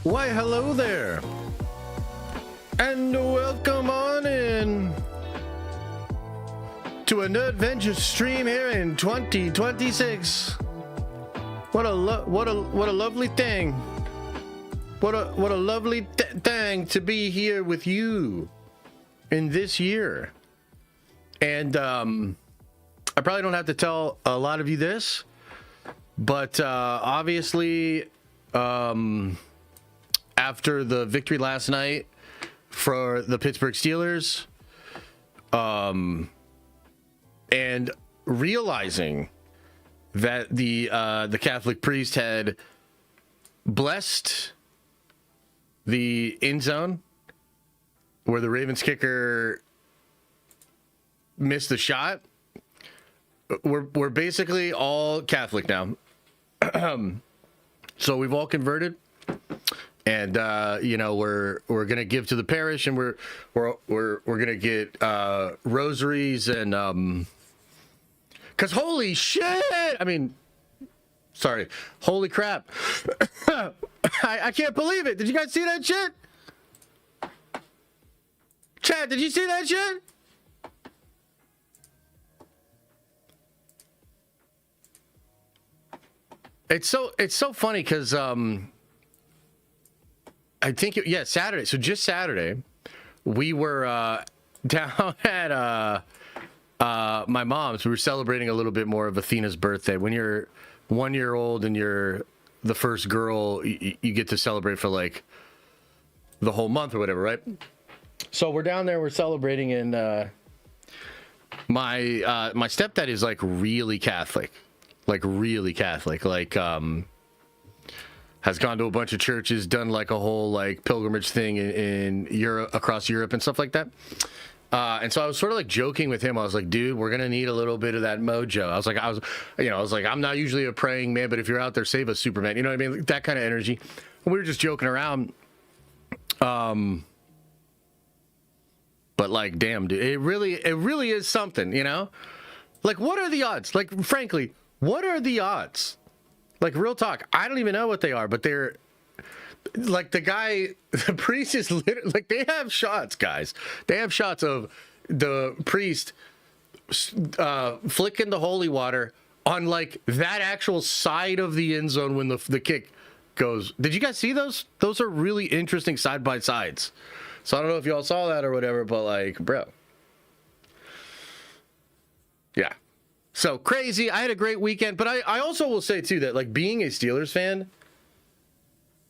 Why, hello there, and welcome on in to a Nerdventures stream here in 2026. What a lovely thing. What a lovely thing to be here with you in this year. And I probably don't have to tell a lot of you this, but obviously after the victory last night for the Pittsburgh Steelers, and realizing that the Catholic priest had blessed the end zone where the Ravens kicker missed the shot, we're basically all Catholic now. So we've all converted. And we're gonna give to the parish, and we're gonna get rosaries, and because holy shit, holy crap, I can't believe it. Did you guys see that shit? Chat, did you see that shit? It's so funny because I think Saturday. So just Saturday, we were down at my mom's. We were celebrating a little bit more of Athena's birthday. When you're 1 year old and you're the first girl, you get to celebrate for like the whole month or whatever, right? So we're down there, we're celebrating, and my stepdad is like really Catholic, has gone to a bunch of churches, done like a whole like pilgrimage thing in Europe, across Europe and stuff like that. And so I was sort of like joking with him. I was like, dude, we're going to need a little bit of that mojo. I was like, I'm not usually a praying man, but if you're out there, save us, Superman. You know what I mean? Like, that kind of energy. And we were just joking around. But like, damn, dude, it really is something, you know? Like, what are the odds? Like, frankly, what are the odds? Like, real talk, I don't even know what they are, but they're like the priest is literally like, they have shots, guys. They have shots of the priest flicking the holy water on like that actual side of the end zone when the kick goes. Did you guys see those? Those are really interesting side by sides. So I don't know if y'all saw that or whatever, but like, bro. Yeah. So crazy. I had a great weekend, but I also will say too that like being a Steelers fan,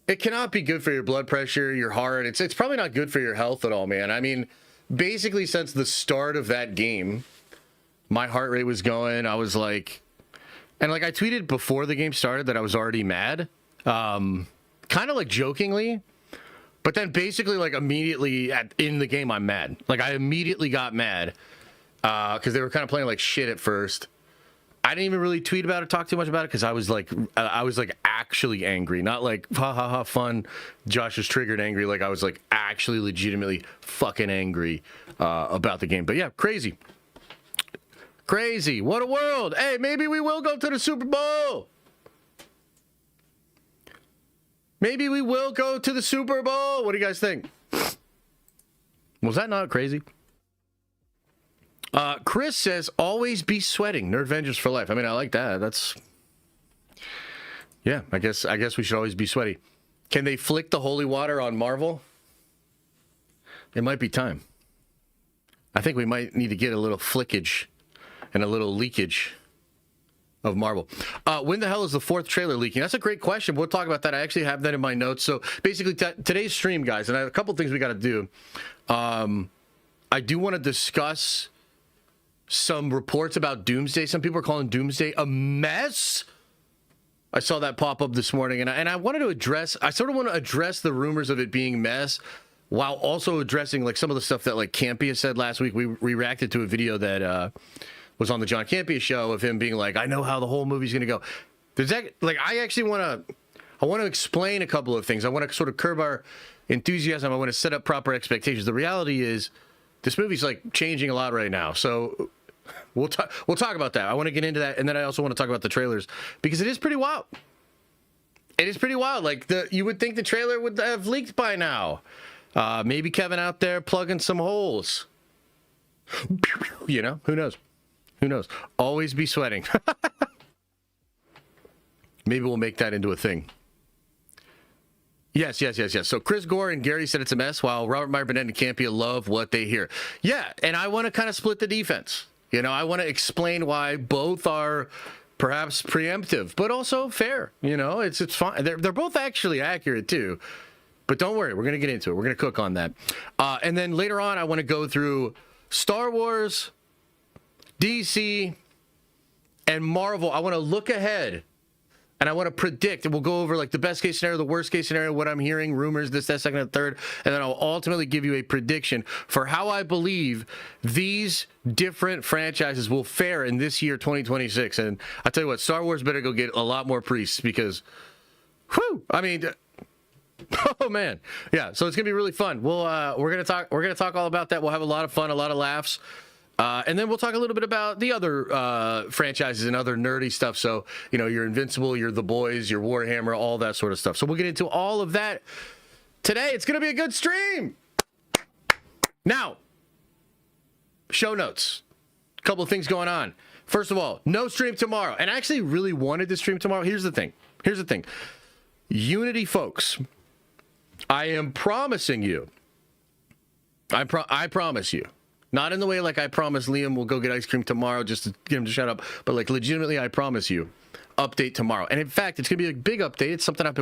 it cannot be good for your blood pressure, your heart. It's probably not good for your health at all, man. I mean, basically since the start of that game, my heart rate was going. I was like, and like I tweeted before the game started that I was already mad, kind of like jokingly, but then basically like immediately in the game I'm mad. Like I immediately got mad because they were kind of playing like shit at first. I didn't even really tweet about it, talk too much about it, because I was like actually angry, not like ha ha ha fun. Josh is triggered angry. Like I was like actually legitimately fucking angry about the game. But yeah, crazy. What a world. Hey, maybe we will go to the Super Bowl. Maybe we will go to the Super Bowl. What do you guys think? Was that not crazy? Chris says, always be sweating. Nerdvengers for life. I mean, I like that. That's... Yeah, I guess we should always be sweaty. Can they flick the holy water on Marvel? It might be time. I think we might need to get a little flickage and a little leakage of Marvel. When the hell is the fourth trailer leaking? That's a great question. We'll talk about that. I actually have that in my notes. So basically today's stream, guys, and I have a couple things we got to do. I do want to discuss some reports about Doomsday. Some people are calling Doomsday a mess. I saw that pop up this morning, and I wanted to address, I sort of want to address the rumors of it being mess while also addressing like some of the stuff that like Campea said last week. We reacted to a video that was on the John Campea show of him being like, I know how the whole movie's going to go. Does that, like, I actually want to explain a couple of things. I want to sort of curb our enthusiasm. I want to set up proper expectations. The reality is this movie's like changing a lot right now. So we'll talk about that. I want to get into that, and then I also want to talk about the trailers because it is pretty wild. It is pretty wild. Like, you would think the trailer would have leaked by now. Maybe Kevin out there plugging some holes. You know, who knows? Who knows? Always be sweating. Maybe we'll make that into a thing. Yes. So Chris Gore and Gary said it's a mess, while Robert Meyer Burnett and Campia love what they hear. Yeah, and I want to kind of split the defense. You know, I want to explain why both are perhaps preemptive, but also fair. You know, it's fine. They're both actually accurate too. But don't worry, we're going to get into it. We're going to cook on that. And then later on, I want to go through Star Wars, DC, and Marvel. I want to look ahead. And I want to predict, and we'll go over like the best case scenario, the worst case scenario, what I'm hearing, rumors, this, that, second, and third. And then I'll ultimately give you a prediction for how I believe these different franchises will fare in this year, 2026. And I'll tell you what, Star Wars better go get a lot more priests because, whew, I mean, oh man. Yeah, so it's going to be really fun. We're going to talk all about that. We'll have a lot of fun, a lot of laughs. And then we'll talk a little bit about the other franchises and other nerdy stuff. So, you know, your Invincible, your The Boys, your Warhammer, all that sort of stuff. So we'll get into all of that today. It's going to be a good stream. Now, show notes. A couple of things going on. First of all, no stream tomorrow. And I actually really wanted to stream tomorrow. Here's the thing. Unity folks, I am promising you. I promise you. Not in the way like I promise Liam will go get ice cream tomorrow just to get him to shut up, but like legitimately I promise you, update tomorrow. And in fact, it's going to be a big update. It's something I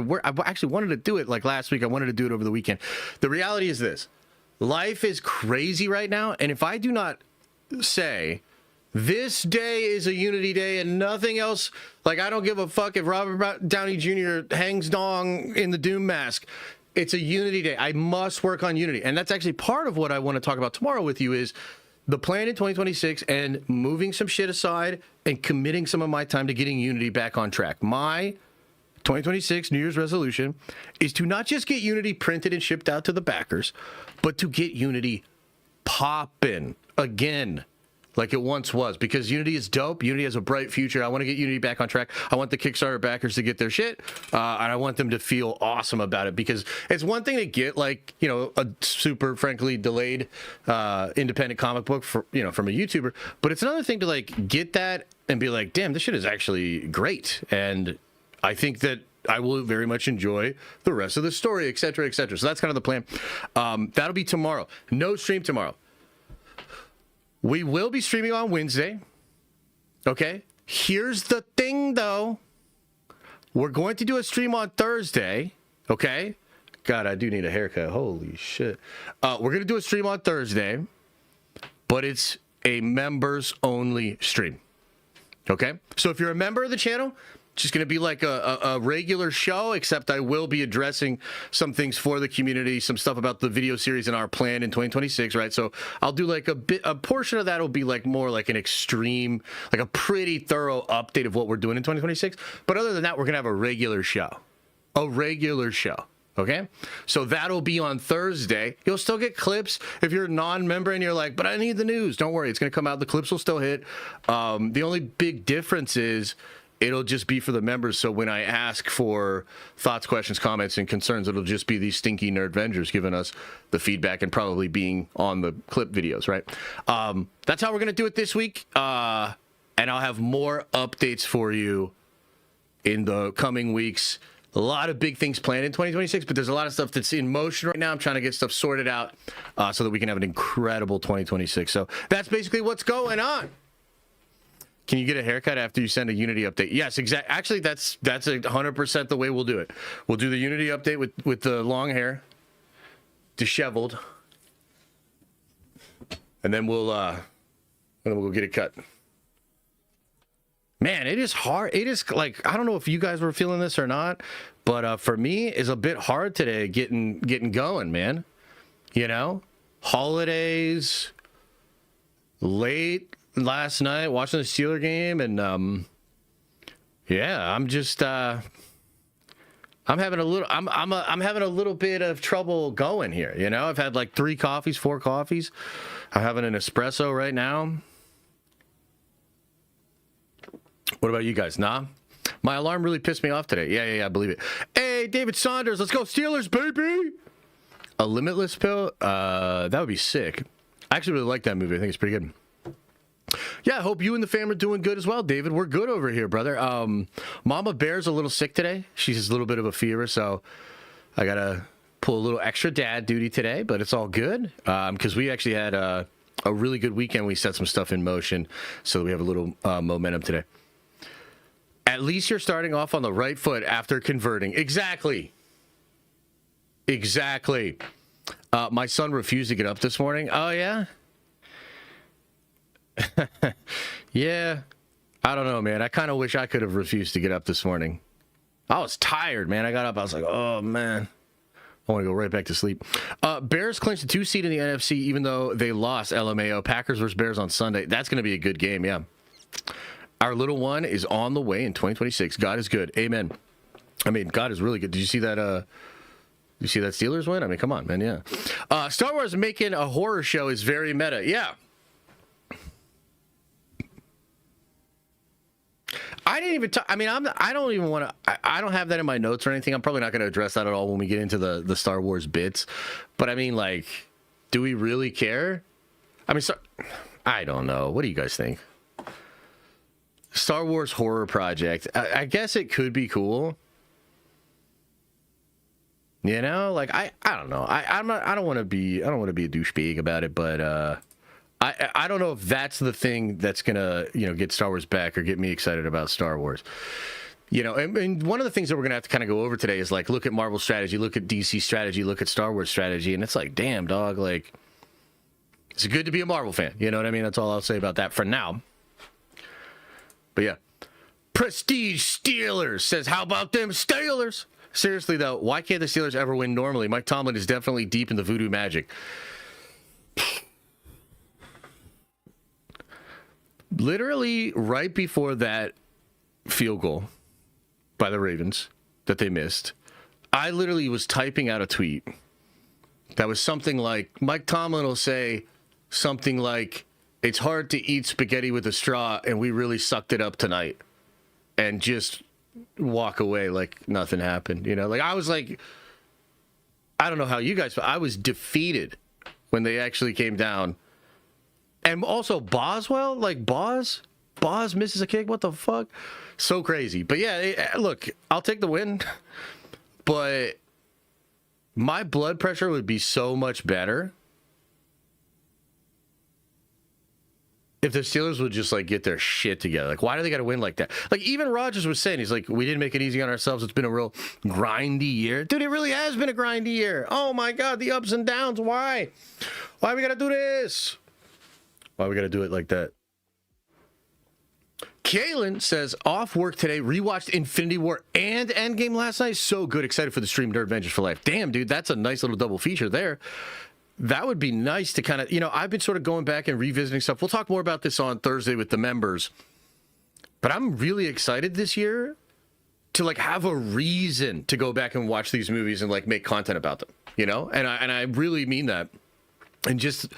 actually wanted to do it like last week. I wanted to do it over the weekend. The reality is this. Life is crazy right now, and if I do not say this day is a Unity day and nothing else, like I don't give a fuck if Robert Downey Jr. hangs dong in the Doom mask. It's a Unity day. I must work on Unity. And that's actually part of what I want to talk about tomorrow with you is the plan in 2026 and moving some shit aside and committing some of my time to getting Unity back on track. My 2026 New Year's resolution is to not just get Unity printed and shipped out to the backers, but to get Unity poppin' again like it once was, because Unity is dope. Unity has a bright future. I want to get Unity back on track. I want the Kickstarter backers to get their shit, and I want them to feel awesome about it, because it's one thing to get like, you know, a super frankly delayed independent comic book for, you know, from a YouTuber, but it's another thing to like get that and be like, damn, this shit is actually great, and I think that I will very much enjoy the rest of the story, et cetera, et cetera. So that's kind of the plan. That'll be tomorrow. No stream tomorrow. We will be streaming on Wednesday. Okay. Here's the thing, though. We're going to do a stream on Thursday. Okay. God, I do need a haircut. Holy shit. We're going to do a stream on Thursday, but it's a members only stream. Okay. So if you're a member of the channel, it's just going to be like a regular show, except I will be addressing some things for the community, some stuff about the video series and our plan in 2026, right? So I'll do like a portion of that will be like more like an extreme, like a pretty thorough update of what we're doing in 2026. But other than that, we're going to have a regular show. Okay? So that'll be on Thursday. You'll still get clips if you're a non-member and you're like, but I need the news. Don't worry. It's going to come out. The clips will still hit. The only big difference is it'll just be for the members. So when I ask for thoughts, questions, comments, and concerns, it'll just be these stinky nerd Avengers giving us the feedback and probably being on the clip videos, right? That's how we're going to do it this week. And I'll have more updates for you in the coming weeks. A lot of big things planned in 2026, but there's a lot of stuff that's in motion right now. I'm trying to get stuff sorted out so that we can have an incredible 2026. So that's basically what's going on. Can you get a haircut after you send a Unity update? Yes, exactly. Actually, that's 100% the way we'll do it. We'll do the Unity update with the long hair, disheveled, and then we'll go get it cut. Man, it is hard. It is like, I don't know if you guys were feeling this or not, but for me, it's a bit hard today getting going, man. You know, holidays, late last night watching the Steeler game, and yeah, I'm just I'm having a little bit of trouble going here. You know, I've had like 3 coffees, 4 coffees. I'm having an espresso right now. What about you guys? Nah. My alarm really pissed me off today. Yeah, I believe it. Hey, David Saunders, let's go Steelers, baby! A Limitless pill? That would be sick. I actually really like that movie. I think it's pretty good. Yeah, I hope you and the fam are doing good as well, David. We're good over here, brother. Mama Bear's a little sick today. She's a little bit of a fever, so I got to pull a little extra dad duty today, but it's all good because we actually had a really good weekend. We set some stuff in motion, so we have a little momentum today. At least you're starting off on the right foot after converting. Exactly. My son refused to get up this morning. Oh, yeah? Yeah. I don't know, man. I kind of wish I could have refused to get up this morning. I was tired, man. I got up. I was like, oh, man. I want to go right back to sleep. Bears clinched a 2 seed in the NFC, even though they lost LMAO. Packers versus Bears on Sunday. That's going to be a good game, yeah. Our little one is on the way in 2026. God is good. Amen. I mean, God is really good. Did you see that? You see that Steelers win? I mean, come on, man. Yeah. Star Wars making a horror show is very meta. Yeah. I didn't even. I mean, I don't even want to. I don't have that in my notes or anything. I'm probably not going to address that at all when we get into the Star Wars bits. But I mean, like, do we really care? I mean, I don't know. What do you guys think? Star Wars horror project. I guess it could be cool. You know, like I don't know. I don't want to be a douchebag about it, but I don't know if that's the thing that's gonna get Star Wars back or get me excited about Star Wars. You know, and one of the things that we're gonna have to kind of go over today is like look at Marvel strategy, look at DC strategy, look at Star Wars strategy, and it's like, damn, dog, like it's good to be a Marvel fan. You know what I mean? That's all I'll say about that for now. But yeah, Prestige Steelers says, how about them Steelers? Seriously, though, why can't the Steelers ever win normally? Mike Tomlin is definitely deep in the voodoo magic. Literally, right before that field goal by the Ravens that they missed, I literally was typing out a tweet that was something like, Mike Tomlin will say something like, it's hard to eat spaghetti with a straw, and we really sucked it up tonight. And just walk away like nothing happened. You know, like I was like, I don't know how you guys, but I was defeated when they actually came down. And also Boswell, like Boz misses a kick. What the fuck? So crazy. But yeah, look, I'll take the win, but my blood pressure would be so much better if the Steelers would just, like, get their shit together. Like, why do they got to win like that? Like, even Rodgers was saying, he's like, we didn't make it easy on ourselves. It's been a real grindy year. Dude, it really has been a grindy year. Oh, my God, the ups and downs. Why? Why we got to do this? Why we got to do it like that? Kalen says, off work today, rewatched Infinity War and Endgame last night. So good. Excited for the stream Nerd Vengers for Life. Damn, dude, that's a nice little double feature there. That would be nice to kind of, I've been sort of going back and revisiting stuff. We'll talk more about this on Thursday with the members. But I'm really excited this year to, like, have a reason to go back and watch these movies and, like, make content about them, And I really mean that. And just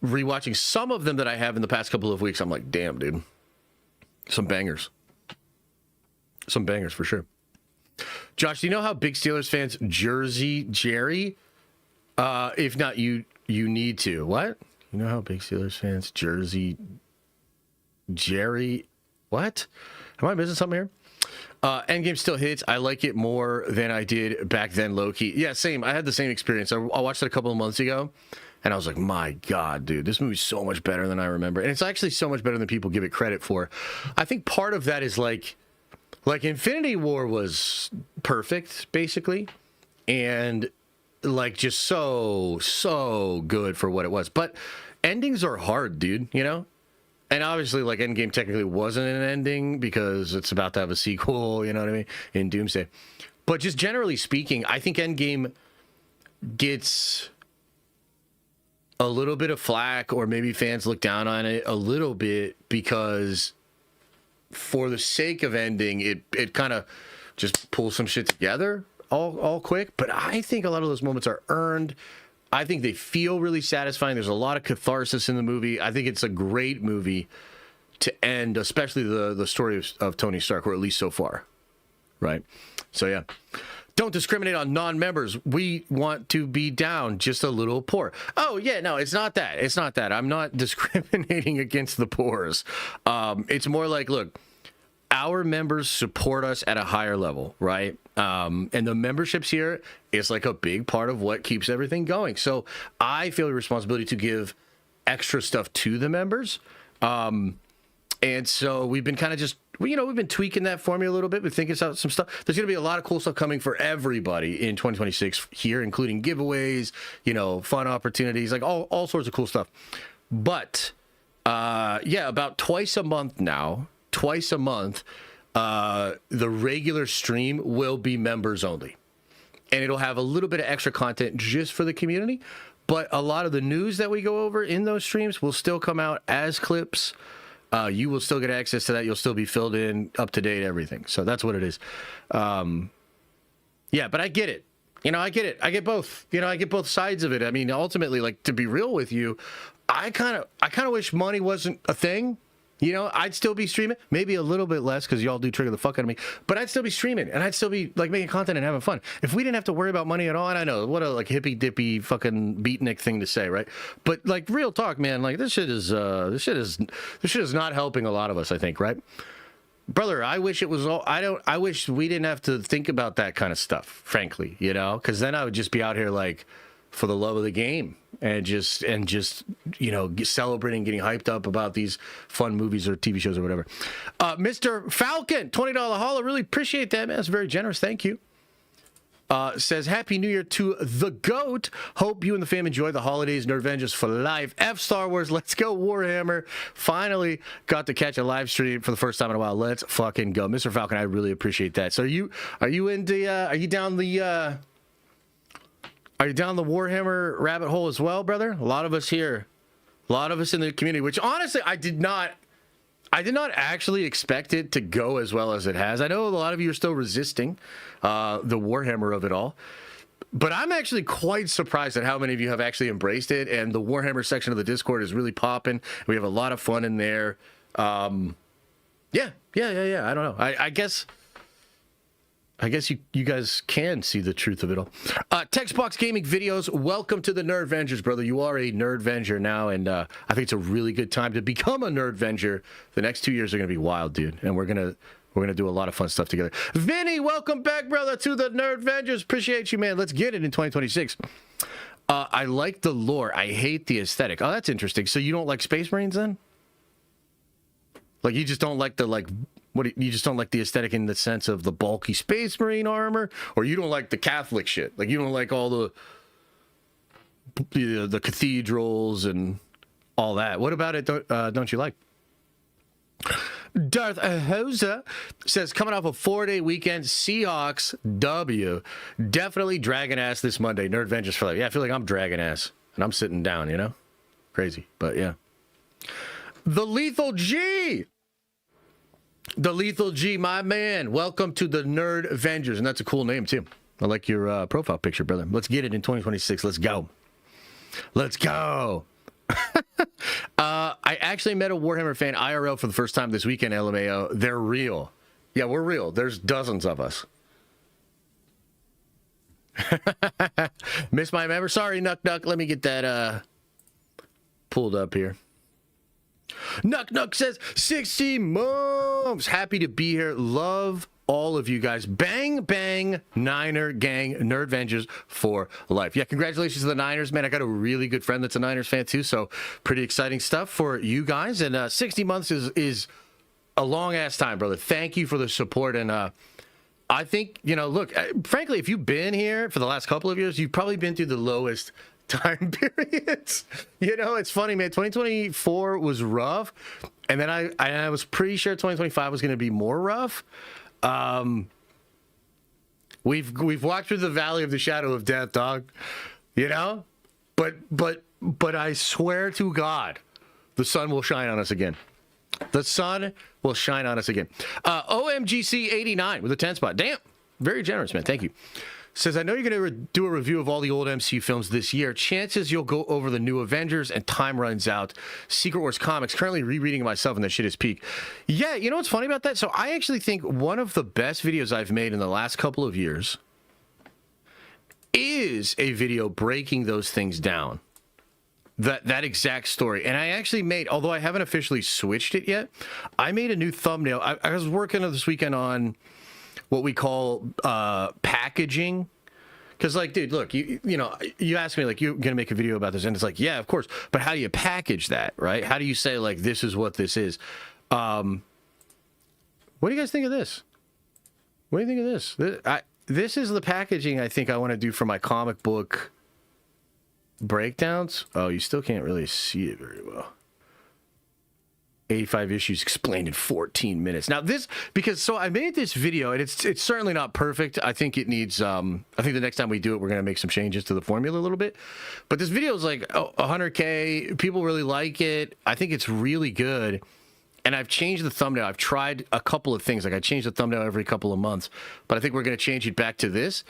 rewatching some of them that I have in the past couple of weeks, I'm like, damn, dude. Some bangers. Some bangers for sure. Josh, do you know how big Steelers fans Jersey Jerry? If not, you need to. What? You know how big Steelers fans Jersey Jerry? What? Am I missing something here? Endgame still hits. I like it more than I did back then, low-key. Yeah, same. I had the same experience. I watched it a couple of months ago, and I was like, my God, dude, this movie's so much better than I remember. And it's actually so much better than people give it credit for. I think part of that is like Infinity War was perfect, basically, and like just so good for what it was. But endings are hard, dude, And obviously, like, Endgame technically wasn't an ending because it's about to have a sequel, you know what I mean, in Doomsday. But just generally speaking, I think Endgame gets a little bit of flack, or maybe fans look down on it a little bit because for the sake of ending, it kind of just pulls some shit together all quick. But I think a lot of those moments are earned. I think they feel really satisfying. There's a lot of catharsis in the movie. I think it's a great movie to end, especially the story of Tony Stark, or at least so far, right? So yeah. Don't discriminate on non-members. We want to be down just a little poor. Oh, yeah, no, it's not that. It's not that. I'm not discriminating against the poors. It's more like, look, our members support us at a higher level, right? And the memberships here is like a big part of what keeps everything going. So I feel the responsibility to give extra stuff to the members. And so we've been kind of just, we've been tweaking that formula a little bit. We're thinking about some stuff. There's going to be a lot of cool stuff coming for everybody in 2026 here, including giveaways, fun opportunities, like all sorts of cool stuff. But, about twice a month, the regular stream will be members only. And it'll have a little bit of extra content just for the community. But a lot of the news that we go over in those streams will still come out as clips. You will still get access to that. You'll still be filled in, up to date, everything. So that's what it is. But I get it. I get it. I get both. I get both sides of it. I mean, ultimately, like, to be real with you, I kind of wish money wasn't a thing. I'd still be streaming, maybe a little bit less because y'all do trigger the fuck out of me, but I'd still be streaming and I'd still be like making content and having fun. If we didn't have to worry about money at all, and I know what a like hippy dippy fucking beatnik thing to say, right? But like real talk, man, like this shit is not helping a lot of us, I think, right? Brother, I wish it was all. I wish we didn't have to think about that kind of stuff, frankly, because then I would just be out here like for the love of the game and just celebrating, getting hyped up about these fun movies or TV shows or whatever. Mr. Falcon, $20 holla, really appreciate that, man. That's very generous. Thank you. Says, Happy New Year to the GOAT. Hope you and the fam enjoy the holidays. Nerdvengers for life. F Star Wars. Let's go Warhammer. Finally got to catch a live stream for the first time in a while. Let's fucking go. Mr. Falcon, I really appreciate that. So are you down the Warhammer rabbit hole as well, brother? A lot of us here, a lot of us in the community, which honestly, I did not actually expect it to go as well as it has. I know a lot of you are still resisting the Warhammer of it all, but I'm actually quite surprised at how many of you have actually embraced it. And the Warhammer section of the Discord is really popping. We have a lot of fun in there. Yeah. I don't know. I guess you guys can see the truth of it all. Textbox Gaming Videos, welcome to the Nerdvengers, brother. You are a Nerdvenger now, and I think it's a really good time to become a Nerdvenger. The next 2 years are going to be wild, dude, and we're gonna do a lot of fun stuff together. Vinny, welcome back, brother, to the Nerdvengers. Appreciate you, man. Let's get it in 2026. I like the lore. I hate the aesthetic. Oh, that's interesting. So you don't like Space Marines, then? Like, you just don't like you just don't like the aesthetic in the sense of the bulky Space Marine armor, or you don't like the Catholic shit? Like, you don't like all the cathedrals and all that. What about it don't you like? Darth Hosa says, coming off a 4-day weekend, Seahawks W. Definitely dragging ass this Monday. Nerdvengers for life. Yeah, I feel like I'm dragging ass, and I'm sitting down, Crazy, but yeah. The Lethal G, my man. Welcome to the Nerdvengers, and that's a cool name too. I like your profile picture, brother. Let's get it in 2026. Let's go. I actually met a Warhammer fan IRL for the first time this weekend, LMAO. They're real. Yeah, we're real. There's dozens of us. Miss my member. Sorry, Nuck. Let me get that pulled up here. Nuck says 60 months. Happy to be here. Love all of you guys. Bang bang Niner gang. Nerdvengers for life. Yeah, congratulations to the Niners, man. I got a really good friend that's a Niners fan too, so pretty exciting stuff for you guys. And 60 months is a long ass time, brother. Thank you for the support. And I think, look, frankly, if you've been here for the last couple of years, you've probably been through the lowest time periods. It's funny, man. 2024 was rough, and then I was pretty sure 2025 was going to be more rough. We've walked through the valley of the shadow of death, dog. But I swear to God, the sun will shine on us again. The sun will shine on us again. OMGC 89 with a 10 spot. Damn, very generous, man. Thank you. Says, I know you're going to do a review of all the old MCU films this year. Chances you'll go over the new Avengers and time runs out. Secret Wars comics. Currently rereading it myself and that shit is peak. Yeah, you know what's funny about that? So I actually think one of the best videos I've made in the last couple of years is a video breaking those things down. That exact story. And I actually made, although I haven't officially switched it yet, I made a new thumbnail. I was working this weekend on what we call packaging. Because, like, dude, look, you know, you asked me, like, you're going to make a video about this. And it's like, yeah, of course. But how do you package that, right? How do you say, like, this is what this is? What do you guys think of this? What do you think of this? This is the packaging I think I want to do for my comic book breakdowns. Oh, you still can't really see it very well. 85 issues explained in 14 minutes. Now this, because so I made this video and it's certainly not perfect. I think it needs, I think the next time we do it, we're going to make some changes to the formula a little bit. But this video is like 100K. People really like it. I think it's really good. And I've changed the thumbnail. I've tried a couple of things. Like I change the thumbnail every couple of months, but I think we're going to change it back to this.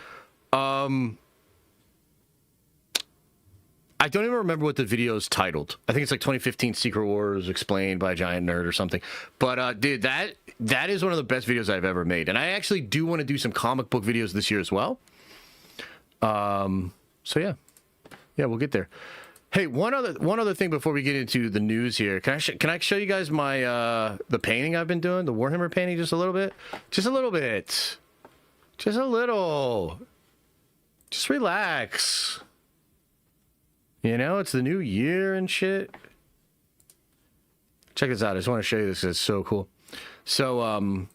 I don't even remember what the video is titled. I think it's like 2015 Secret Wars Explained by a Giant Nerd or something. But dude, that is one of the best videos I've ever made. And I actually do want to do some comic book videos this year as well. So yeah, we'll get there. Hey, one other thing before we get into the news here. Can I show you guys my the painting I've been doing, the Warhammer painting, just a little bit, just a little bit, just a little, just relax. You know, it's the new year and shit. Check this out. I just want to show you this. It's so cool. So, I'm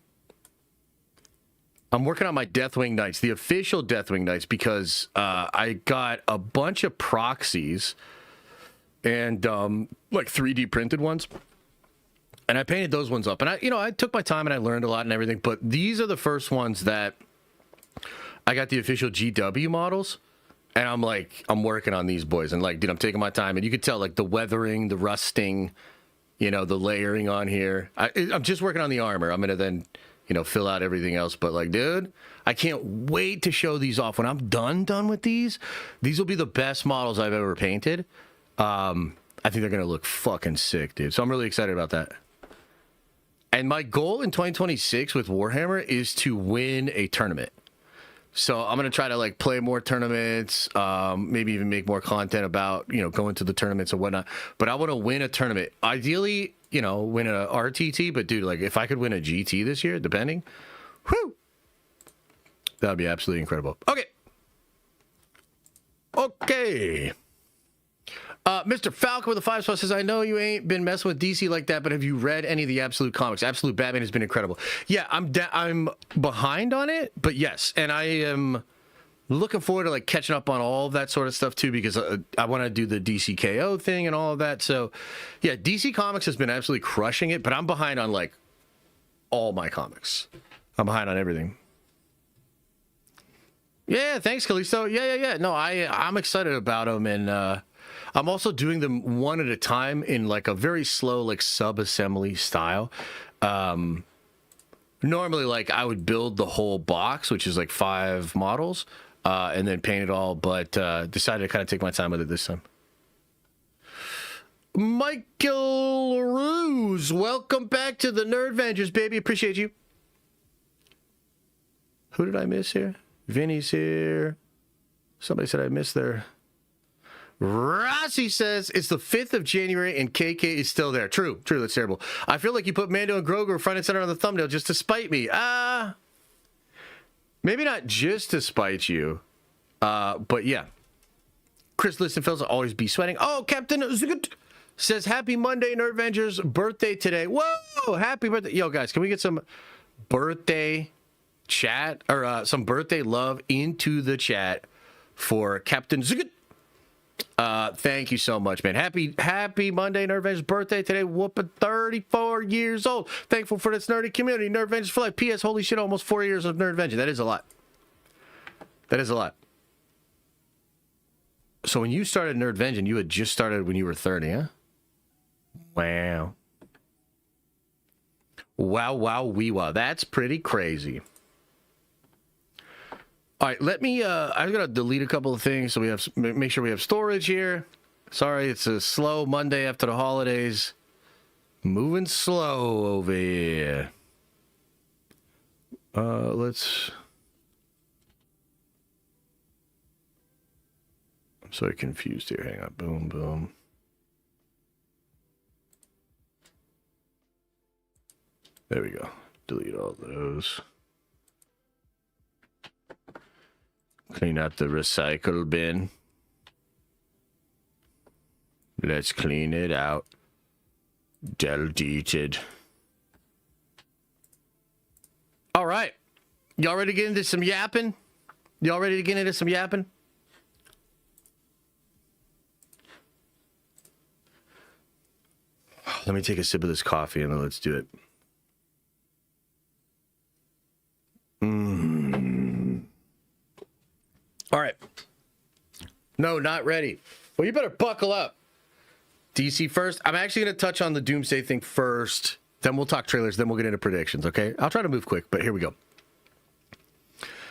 working on my Deathwing Knights, the official Deathwing Knights, because I got a bunch of proxies and like 3D printed ones. And I painted those ones up. And I took my time and I learned a lot and everything. But these are the first ones that I got the official GW models. And I'm working on these boys. And like, dude, I'm taking my time. And you could tell like the weathering, the rusting, you know, the layering on here. I'm just working on the armor. I'm going to then, you know, fill out everything else. But like, dude, I can't wait to show these off. When I'm done with these will be the best models I've ever painted. I think they're going to look fucking sick, dude. So I'm really excited about that. And my goal in 2026 with Warhammer is to win a tournament. So I'm going to try to like play more tournaments, maybe even make more content about, you know, going to the tournaments and whatnot. But I want to win a tournament. Ideally, you know, win a RTT. But dude, like if I could win a GT this year, depending, whew, that would be absolutely incredible. Okay. Mr. Falcon with a 5-star says, I know you ain't been messing with DC like that, but have you read any of the Absolute comics? Absolute Batman has been incredible. Yeah, I'm behind on it, but yes, and I am looking forward to like catching up on all of that sort of stuff too, because I want to do the DC KO thing and all of that. So yeah, DC Comics has been absolutely crushing it, but I'm behind on like all my comics. I'm behind on everything. Yeah, thanks, Callisto. Yeah. No, I'm excited about them, and I'm also doing them one at a time in like a very slow, like sub-assembly style. Normally, like I would build the whole box, which is like 5 models, and then paint it all, but decided to kind of take my time with it this time. Michael Ruse, welcome back to the Nerd Avengers, baby. Appreciate you. Who did I miss here? Vinny's here. Somebody said I missed their... Rossi says it's the 5th of January and KK is still there. True, that's terrible. I feel like you put Mando and Grogu front and center on the thumbnail just to spite me. Maybe not just to spite you, but yeah. Chris Listenfeld will always be sweating. Oh, Captain Zugut says happy Monday, Nerd Avengers birthday today. Whoa, happy birthday. Yo, guys, can we get some birthday chat or some birthday love into the chat for Captain Zugut? Thank you so much, man. Happy Monday, Nerd Avengers birthday today. Whooping 34 years old. Thankful for this nerdy community. Nerd Avengers for life. P.S. Holy shit, almost 4 years of Nerd Avengers. That is a lot. So when you started Nerd Avengers, you had just started when you were 30, huh? Wow. Wow. That's pretty crazy. All right, let me. I'm gonna delete a couple of things so we have make sure we have storage here. Sorry, it's a slow Monday after the holidays. Moving slow over here. Let's. I'm so confused here. Hang on. Boom, boom. There we go. Delete all those. Clean out the recycle bin. Let's clean it out. Deleted. All right. Y'all ready to get into some yapping? Y'all ready to get into some yapping? Let me take a sip of this coffee and then let's do it. All right. No, not ready. Well, you better buckle up. DC first. I'm actually going to touch on the Doomsday thing first. Then we'll talk trailers. Then we'll get into predictions, okay? I'll try to move quick, but here we go.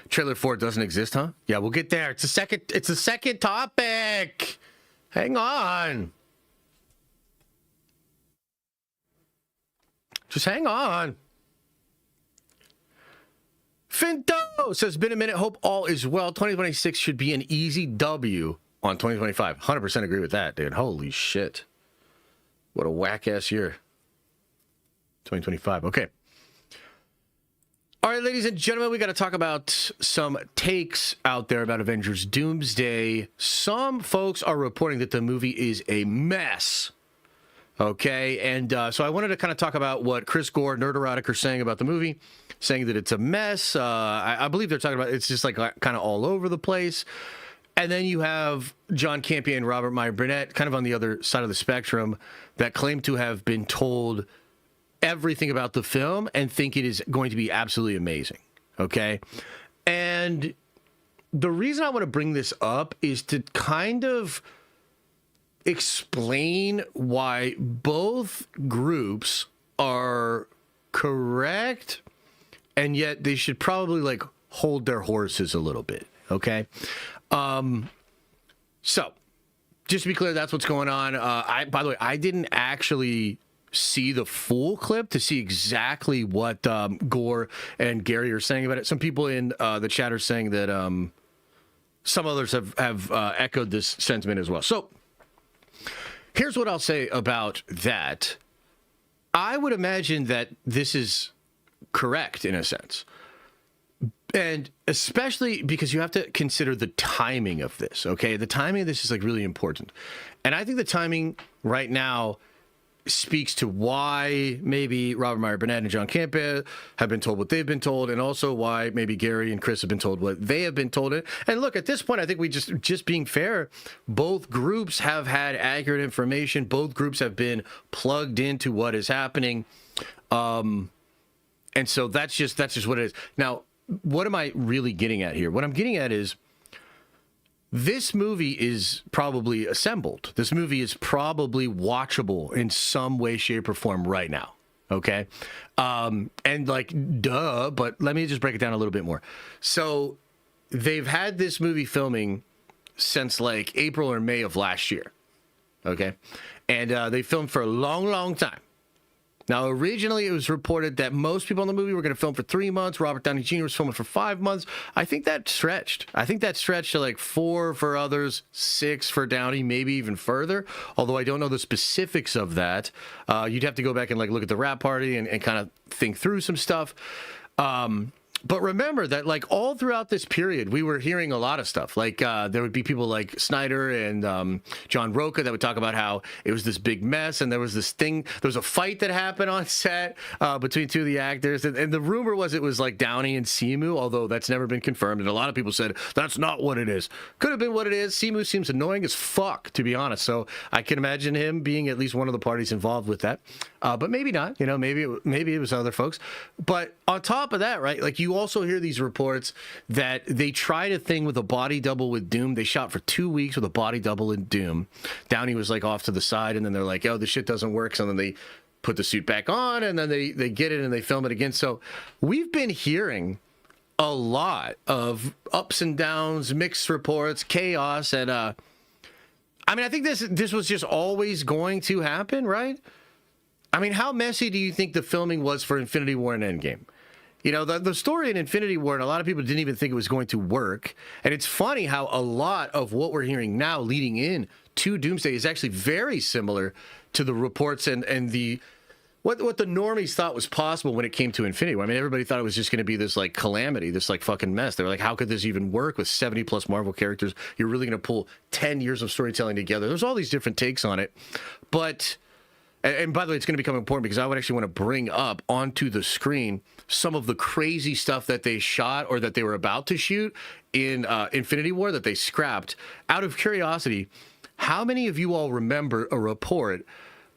Trailer 4 doesn't exist, huh? Yeah, we'll get there. It's a second topic. Hang on. Just hang on. Finto says, been a minute. Hope all is well. 2026 should be an easy W on 2025. 100% agree with that, dude. Holy shit. What a whack-ass year. 2025. Okay. All right, ladies and gentlemen, we got to talk about some takes out there about Avengers Doomsday. Some folks are reporting that the movie is a mess. Okay, and so I wanted to kind of talk about what Chris Gore, Nerderotic, are saying about the movie, saying that it's a mess. I believe they're talking about it's just like kind of all over the place. And then you have John Campea and Robert Meyer Burnett kind of on the other side of the spectrum that claim to have been told everything about the film and think it is going to be absolutely amazing. Okay, and the reason I want to bring this up is to kind of explain why both groups are correct, and yet they should probably like hold their horses a little bit. Okay. So just to be clear, that's what's going on. By the way, I didn't actually see the full clip to see exactly what Gore and Gary are saying about it. Some people in the chat are saying that some others have echoed this sentiment as well. So here's what I'll say about that. I would imagine that this is correct in a sense. And especially because you have to consider the timing of this, okay? The timing of this is like really important. And I think the timing right now speaks to why maybe Robert Meyer Burnett and John Campea have been told what they've been told, and also why maybe Gary and Chris have been told what they have been told. And look, at this point, I think we just being fair, both groups have had accurate information. Both groups have been plugged into what is happening. And so that's just what it is. Now, what am I really getting at here? What I'm getting at is this movie is probably assembled. This movie is probably watchable in some way, shape, or form right now. Okay? And like, duh, but let me just break it down a little bit more. So they've had this movie filming since like April or May of last year. Okay? And they filmed for a long, long time. Now, originally, it was reported that most people in the movie were going to film for 3 months. Robert Downey Jr. was filming for 5 months. I think that stretched. I think that stretched to like 4 for others, 6 for Downey, maybe even further. Although I don't know the specifics of that. You'd have to go back and like look at the wrap party and kind of think through some stuff. But remember that, like, all throughout this period, we were hearing a lot of stuff. Like, there would be people like Snyder and John Roca that would talk about how it was this big mess, and there was this thing. There was a fight that happened on set between two of the actors, and the rumor was it was like Downey and Simu, although that's never been confirmed. And a lot of people said that's not what it is. Could have been what it is. Simu seems annoying as fuck, to be honest. So I can imagine him being at least one of the parties involved with that. But maybe not. You know, maybe it was other folks. But on top of that, right? Like, you also hear these reports that they tried a thing with a body double with Doom. They shot for 2 weeks with a body double in Doom. Downey was like off to the side, and then they're like, "Oh, this shit doesn't work." So then they put the suit back on, and then they get it and they film it again. So we've been hearing a lot of ups and downs, mixed reports, chaos, and I mean, I think this was just always going to happen, right? I mean, how messy do you think the filming was for Infinity War and Endgame? You know, the story in Infinity War, and a lot of people didn't even think it was going to work. And it's funny how a lot of what we're hearing now leading in to Doomsday is actually very similar to the reports and the what the normies thought was possible when it came to Infinity War. I mean, everybody thought it was just going to be this like calamity, this like fucking mess. They were like, how could this even work with 70 plus Marvel characters? You're really going to pull 10 years of storytelling together. There's all these different takes on it. But, and by the way, it's going to become important because I would actually want to bring up onto the screen some of the crazy stuff that they shot or that they were about to shoot in Infinity War that they scrapped. Out of curiosity, how many of you all remember a report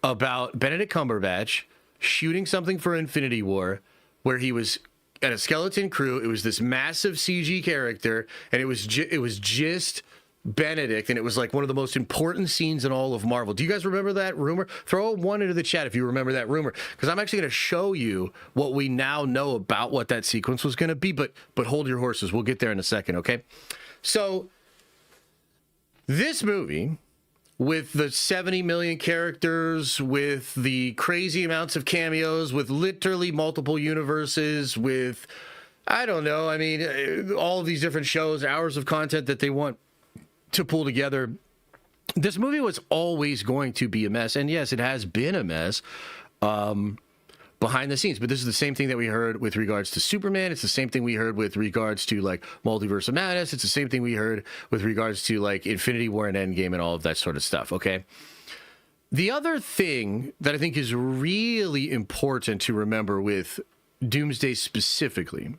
about Benedict Cumberbatch shooting something for Infinity War where he was at a skeleton crew? It was this massive CG character, and it was just Benedict, and it was like one of the most important scenes in all of Marvel. Do you guys remember that rumor? Throw one into the chat if you remember that rumor, because I'm actually going to show you what we now know about what that sequence was going to be, but hold your horses. We'll get there in a second, okay? So this movie, with the 70 million characters, with the crazy amounts of cameos, with literally multiple universes, with, I don't know, I mean, all of these different shows, hours of content that they want to pull together. This movie was always going to be a mess. And yes, it has been a mess behind the scenes. But this is the same thing that we heard with regards to Superman. It's the same thing we heard with regards to like Multiverse of Madness. It's the same thing we heard with regards to like Infinity War and Endgame and all of that sort of stuff. Okay. The other thing that I think is really important to remember with Doomsday specifically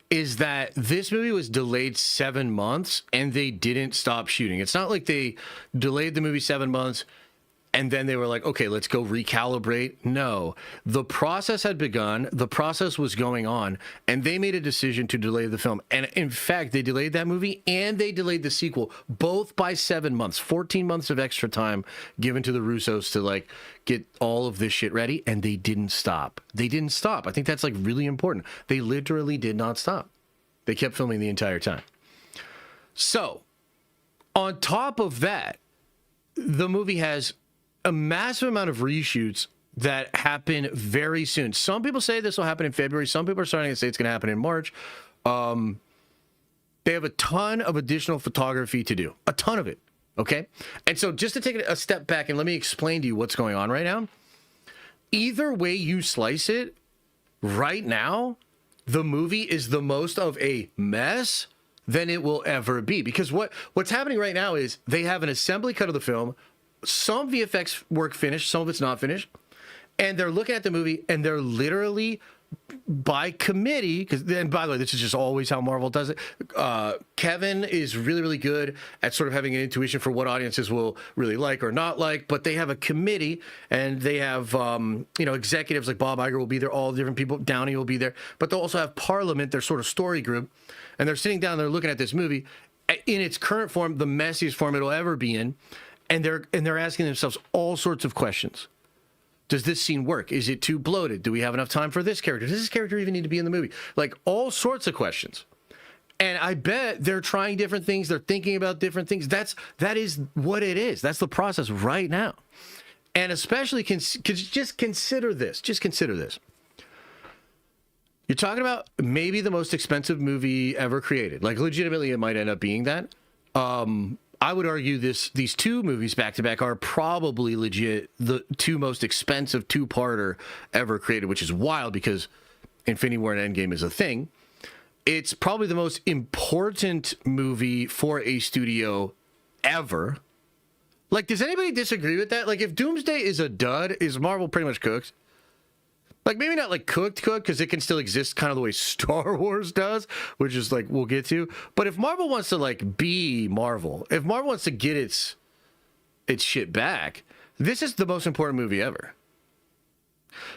is that this movie was delayed 7 months and they didn't stop shooting. It's not like they delayed the movie 7 months and then they were like, okay, let's go recalibrate. No, the process had begun. The process was going on, and they made a decision to delay the film. And in fact, they delayed that movie and they delayed the sequel, both by 7 months, 14 months of extra time given to the Russos to like get all of this shit ready. And they didn't stop. They didn't stop. I think that's like really important. They literally did not stop. They kept filming the entire time. So on top of that, the movie has a massive amount of reshoots that happen very soon. Some people say this will happen in February. Some people are starting to say it's going to happen in March. They have a ton of additional photography to do. A ton of it. Okay? And so just to take a step back and let me explain to you what's going on right now. Either way you slice it, right now, the movie is the most of a mess than it will ever be. Because what's happening right now is they have an assembly cut of the film, some VFX work finished, some of it's not finished, and they're looking at the movie and they're literally by committee, because then, by the way, this is just always how Marvel does it. Kevin is really, really good at sort of having an intuition for what audiences will really like or not like, but they have a committee and they have, executives like Bob Iger will be there, all the different people, Downey will be there, but they'll also have Parliament, their sort of story group, and they're sitting down, they're looking at this movie in its current form, the messiest form it'll ever be in, and they're asking themselves all sorts of questions. Does this scene work? Is it too bloated? Do we have enough time for this character? Does this character even need to be in the movie? Like all sorts of questions. And I bet they're trying different things. They're thinking about different things. That is what it is. That's the process right now. And especially, just consider this. Just consider this. You're talking about maybe the most expensive movie ever created. Like legitimately, it might end up being that. I would argue these two movies back to back are probably legit the two most expensive two-parter ever created, which is wild because Infinity War and Endgame is a thing. It's probably the most important movie for a studio ever. Like, does anybody disagree with that? Like, if Doomsday is a dud, is Marvel pretty much cooked? Like, maybe not like cooked, because it can still exist kind of the way Star Wars does, which is like, we'll get to. But if Marvel wants to like be Marvel, if Marvel wants to get its shit back, this is the most important movie ever.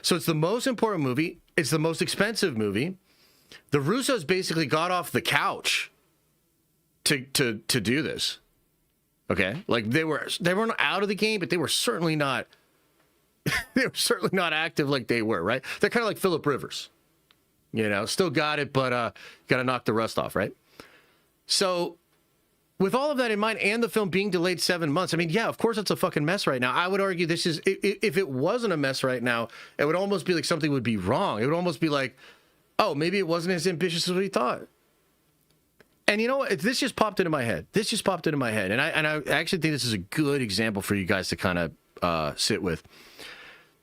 So it's the most important movie. It's the most expensive movie. The Russos basically got off the couch to do this. Okay? Like they weren't out of the game, but they were certainly not active like they were, right? They're kind of like Phillip Rivers. You know, still got it, but got to knock the rust off, right? So with all of that in mind and the film being delayed 7 months, I mean, yeah, of course it's a fucking mess right now. I would argue this is, if it wasn't a mess right now, it would almost be like something would be wrong. It would almost be like, oh, maybe it wasn't as ambitious as we thought. And you know what? This just popped into my head. And I actually think this is a good example for you guys to kind of sit with.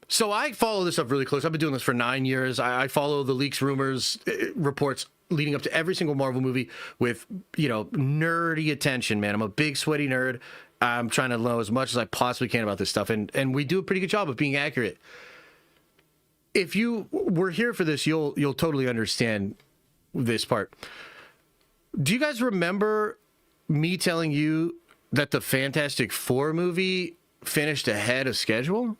So I follow this stuff really close. I've been doing this for 9 years. I follow the leaks, rumors, reports leading up to every single Marvel movie with, you know, nerdy attention, man. I'm a big sweaty nerd. I'm trying to know as much as I possibly can about this stuff. And we do a pretty good job of being accurate. If you were here for this, you'll totally understand this part. Do you guys remember me telling you that the Fantastic Four movie finished ahead of schedule?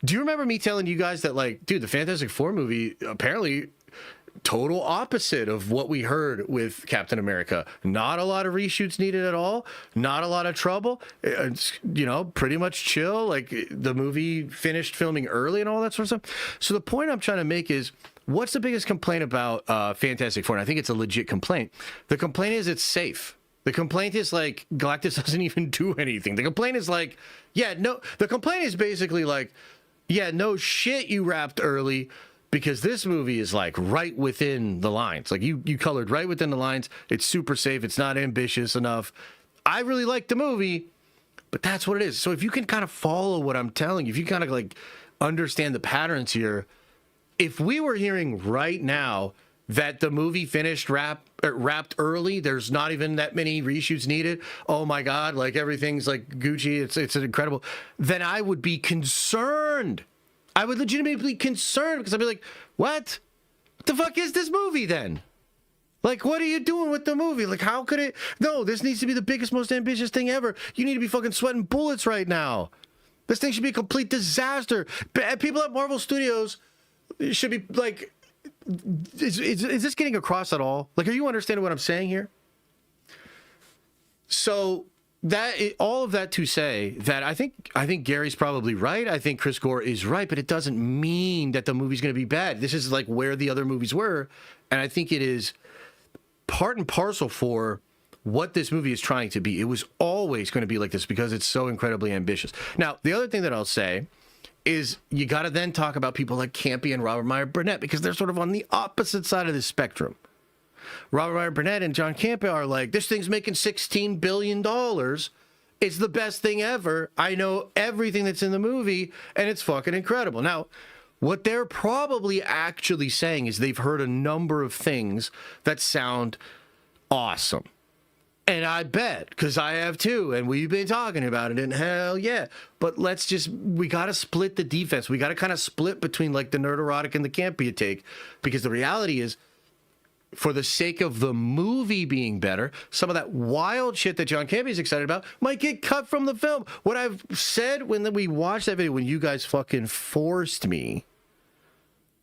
Do you remember me telling you guys that, like, dude, the Fantastic Four movie apparently total opposite of what we heard with Captain America. Not a lot of reshoots needed at all. Not a lot of trouble. It's, you know, pretty much chill. Like, the movie finished filming early and all that sort of stuff. So the point I'm trying to make is, what's the biggest complaint about Fantastic Four? And I think it's a legit complaint. The complaint is it's safe. The complaint is like Galactus doesn't even do anything. The complaint is like, yeah, no. The complaint is basically like, yeah, no shit, you wrapped early, because this movie is like right within the lines. Like you colored right within the lines. It's super safe. It's not ambitious enough. I really like the movie, but that's what it is. So if you can kind of follow what I'm telling you, if you kind of like understand the patterns here, if we were hearing right now that the movie finished wrapped early, there's not even that many reshoots needed, oh my God, like everything's like Gucci, it's incredible, then I would be concerned. I would legitimately be concerned, because I'd be like, what the fuck is this movie then? Like, what are you doing with the movie? Like, how could it? No, this needs to be the biggest, most ambitious thing ever. You need to be fucking sweating bullets right now. This thing should be a complete disaster. People at Marvel Studios should be like, is this getting across at all? Like, are you understanding what I'm saying here? So all of that to say that I think Gary's probably right. I think Chris Gore is right, but it doesn't mean that the movie's going to be bad. This is like where the other movies were, and I think it is part and parcel for what this movie is trying to be. It was always going to be like this because it's so incredibly ambitious. Now, the other thing that I'll say is you got to then talk about people like Campy and Robert Meyer Burnett, because they're sort of on the opposite side of the spectrum. Robert Meyer Burnett and John Campea are like, this thing's making $16 billion. It's the best thing ever. I know everything that's in the movie, and it's fucking incredible. Now, what they're probably actually saying is they've heard a number of things that sound awesome. And I bet, because I have too, and we've been talking about it, and hell yeah. But we got to split the defense. We got to kind of split between like the nerd erotic and the campy take, because the reality is, for the sake of the movie being better, some of that wild shit that John Campy is excited about might get cut from the film. What I've said when we watched that video, when you guys fucking forced me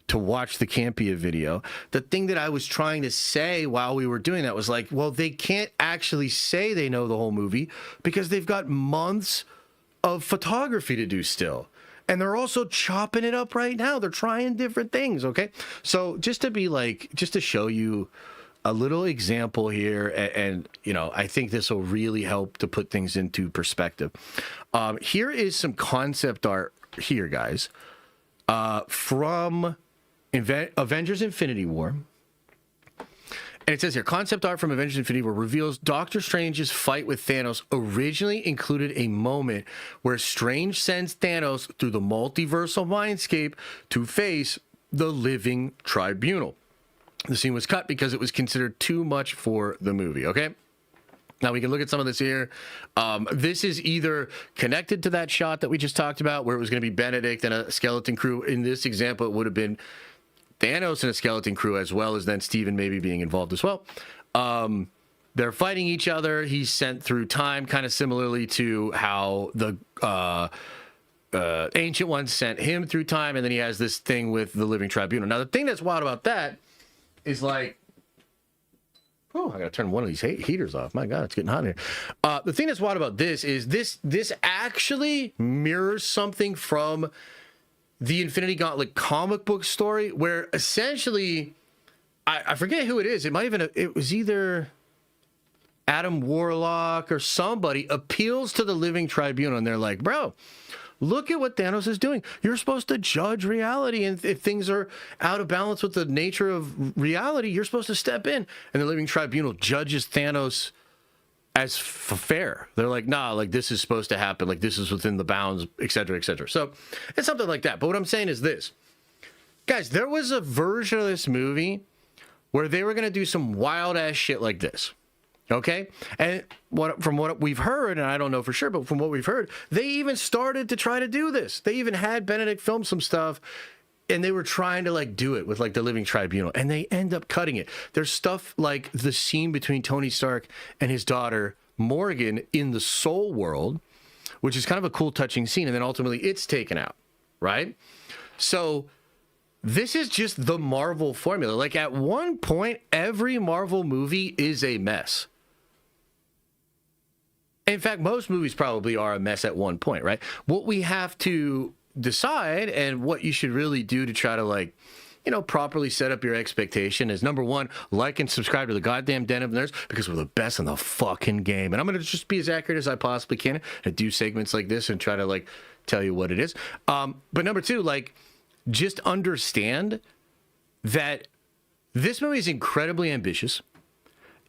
to watch the Campia video, the thing that I was trying to say while we were doing that was like, well, they can't actually say they know the whole movie because they've got months of photography to do still. And they're also chopping it up right now. They're trying different things, okay? So just to show you a little example here, and you know, I think this will really help to put things into perspective. Here is some concept art here, guys, from Avengers Infinity War. And it says here, concept art from Avengers Infinity War reveals Doctor Strange's fight with Thanos originally included a moment where Strange sends Thanos through the multiversal mindscape to face the living tribunal. The scene was cut because it was considered too much for the movie, okay? Now we can look at some of this here. This is either connected to that shot that we just talked about where it was going to be Benedict and a skeleton crew. In this example, it would have been Thanos and a skeleton crew, as well as then Steven maybe being involved as well. They're fighting each other. He's sent through time, kind of similarly to how the Ancient Ones sent him through time, and then he has this thing with the Living Tribunal. Now, the thing that's wild about that is like, oh, I got to turn one of these heaters off. My God, it's getting hot in here. The thing that's wild about this is this actually mirrors something from the Infinity Gauntlet comic book story where essentially, I forget who it is. It was either Adam Warlock or somebody appeals to the Living Tribunal, and they're like, bro, look at what Thanos is doing. You're supposed to judge reality, and if things are out of balance with the nature of reality, you're supposed to step in. And the Living Tribunal judges Thanos as fair. They're like, nah, like this is supposed to happen. Like this is within the bounds, et cetera, et cetera. So it's something like that. But what I'm saying is this. Guys, there was a version of this movie where they were going to do some wild ass shit like this. Okay? And from what we've heard, and I don't know for sure, but from what we've heard, they even started to try to do this. They even had Benedict film some stuff, and they were trying to like do it with like the Living Tribunal, and they end up cutting it. There's stuff like the scene between Tony Stark and his daughter Morgan in the Soul World, which is kind of a cool, touching scene, and then ultimately it's taken out, right? So this is just the Marvel formula. Like at one point, every Marvel movie is a mess. In fact, most movies probably are a mess at one point, right? What we have to decide and what you should really do to try to like, you know, properly set up your expectation is number one, like and subscribe to the goddamn Den of Nerds because we're the best in the fucking game. And I'm going to just be as accurate as I possibly can and do segments like this and try to like tell you what it is. But number two, like just understand that this movie is incredibly ambitious.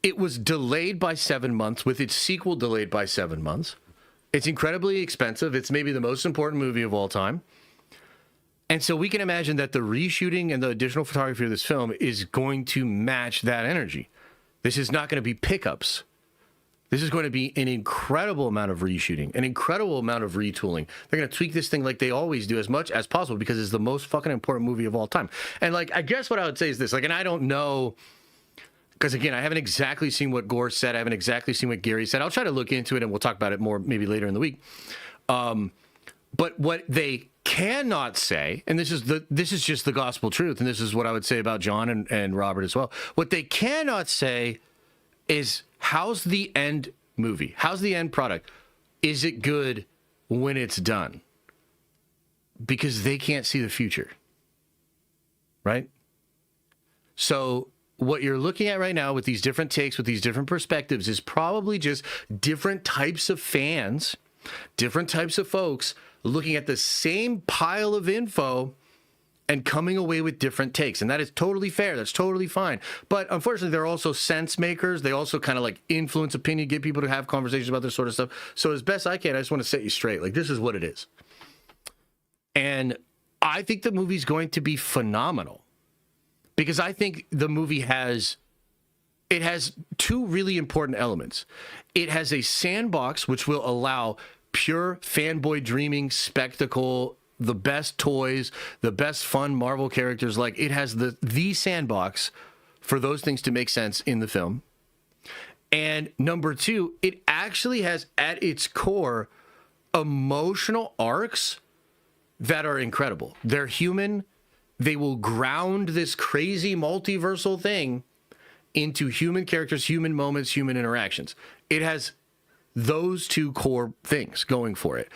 It was delayed by 7 months with its sequel delayed by 7 months. It's incredibly expensive. It's maybe the most important movie of all time. And so we can imagine that the reshooting and the additional photography of this film is going to match that energy. This is not going to be pickups. This is going to be an incredible amount of reshooting, an incredible amount of retooling. They're going to tweak this thing like they always do as much as possible because it's the most fucking important movie of all time. And like, I guess what I would say is this, like, and I don't know, because again, I haven't exactly seen what Gore said. I haven't exactly seen what Gary said. I'll try to look into it and we'll talk about it more maybe later in the week. But what they cannot say, and this is just the gospel truth, and this is what I would say about John and Robert as well. What they cannot say is, how's the end movie? How's the end product? Is it good when it's done? Because they can't see the future. Right? So what you're looking at right now with these different takes, with these different perspectives, is probably just different types of fans, different types of folks looking at the same pile of info and coming away with different takes. And that is totally fair. That's totally fine. But unfortunately, they're also sense makers. They also kind of like influence opinion, get people to have conversations about this sort of stuff. So as best I can, I just want to set you straight. Like, this is what it is. And I think the movie's going to be phenomenal because I think the movie has two really important elements. It has a sandbox, which will allow pure fanboy dreaming spectacle, the best toys, the best fun Marvel characters. Like, it has the sandbox for those things to make sense in the film. And number two, it actually has at its core emotional arcs that are incredible. They're human. They will ground this crazy multiversal thing into human characters, human moments, human interactions. It has those two core things going for it.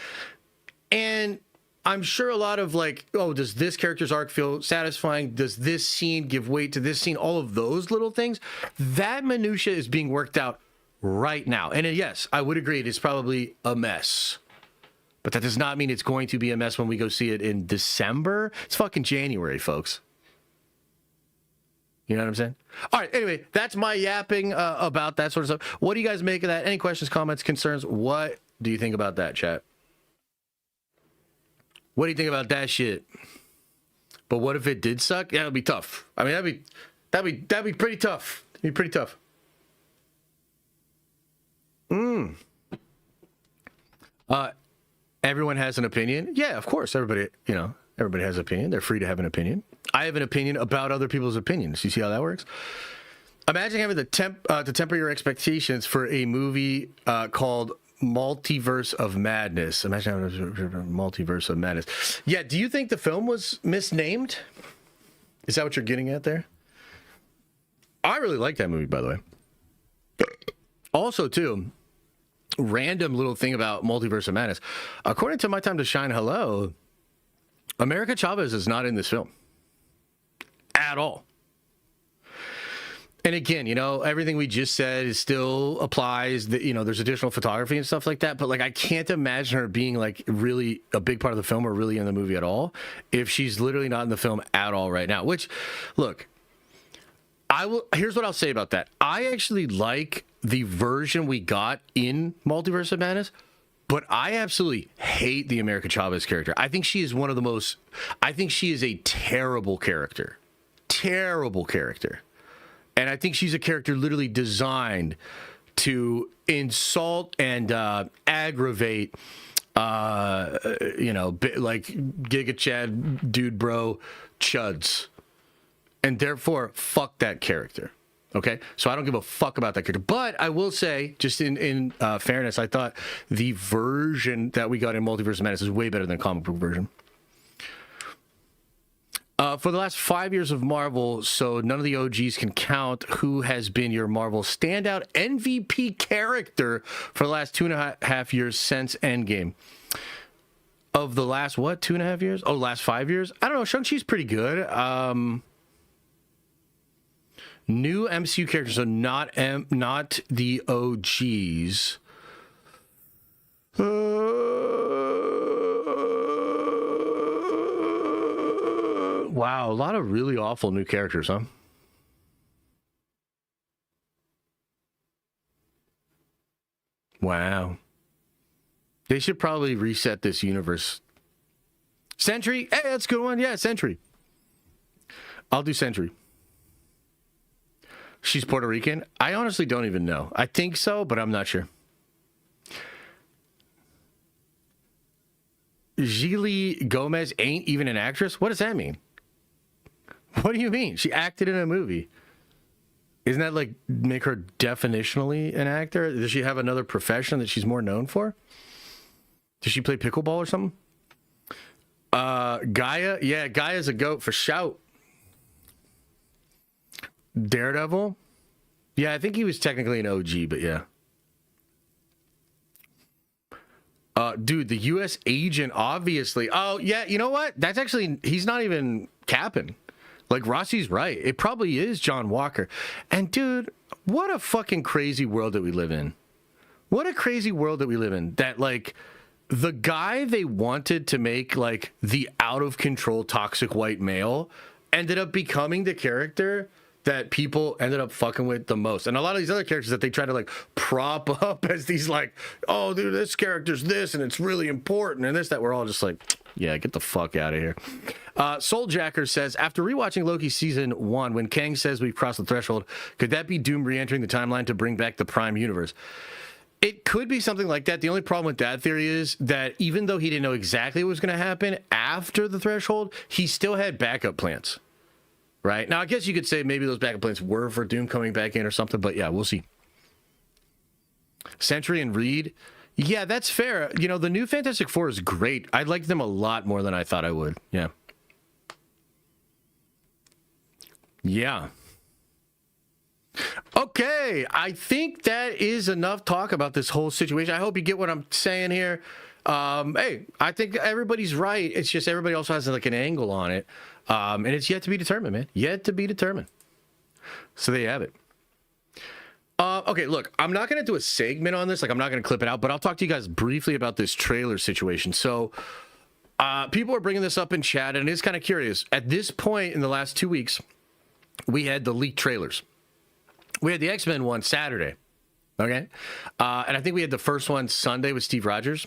And I'm sure a lot of like, oh, does this character's arc feel satisfying? Does this scene give weight to this scene? All of those little things, that minutia is being worked out right now. And yes, I would agree, it is probably a mess. But that does not mean it's going to be a mess when we go see it in December. It's fucking January, folks. You know what I'm saying? All right, anyway, that's my yapping about that sort of stuff. What do you guys make of that? Any questions, comments, concerns? What do you think about that, chat? What do you think about that shit? But what if it did suck? Yeah, it'd be tough. I mean, that'd be pretty tough. It'd be pretty tough. Everyone has an opinion. Yeah, of course. Everybody has an opinion. They're free to have an opinion. I have an opinion about other people's opinions. You see how that works? Imagine having to temper your expectations for a movie called Multiverse of Madness. Imagine having a Multiverse of Madness. Yeah, do you think the film was misnamed? Is that what you're getting at there? I really like that movie, by the way. Also, too, random little thing about Multiverse of Madness. According to My Time to Shine Hello, America Chavez is not in this film at all. And again, you know, everything we just said is still applies. That, you know, there's additional photography and stuff like that. But like, I can't imagine her being like really a big part of the film or really in the movie at all if she's literally not in the film at all right now. Which, look, here's what I'll say about that. I actually like the version we got in Multiverse of Madness, but I absolutely hate the America Chavez character. I think she is one of the most. I think she is a terrible character. Terrible character. And I think she's a character literally designed to insult and aggravate, you know, like Giga Chad, dude, bro, chuds. And therefore, fuck that character. Okay? So I don't give a fuck about that character. But I will say, just in fairness, I thought the version that we got in Multiverse of Madness is way better than the comic book version. For the last 5 years of Marvel, so none of the OGs can count, who has been your Marvel standout MVP character for the last 2.5 years since Endgame? Of the last, what, 2.5 years? Oh, last 5 years? I don't know. Shang-Chi's pretty good. New MCU characters, so not the OGs. Wow, a lot of really awful new characters, huh? Wow. They should probably reset this universe. Sentry? Hey, that's a good one. Yeah, Sentry. I'll do Sentry. She's Puerto Rican? I honestly don't even know. I think so, but I'm not sure. Gili Gomez ain't even an actress? What does that mean? What do you mean? She acted in a movie. Isn't that like make her definitionally an actor? Does she have another profession that she's more known for? Does she play pickleball or something? Gaia? Yeah, Gaia's a goat for shout. Daredevil? Yeah, I think he was technically an OG, but yeah. Dude, the U.S. agent, obviously. Oh, yeah, you know what? That's actually, he's not even capping. Like, Rossi's right. It probably is John Walker. And, dude, what a fucking crazy world that we live in. What a crazy world that we live in. That, like, the guy they wanted to make, like, the out-of-control toxic white male ended up becoming the character that people ended up fucking with the most. And a lot of these other characters that they try to, like, prop up as these, like, oh, dude, this character's this, and it's really important, and this, that. We're all just like, yeah, get the fuck out of here. Souljacker says, after rewatching Loki Season 1, when Kang says we've crossed the threshold, could that be Doom re-entering the timeline to bring back the Prime Universe? It could be something like that. The only problem with that theory is that even though he didn't know exactly what was going to happen after the threshold, he still had backup plans. Right? Now, I guess you could say maybe those backup plans were for Doom coming back in or something, but yeah, we'll see. Sentry and Reed. Yeah, that's fair. You know, the new Fantastic Four is great. I like them a lot more than I thought I would. Yeah. Yeah. Okay, I think that is enough talk about this whole situation. I hope you get what I'm saying here. Hey, I think everybody's right. It's just everybody also has like an angle on it. And it's yet to be determined, man. Yet to be determined. So there you have it. Okay, look, I'm not going to do a segment on this. Like, I'm not going to clip it out, but I'll talk to you guys briefly about this trailer situation. So people are bringing this up in chat, and it's kind of curious. At this point in the last 2 weeks, we had the leaked trailers. We had the X-Men one Saturday, okay? And I think we had the first one Sunday with Steve Rogers.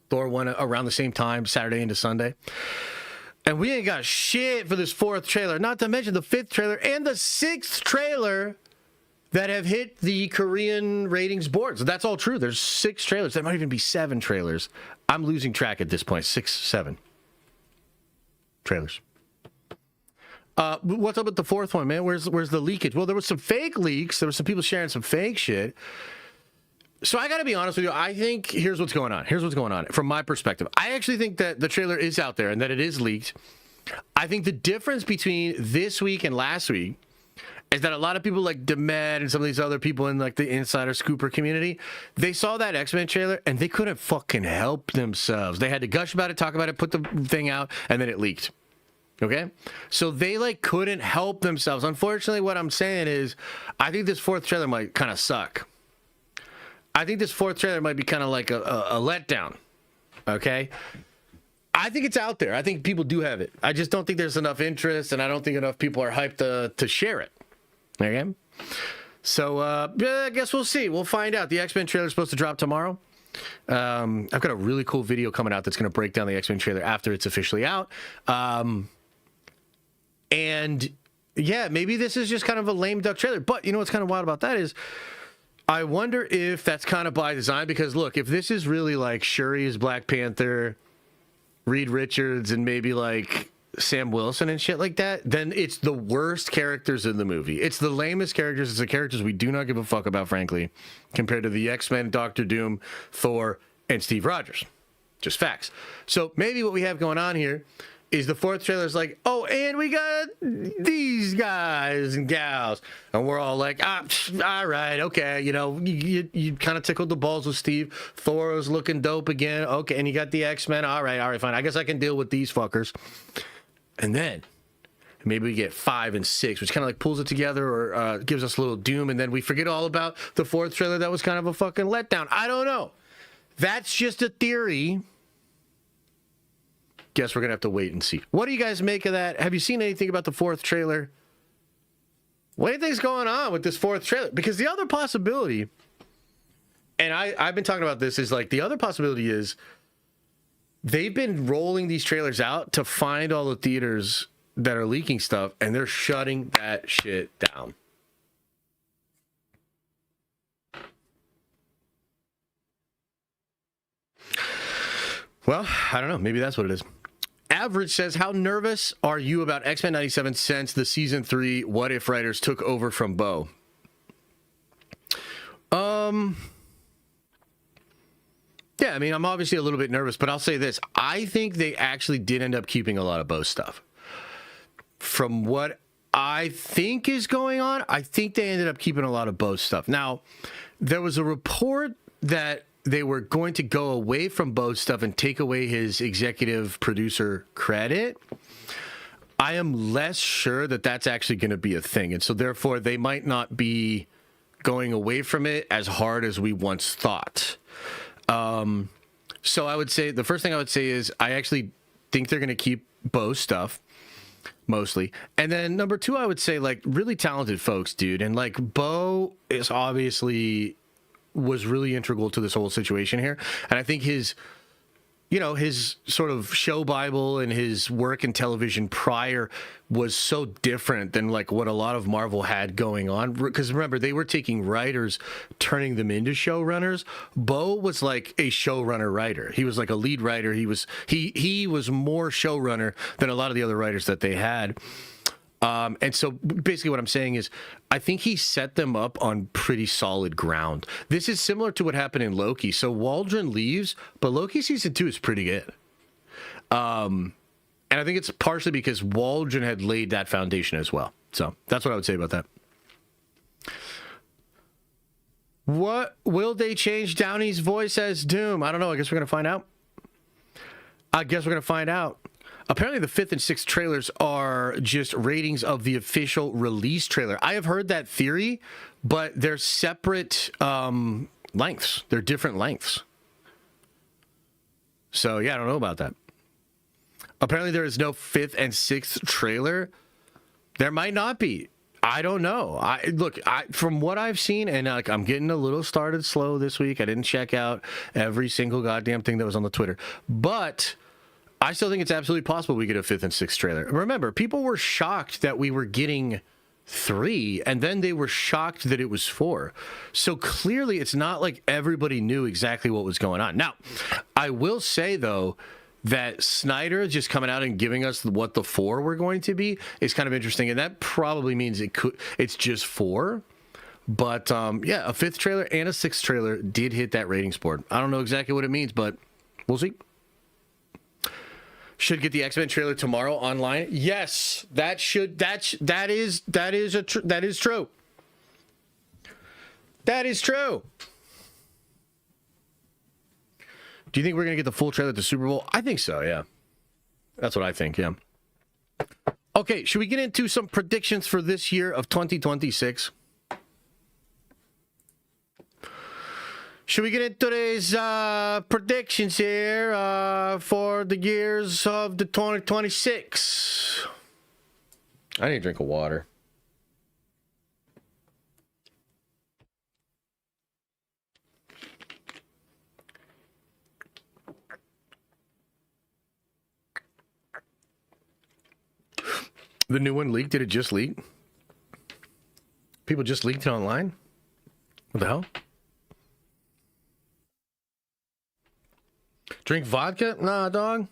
Thor one around the same time, Saturday into Sunday. And we ain't got shit for this fourth trailer, not to mention the fifth trailer and the sixth trailer that have hit the Korean ratings board. So that's all true. There's 6 trailers. There might even be 7 trailers. I'm losing track at this point. 6, 7 trailers. What's up with the fourth one, man? Where's the leakage? Well, there was some fake leaks. There were some people sharing some fake shit. So I got to be honest with you. I think here's what's going on. Here's what's going on from my perspective. I actually think that the trailer is out there and that it is leaked. I think the difference between this week and last week is that a lot of people like Demet and some of these other people in like the insider scooper community, they saw that X-Men trailer and they couldn't fucking help themselves. They had to gush about it, talk about it, put the thing out, and then it leaked. Okay? So they like couldn't help themselves. Unfortunately, what I'm saying is I think this fourth trailer might kind of suck. I think this fourth trailer might be kind of like a letdown. Okay? I think it's out there. I think people do have it. I just don't think there's enough interest, and I don't think enough people are hyped to share it. Okay? So, yeah, I guess we'll see. We'll find out. The X-Men trailer is supposed to drop tomorrow. I've got a really cool video coming out that's going to break down the X-Men trailer after it's officially out. And, yeah, maybe this is just kind of a lame duck trailer. But you know what's kind of wild about that is I wonder if that's kind of by design. Because, look, if this is really like Shuri as Black Panther, Reed Richards, and maybe like Sam Wilson and shit like that, then it's the worst characters in the movie. It's the lamest characters. It's the characters we do not give a fuck about, frankly, compared to the X-Men, Doctor Doom, Thor, and Steve Rogers. Just facts. So maybe what we have going on here is the fourth trailer is like, oh, and we got these guys and gals. And we're all like, all right, okay. You know, you kind of tickled the balls with Steve. Thor was looking dope again. Okay, and you got the X-Men. All right, fine. I guess I can deal with these fuckers. And then maybe we get 5 and 6, which kind of like pulls it together or gives us a little Doom. And then we forget all about the fourth trailer that was kind of a fucking letdown. I don't know. That's just a theory. Guess we're going to have to wait and see. What do you guys make of that? Have you seen anything about the fourth trailer? What do you think's going on with this fourth trailer? Because the other possibility, and I've been talking about this, is like the other possibility is they've been rolling these trailers out to find all the theaters that are leaking stuff, and they're shutting that shit down. Well, I don't know. Maybe that's what it is. Average says, how nervous are you about X-Men 97 since the season 3 What If writers took over from Bo? Yeah, I mean, I'm obviously a little bit nervous, but I'll say this. I think they actually did end up keeping a lot of Bo stuff. From what I think is going on, I think they ended up keeping a lot of Bo stuff. Now, there was a report that they were going to go away from Bo's stuff and take away his executive producer credit. I am less sure that that's actually going to be a thing. And so therefore they might not be going away from it as hard as we once thought. So I would say, the first thing I would say is I actually think they're going to keep Bo's stuff mostly. And then number 2, I would say like really talented folks, dude. And like Bo is obviously was really integral to this whole situation here. And I think his sort of show Bible and his work in television prior was so different than like what a lot of Marvel had going on. Because remember, they were taking writers, turning them into showrunners. Bo was like a showrunner writer. He was like a lead writer. He was more showrunner than a lot of the other writers that they had. And so basically what I'm saying is I think he set them up on pretty solid ground. This is similar to what happened in Loki. So Waldron leaves, but Loki season 2 is pretty good. And I think it's partially because Waldron had laid that foundation as well. So that's what I would say about that. What will they change Downey's voice as Doom? I don't know. I guess we're going to find out. Apparently, the 5th and 6th trailers are just ratings of the official release trailer. I have heard that theory, but they're separate lengths. They're different lengths. So, yeah, I don't know about that. Apparently, there is no 5th and 6th trailer. There might not be. I don't know. From what I've seen, and I'm getting a little started slow this week. I didn't check out every single goddamn thing that was on the Twitter. But I still think it's absolutely possible we get a 5th and 6th trailer. Remember, people were shocked that we were getting 3, and then they were shocked that it was 4. So clearly, it's not like everybody knew exactly what was going on. Now, I will say, though, that Snyder just coming out and giving us what the 4 were going to be is kind of interesting, and that probably means it's just 4. But, yeah, a 5th trailer and a 6th trailer did hit that ratings board. I don't know exactly what it means, but we'll see. should get the X-Men trailer tomorrow online. Yes, that is true. That is true. Do you think we're going to get the full trailer at the Super Bowl? I think so, yeah. That's what I think, yeah. Okay, should we get into some predictions for this year of 2026? Should we get into these predictions here for the years of the 2026? I need a drink of water. The new one leaked? Did it just leak? People just leaked it online? What the hell? Drink vodka? Nah, dog.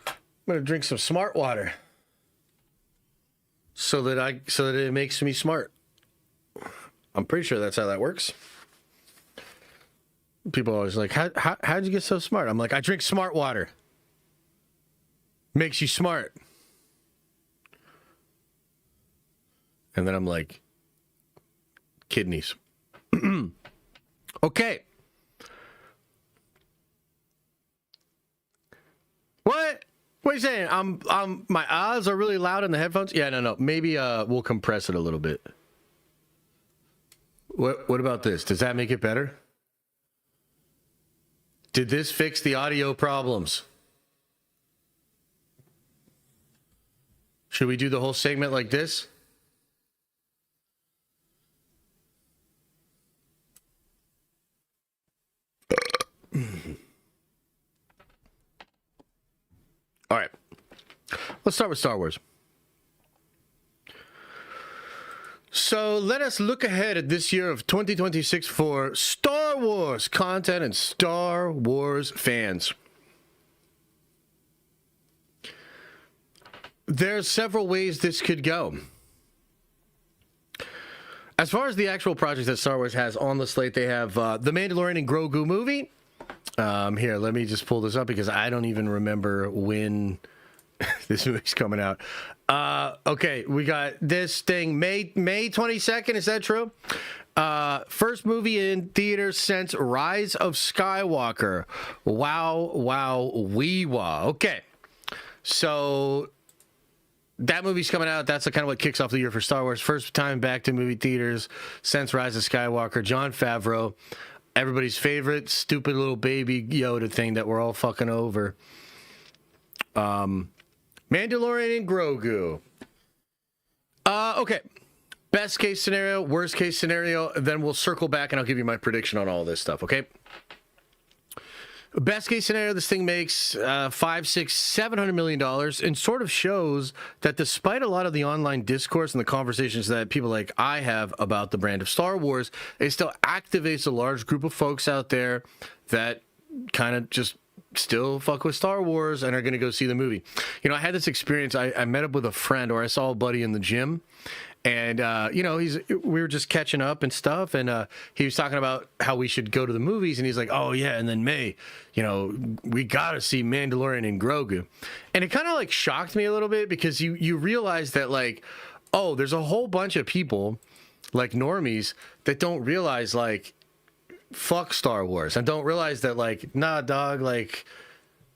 I'm gonna drink some smart water. So that it makes me smart. I'm pretty sure that's how that works. People are always like, how'd you get so smart? I'm like, I drink smart water. Makes you smart. And then I'm like, kidneys. Okay. What? What are you saying? My eyes are really loud in the headphones? Yeah, no. Maybe we'll compress it a little bit. What about this? Does that make it better? Did this fix the audio problems? Should we do the whole segment like this? All right. Let's start with Star Wars. So let us look ahead at this year of 2026 for Star Wars content and Star Wars fans. There's several ways this could go. As far as the actual projects that Star Wars has on the slate, they have the Mandalorian and Grogu movie. Here, let me just pull this up because I don't even remember when this movie's coming out. Okay, we got this thing May 22nd. Is that true? First movie in theaters since Rise of Skywalker. Wow, wee-wah. Okay, so that movie's coming out. That's kind of what kicks off the year for Star Wars. First time back to movie theaters since Rise of Skywalker. Jon Favreau. Everybody's favorite stupid little baby Yoda thing that we're all fucking over. Mandalorian and Grogu. Okay. Best case scenario, worst case scenario, then we'll circle back and I'll give you my prediction on all this stuff, okay? Best case scenario, this thing makes $500, $600, $700 million and sort of shows that despite a lot of the online discourse and the conversations that people like I have about the brand of Star Wars, it still activates a large group of folks out there that kind of just still fuck with Star Wars and are going to go see the movie. You know, I had this experience. I met up with a friend, or I saw a buddy in the gym. And, you know, we were just catching up and stuff. And he was talking about how we should go to the movies. And he's like, oh, yeah. And then May, you know, we got to see Mandalorian and Grogu. And it kind of like shocked me a little bit because you realize that like, oh, there's a whole bunch of people like normies that don't realize like, fuck Star Wars. And don't realize that like, nah, dog, like,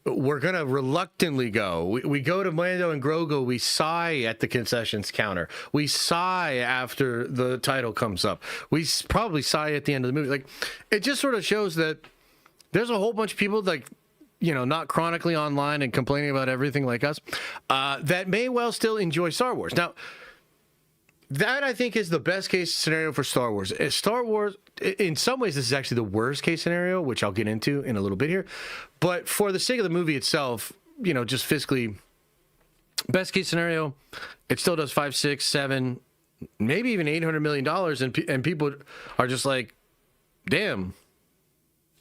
we're going to reluctantly go. We go to Mando and Grogu. We sigh at the concessions counter. We sigh after the title comes up. We probably sigh at the end of the movie. Like, it just sort of shows that there's a whole bunch of people, like, you know, not chronically online and complaining about everything like us, that may well still enjoy Star Wars. Now, that, I think, is the best case scenario for Star Wars. Star Wars, in some ways, this is actually the worst case scenario, which I'll get into in a little bit here. But for the sake of the movie itself, you know, just fiscally, best case scenario, it still does 5, 6, 7, maybe even $800 million. And people are just like, damn,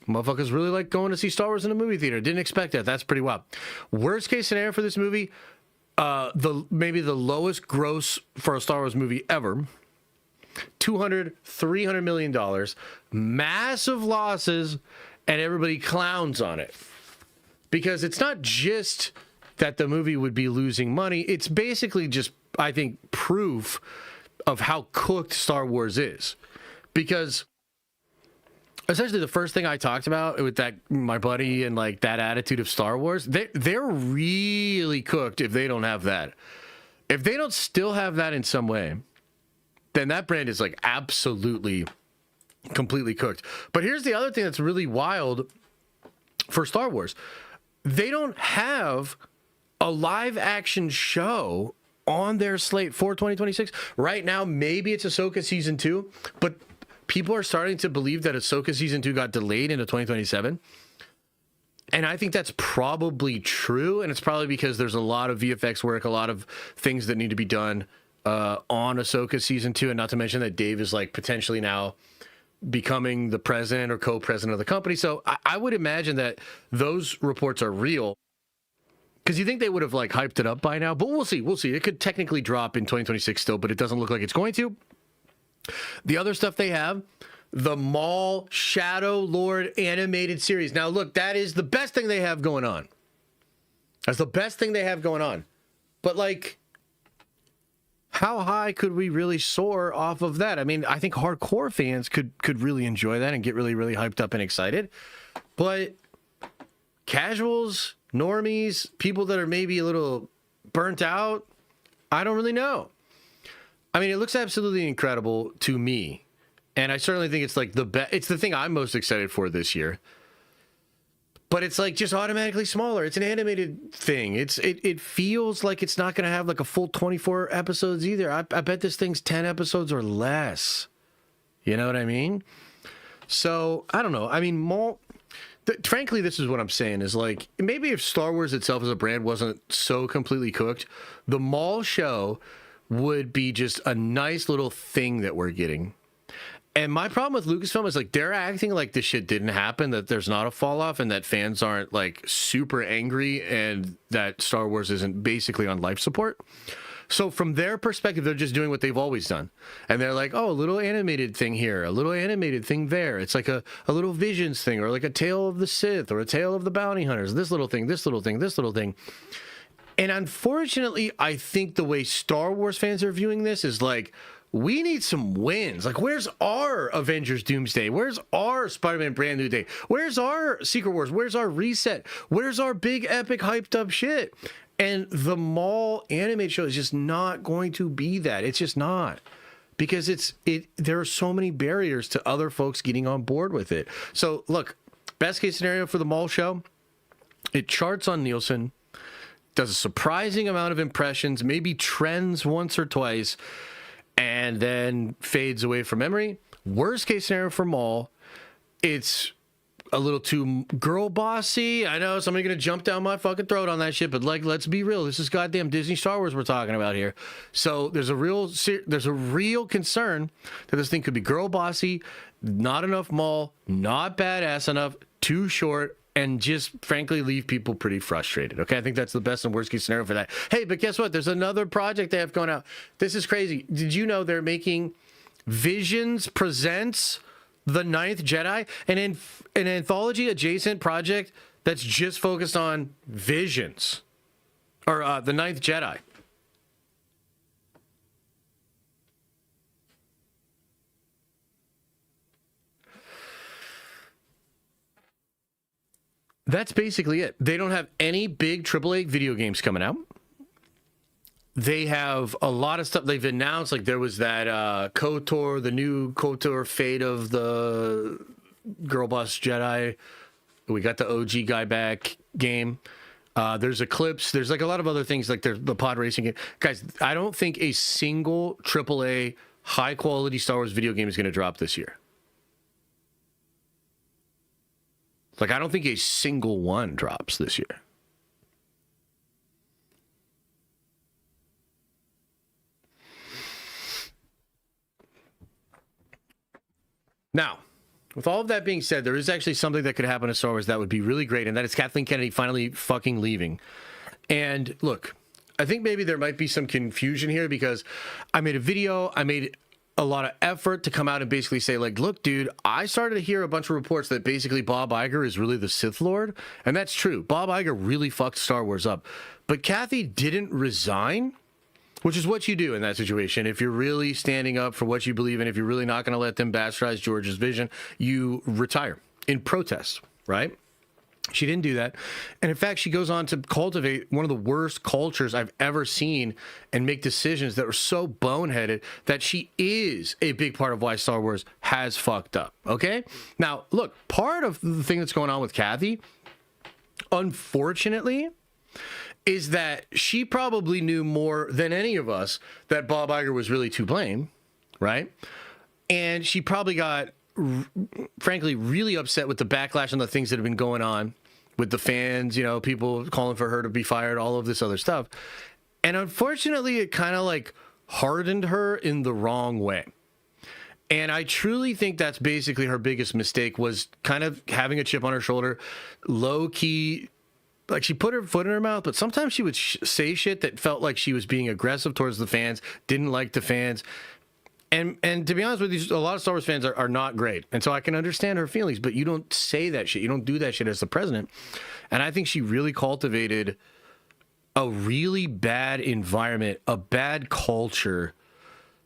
motherfuckers really like going to see Star Wars in a movie theater. Didn't expect that. That's pretty wild. Worst case scenario for this movie, maybe the lowest gross for a Star Wars movie ever, $200-300 million, massive losses, and everybody clowns on it because it's not just that the movie would be losing money. It's basically just, I think, proof of how cooked Star Wars is. Because essentially the first thing I talked about with that, my buddy, and like that attitude of Star Wars, they're really cooked if they don't have that. If they don't still have that in some way, then that brand is like absolutely completely cooked. But here's the other thing that's really wild for Star Wars. They don't have a live action show on their slate for 2026. Right now, maybe it's Ahsoka Season 2, but people are starting to believe that Ahsoka Season 2 got delayed into 2027. And I think that's probably true, and it's probably because there's a lot of VFX work, a lot of things that need to be done on Ahsoka Season 2, and not to mention that Dave is like potentially now becoming the president or co-president of the company. So I would imagine that those reports are real, because you think they would have like hyped it up by now, but we'll see. It could technically drop in 2026 still, but it doesn't look like it's going to. The other stuff they have, the Maul Shadow Lord animated series. Now look, that is the best thing they have going on. That's the best thing they have going on. But like, how high could we really soar off of that? I mean, I think hardcore fans could really enjoy that and get really, really hyped up and excited. But casuals, normies, people that are maybe a little burnt out, I don't really know. I mean, it looks absolutely incredible to me. And I certainly think it's like the best. It's the thing I'm most excited for this year. But it's like just automatically smaller. It's an animated thing. It feels like it's not going to have like a full 24 episodes either. I bet this thing's 10 episodes or less. You know what I mean? So I don't know. I mean, frankly, this is what I'm saying is like, maybe if Star Wars itself as a brand wasn't so completely cooked, the Maul show would be just a nice little thing that we're getting. And my problem with Lucasfilm is like they're acting like this shit didn't happen, that there's not a fall off, and that fans aren't like super angry, and that Star Wars isn't basically on life support. So from their perspective, they're just doing what they've always done. And they're like, oh, a little animated thing here, a little animated thing there. It's like a little Visions thing, or like a Tale of the Sith, or a Tale of the Bounty Hunters. This little thing, this little thing, this little thing. And unfortunately, I think the way Star Wars fans are viewing this is like, we need some wins. Like, where's our Avengers Doomsday? Where's our Spider-Man Brand New Day? Where's our Secret Wars? Where's our Reset? Where's our big, epic, hyped up shit? And the Maul animated show is just not going to be that. It's just not. Because there are so many barriers to other folks getting on board with it. So, look, best case scenario for the Maul show, it charts on Nielsen, does a surprising amount of impressions, maybe trends once or twice, and then fades away from memory. Worst case scenario for Maul, it's a little too girl bossy. I know somebody's gonna jump down my fucking throat on that shit, but like, let's be real. This is goddamn Disney Star Wars we're talking about here. So there's a real concern that this thing could be girl bossy, not enough Maul, not badass enough, too short, and just frankly leave people pretty frustrated. Okay, I think that's the best and worst case scenario for that. Hey, but guess what? There's another project they have going out. This is crazy. Did you know they're making Visions Presents The Ninth Jedi, an anthology adjacent project that's just focused on Visions, or The Ninth Jedi. That's basically it. They don't have any big AAA video games coming out. They have a lot of stuff they've announced. Like there was that KOTOR, the new KOTOR Fate of the Girl Boss Jedi. We got the OG guy back game. There's Eclipse. There's like a lot of other things, like there's the pod racing game. Guys, I don't think a single AAA high quality Star Wars video game is going to drop this year. Like, I don't think a single one drops this year. Now, with all of that being said, there is actually something that could happen to Star Wars that would be really great, and that is Kathleen Kennedy finally fucking leaving. And look, I think maybe there might be some confusion here because I made a video, I made a lot of effort to come out and basically say, like, look, dude, I started to hear a bunch of reports that basically Bob Iger is really the Sith Lord. And that's true. Bob Iger really fucked Star Wars up. But Kathy didn't resign, which is what you do in that situation. If you're really standing up for what you believe in, if you're really not going to let them bastardize George's vision, you retire in protest, right? She didn't do that. And in fact, she goes on to cultivate one of the worst cultures I've ever seen and make decisions that were so boneheaded that she is a big part of why Star Wars has fucked up. Okay? Now, look, part of the thing that's going on with Kathy, unfortunately, is that she probably knew more than any of us that Bob Iger was really to blame, right? And she probably got, frankly, really upset with the backlash and the things that have been going on with the fans, you know, people calling for her to be fired, all of this other stuff. And unfortunately, it kind of like hardened her in the wrong way. And I truly think that's basically her biggest mistake, was kind of having a chip on her shoulder, low key. Like, she put her foot in her mouth, but sometimes she would say shit that felt like she was being aggressive towards the fans, didn't like the fans. And to be honest with you, a lot of Star Wars fans are not great. And so I can understand her feelings, but you don't say that shit. You don't do that shit as the president. And I think she really cultivated a really bad environment, a bad culture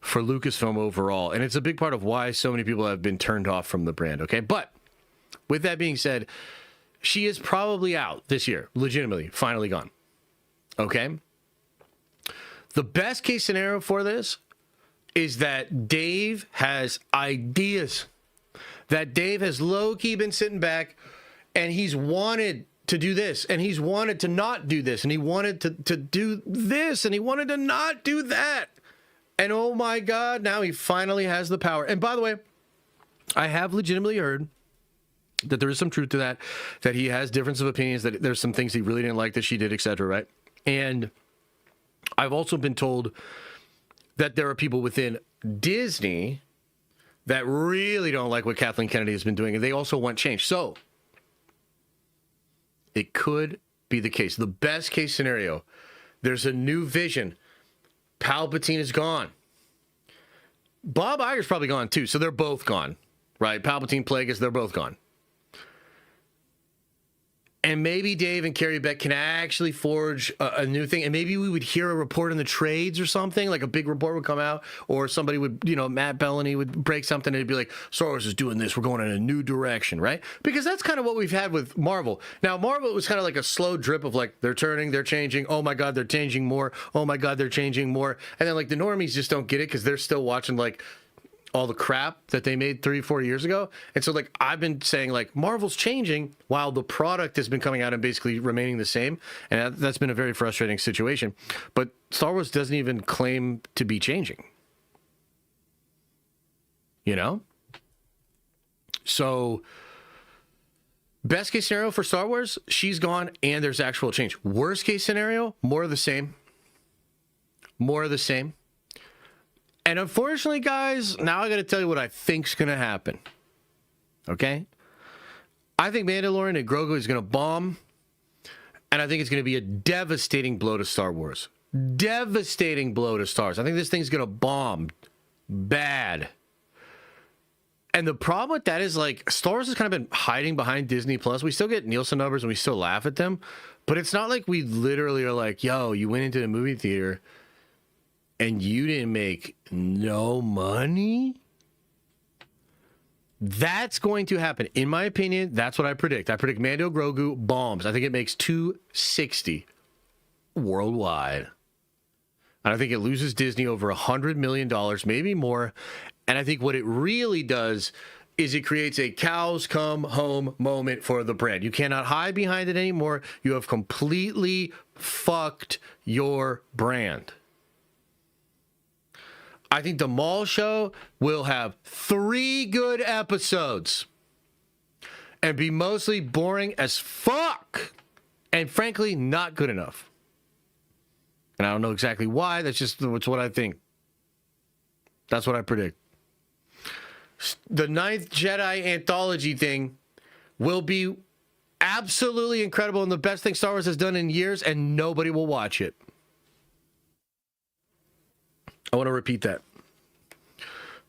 for Lucasfilm overall. And it's a big part of why so many people have been turned off from the brand, okay? But with that being said, she is probably out this year, legitimately, finally gone, okay? The best case scenario for this is that Dave has ideas, that Dave has low-key been sitting back and he's wanted to do this and he's wanted to not do this and he wanted to do this and he wanted to not do that. And oh my God, now he finally has the power. And by the way, I have legitimately heard that there is some truth to that, that he has difference of opinions, that there's some things he really didn't like that she did, etc., right? And I've also been told that there are people within Disney that really don't like what Kathleen Kennedy has been doing, and they also want change. So it could be the case. The best case scenario, there's a new vision. Palpatine is gone. Bob Iger's probably gone too, so they're both gone, right? Palpatine, Plagueis, they're both gone. And maybe Dave and Carrie Beck can actually forge a new thing. And maybe we would hear a report in the trades or something, like a big report would come out, or somebody would, you know, Matt Bellany would break something and it'd be like, Star Wars is doing this. We're going in a new direction, right? Because that's kind of what we've had with Marvel. Now, Marvel was kind of like a slow drip of like, they're turning, they're changing. Oh my God, they're changing more. Oh my God, they're changing more. And then like the normies just don't get it because they're still watching like all the crap that they made 3-4 years ago. And so like I've been saying like Marvel's changing while the product has been coming out and basically remaining the same, and that's been a very frustrating situation. But Star Wars doesn't even claim to be changing, you know? So best case scenario for Star Wars, she's gone and there's actual change. Worst case scenario, more of the same. More of the same. And unfortunately, guys, now I got to tell you what I think's going to happen. Okay? I think Mandalorian and Grogu is going to bomb. And I think it's going to be a devastating blow to Star Wars. Devastating blow to Star Wars. I think this thing's going to bomb bad. And the problem with that is, like, Star Wars has kind of been hiding behind Disney Plus. We still get Nielsen numbers and we still laugh at them. But it's not like we literally are like, yo, you went into the movie theater and you didn't make no money? That's going to happen. In my opinion, that's what I predict. I predict Mando Grogu bombs. I think it makes $260 worldwide. And I think it loses Disney over $100 million, maybe more. And I think what it really does is it creates a cows come home moment for the brand. You cannot hide behind it anymore. You have completely fucked your brand. I think the Mall Show will have 3 good episodes and be mostly boring as fuck and frankly not good enough. And I don't know exactly why. That's what I think. That's what I predict. The 9th Jedi anthology thing will be absolutely incredible and the best thing Star Wars has done in years, and nobody will watch it. I want to repeat that.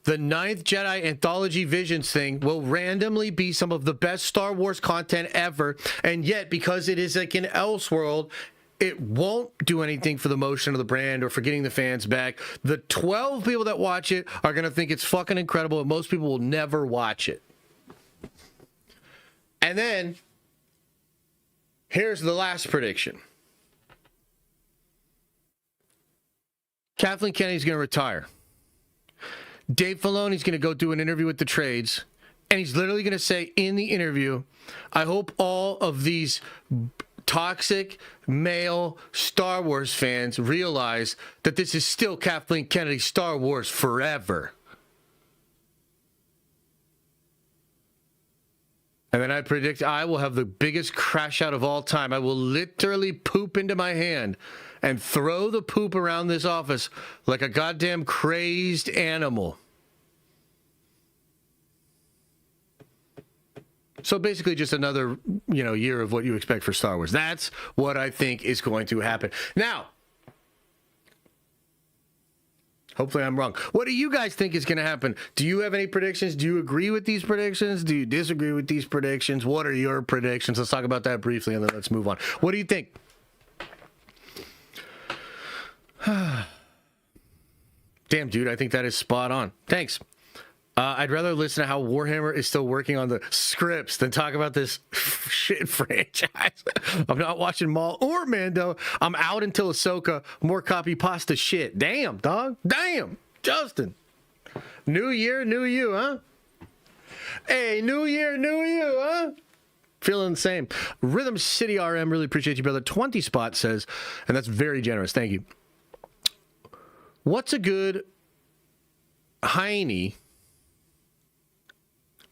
the 9th Jedi Anthology Visions thing will randomly be some of the best Star Wars content ever, and yet, because it is like an Elseworld, it won't do anything for the motion of the brand or for getting the fans back. The 12 people that watch it are going to think it's fucking incredible, and most people will never watch it. And then, here's the last prediction. Kathleen Kennedy's going to retire. Dave Filoni's going to go do an interview with the trades, and he's literally going to say in the interview, I hope all of these toxic male Star Wars fans realize that this is still Kathleen Kennedy Star Wars forever. And then I predict I will have the biggest crash out of all time. I will literally poop into my hand and throw the poop around this office like a goddamn crazed animal. So basically just another, year of what you expect for Star Wars. That's what I think is going to happen. Now, hopefully I'm wrong. What do you guys think is going to happen? Do you have any predictions? Do you agree with these predictions? Do you disagree with these predictions? What are your predictions? Let's talk about that briefly and then let's move on. What do you think? Damn, dude, I think that is spot on. Thanks. I'd rather listen to how Warhammer is still working on the scripts than talk about this shit franchise. I'm not watching Maul or Mando. I'm out until Ahsoka. More copy pasta shit. Damn, dog. Damn. Justin. New year, new you, huh? Hey, new year, new you, huh? Feeling the same. Rhythm City RM, really appreciate you, brother. 20 spot says, and that's very generous. Thank you. What's a good Heine?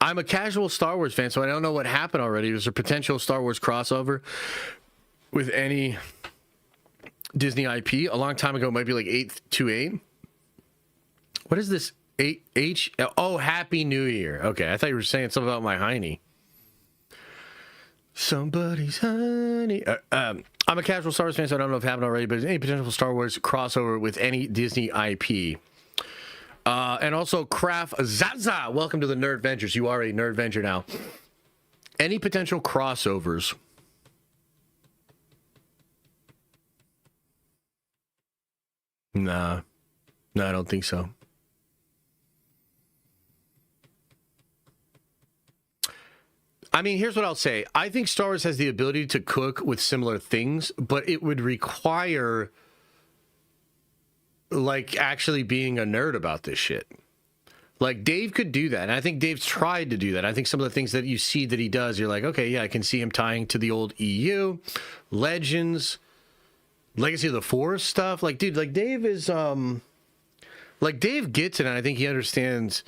I'm a casual Star Wars fan, so I don't know what happened already. Is there potential Star Wars crossover with any Disney IP? A long time ago, it might be like 828. What is this? H? Oh, Happy New Year. Okay, I thought you were saying something about my Heine. Somebody's honey. I'm a casual Star Wars fan, so I don't know if it happened already, but is any potential Star Wars crossover with any Disney IP? And also, Craft Zaza, welcome to the Nerd Ventures. You are a Nerd Venture now. Any potential crossovers? Nah. No, I don't think so. I mean, here's what I'll say. I think Star Wars has the ability to cook with similar things, but it would require actually being a nerd about this shit. Like, Dave could do that, and I think Dave's tried to do that. I think some of the things that you see that he does, you're like, okay, yeah, I can see him tying to the old EU, Legends, Legacy of the Force stuff. Like, dude, Dave is, Dave gets it, and I think he understands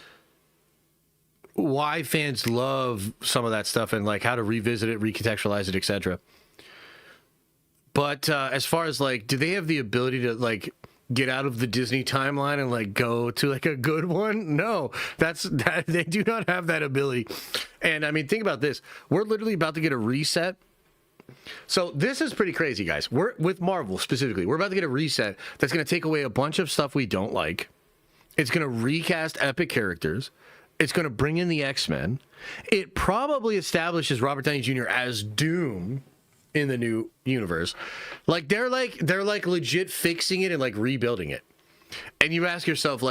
why fans love some of that stuff and, how to revisit it, recontextualize it, etc. But as far as, do they have the ability to, get out of the Disney timeline and go to a good one? No, that they do not have that ability. And I mean, think about this. We're literally about to get a reset. So this is pretty crazy, guys. We're with Marvel specifically. We're about to get a reset that's going to take away a bunch of stuff we don't like. It's going to recast epic characters. It's going to bring in the X-Men. It probably establishes Robert Downey Jr. as Doom in the new universe. They're legit fixing it and rebuilding it. And you ask yourself,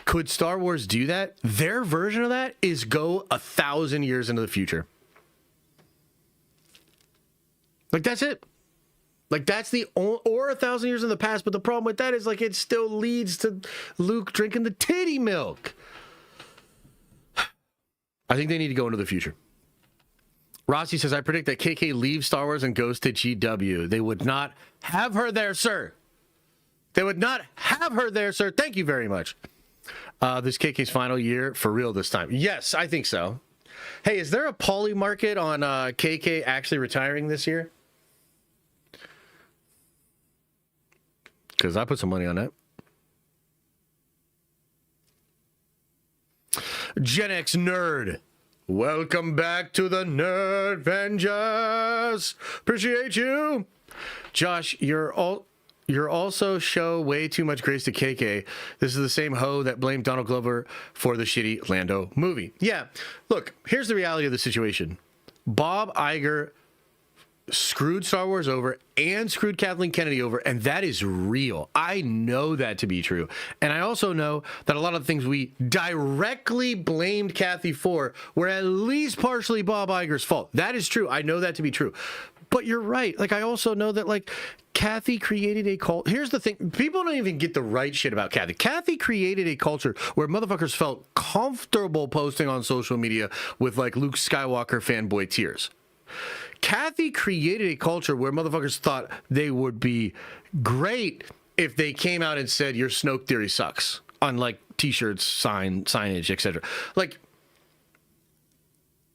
could Star Wars do that? Their version of that is go 1,000 years into the future. That's it. That's or 1,000 years in the past. But the problem with that is it still leads to Luke drinking the titty milk. I think they need to go into the future. Rossi says, I predict that KK leaves Star Wars and goes to GW. They would not have her there, sir. They would not have her there, sir. Thank you very much. This KK's final year for real this time. Yes, I think so. Hey, is there a poly market on KK actually retiring this year? Because I put some money on that. Gen X Nerd. Welcome back to the Nerd Vengers. Appreciate you. Josh, you're You're also show way too much grace to KK. This is the same hoe that blamed Donald Glover for the shitty Lando movie. Yeah, look, here's the reality of the situation. Bob Iger screwed Star Wars over and screwed Kathleen Kennedy over, and that is real. I know that to be true. And I also know that a lot of the things we directly blamed Kathy for were at least partially Bob Iger's fault. That is true. I know that to be true. But you're right. Like, I also know that, like, Kathy created a cult. Here's the thing. People don't even get the right shit about Kathy. Kathy created a culture where motherfuckers felt comfortable posting on social media with, like, Luke Skywalker fanboy tears. Kathy created a culture where motherfuckers thought they would be great if they came out and said, your Snoke theory sucks, on, like, T-shirts, signage, etc. Like,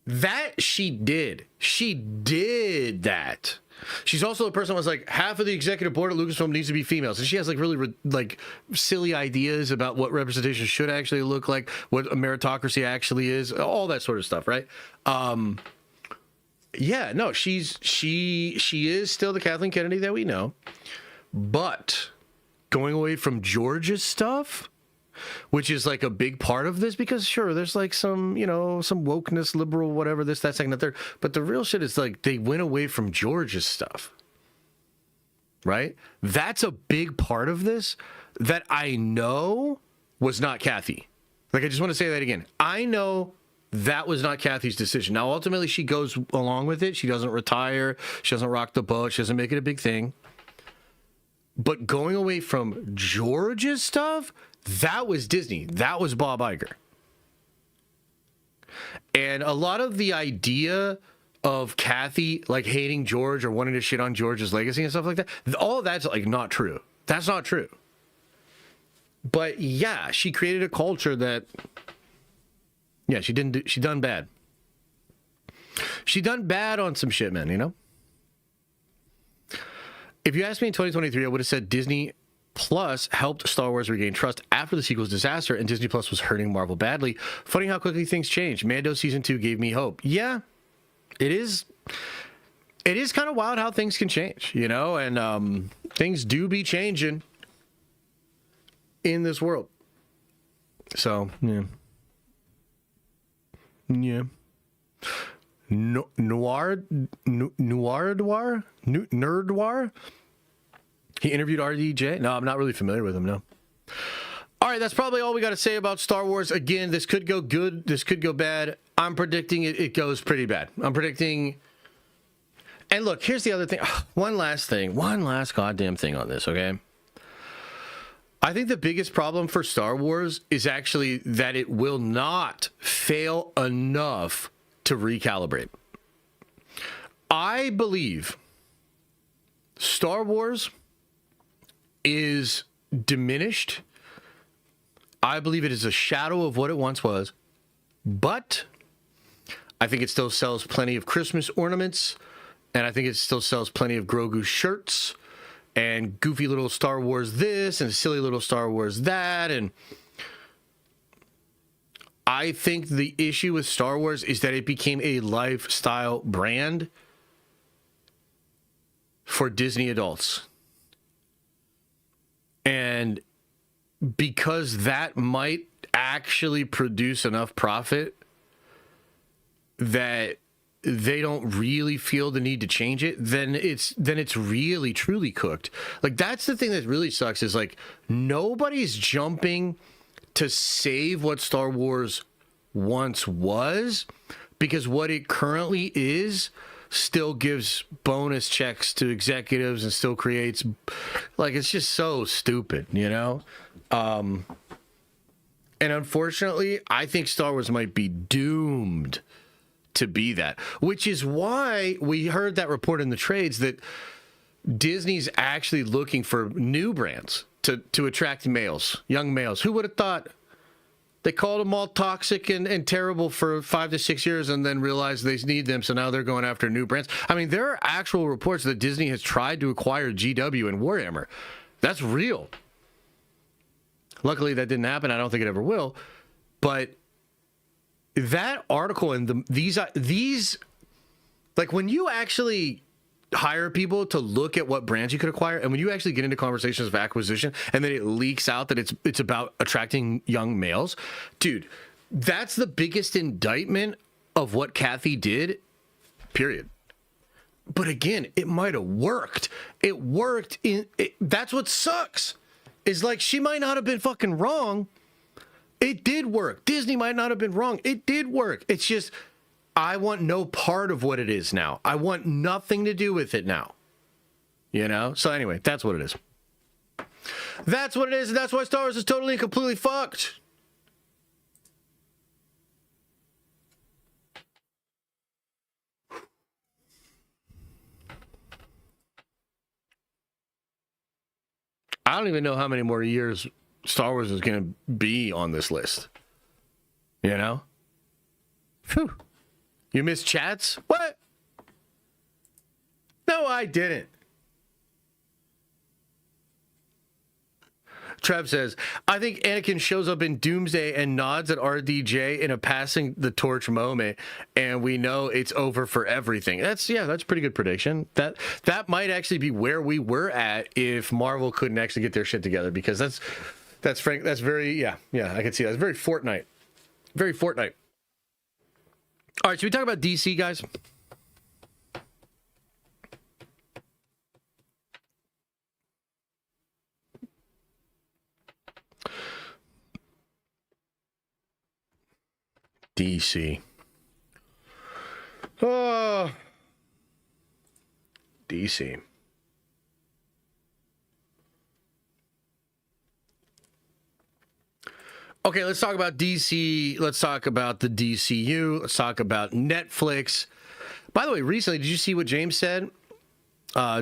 that she did. She did that. She's also the person who was like, half of the executive board at Lucasfilm needs to be females. And she has like really like silly ideas about what representation should actually look like, what a meritocracy actually is, all that sort of stuff, right? Yeah, no, she is still the Kathleen Kennedy that we know. But going away from George's stuff, which is like a big part of this, because sure, there's like some, you know, some wokeness, liberal, whatever, this, that, second, that, third. But the real shit is like they went away from George's stuff, right? That's a big part of this that I know was not Kathy. Like, I just want to say that again. I know that was not Kathy's decision. Now, ultimately, she goes along with it. She doesn't retire. She doesn't rock the boat. She doesn't make it a big thing. But going away from George's stuff, that was Disney. That was Bob Iger. And a lot of the idea of Kathy, like, hating George or wanting to shit on George's legacy and stuff like that, all of that's, like, not true. That's not true. But, yeah, she created a culture that, yeah, she done bad. She done bad on some shit, man, you know? If you asked me in 2023, I would have said Disney Plus helped Star Wars regain trust after the sequel's disaster, and Disney Plus was hurting Marvel badly. Funny how quickly things change. Mando Season 2 gave me hope. Yeah, it is kind of wild how things can change, you know, and things do be changing in this world. So, yeah. Yeah. Nerdwar? He interviewed RDJ? No, I'm not really familiar with him, no. All right, that's probably all we got to say about Star Wars. Again, this could go good. This could go bad. I'm predicting it goes pretty bad. I'm predicting... And look, here's the other thing. One last goddamn thing on this, okay? I think the biggest problem for Star Wars is actually that it will not fail enough to recalibrate. I believe Star Wars is diminished. I believe it is a shadow of what it once was, but I think it still sells plenty of Christmas ornaments, and I think it still sells plenty of Grogu shirts and goofy little Star Wars this and silly little Star Wars that. And I think the issue with Star Wars is that it became a lifestyle brand for Disney adults. And because that might actually produce enough profit that they don't really feel the need to change it, then it's really truly cooked. Like, that's the thing that really sucks, is like nobody's jumping to save what Star Wars once was, because what it currently is still gives bonus checks to executives and still creates, like, it's just so stupid, you know? And unfortunately, I think Star Wars might be doomed to be that, which is why we heard that report in the trades that Disney's actually looking for new brands to attract males, young males. Who would have thought? They called them all toxic and terrible for 5 to 6 years and then realized they need them, so now they're going after new brands. I mean, there are actual reports that Disney has tried to acquire GW and Warhammer. That's real. Luckily, that didn't happen. I don't think it ever will. But that article and these, like, when you actually hire people to look at what brands you could acquire, and when you actually get into conversations of acquisition and then it leaks out that it's about attracting young males, dude, that's the biggest indictment of what Kathy did, period. But again, it might have worked. It worked. That's what sucks. Is like, she might not have been fucking wrong. It did work. Disney might not have been wrong. It did work. It's just, I want no part of what it is now. I want nothing to do with it now. You know? So anyway, that's what it is. That's what it is, and that's why Star Wars is totally and completely fucked. I don't even know how many more years Star Wars is going to be on this list. You know? Phew. You missed chats? What? No, I didn't. Trev says, I think Anakin shows up in Doomsday and nods at RDJ in a passing the torch moment, and we know it's over for everything. That's a pretty good prediction. That might actually be where we were at if Marvel couldn't actually get their shit together, because that's very, I can see that. It's very Fortnite. Very Fortnite. All right, should we talk about DC, guys? DC. Oh. DC. Okay, let's talk about DC. Let's talk about the DCU. Let's talk about Netflix. By the way, recently, did you see what James said?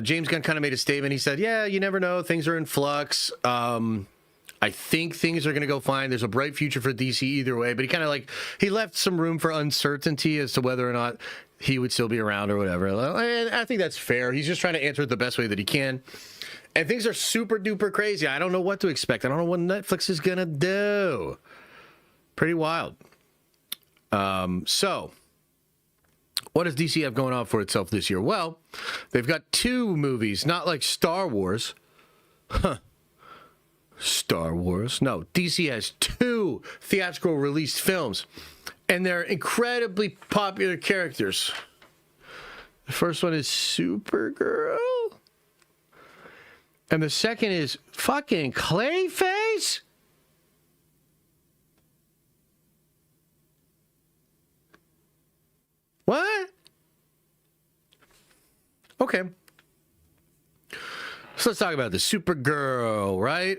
James Gunn kind of made a statement. He said, yeah, you never know. Things are in flux. I think things are going to go fine. There's a bright future for DC either way. But he kind of he left some room for uncertainty as to whether or not he would still be around or whatever. And I think that's fair. He's just trying to answer it the best way that he can. And things are super duper crazy. I don't know what to expect. I don't know what Netflix is going to do. Pretty wild. So what does DC have going on for itself this year? Well, they've got 2 movies, not like Star Wars. Star Wars. No, DC has 2 theatrical released films, and they're incredibly popular characters. The first one is Supergirl, and the second is fucking Clayface. What? Okay. So let's talk about the Supergirl, right?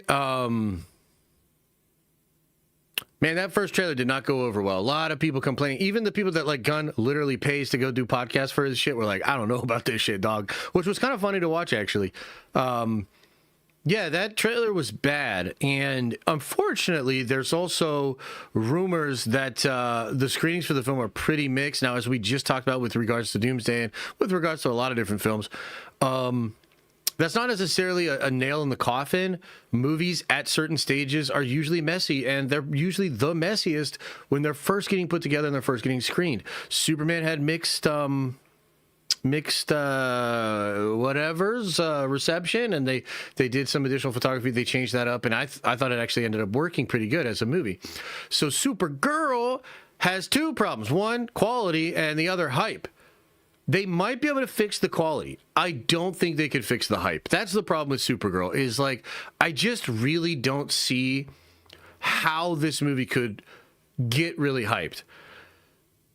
Man, that first trailer did not go over well. A lot of people complaining. Even the people that like Gunn literally pays to go do podcasts for his shit were like, I don't know about this shit, dog. Which was kind of funny to watch, actually. Yeah, that trailer was bad. And unfortunately, there's also rumors that the screenings for the film are pretty mixed. Now, as we just talked about with regards to Doomsday and with regards to a lot of different films, that's not necessarily a nail in the coffin. Movies at certain stages are usually messy, and they're usually the messiest when they're first getting put together and they're first getting screened. Superman had mixed reception, and they did some additional photography. They changed that up, and I thought it actually ended up working pretty good as a movie. So Supergirl has 2 problems. One, quality, and the other, hype. They might be able to fix the quality. I don't think they could fix the hype. That's the problem with Supergirl, is like, I just really don't see how this movie could get really hyped.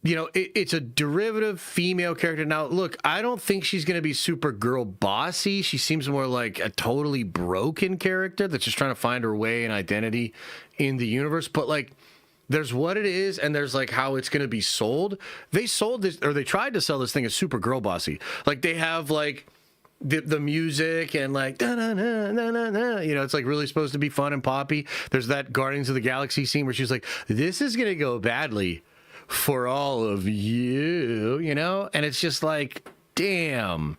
You know, it's a derivative female character. Now, look, I don't think she's going to be Supergirl bossy. She seems more like a totally broken character that's just trying to find her way and identity in the universe. But like, there's what it is, and there's like how it's going to be sold. They sold this, or they tried to sell this thing as Supergirl bossy. Like, they have like the music and like da na na na na na. You know, it's like really supposed to be fun and poppy. There's that Guardians of the Galaxy scene where she's like, "This is going to go badly for all of you," you know, and it's just like, damn.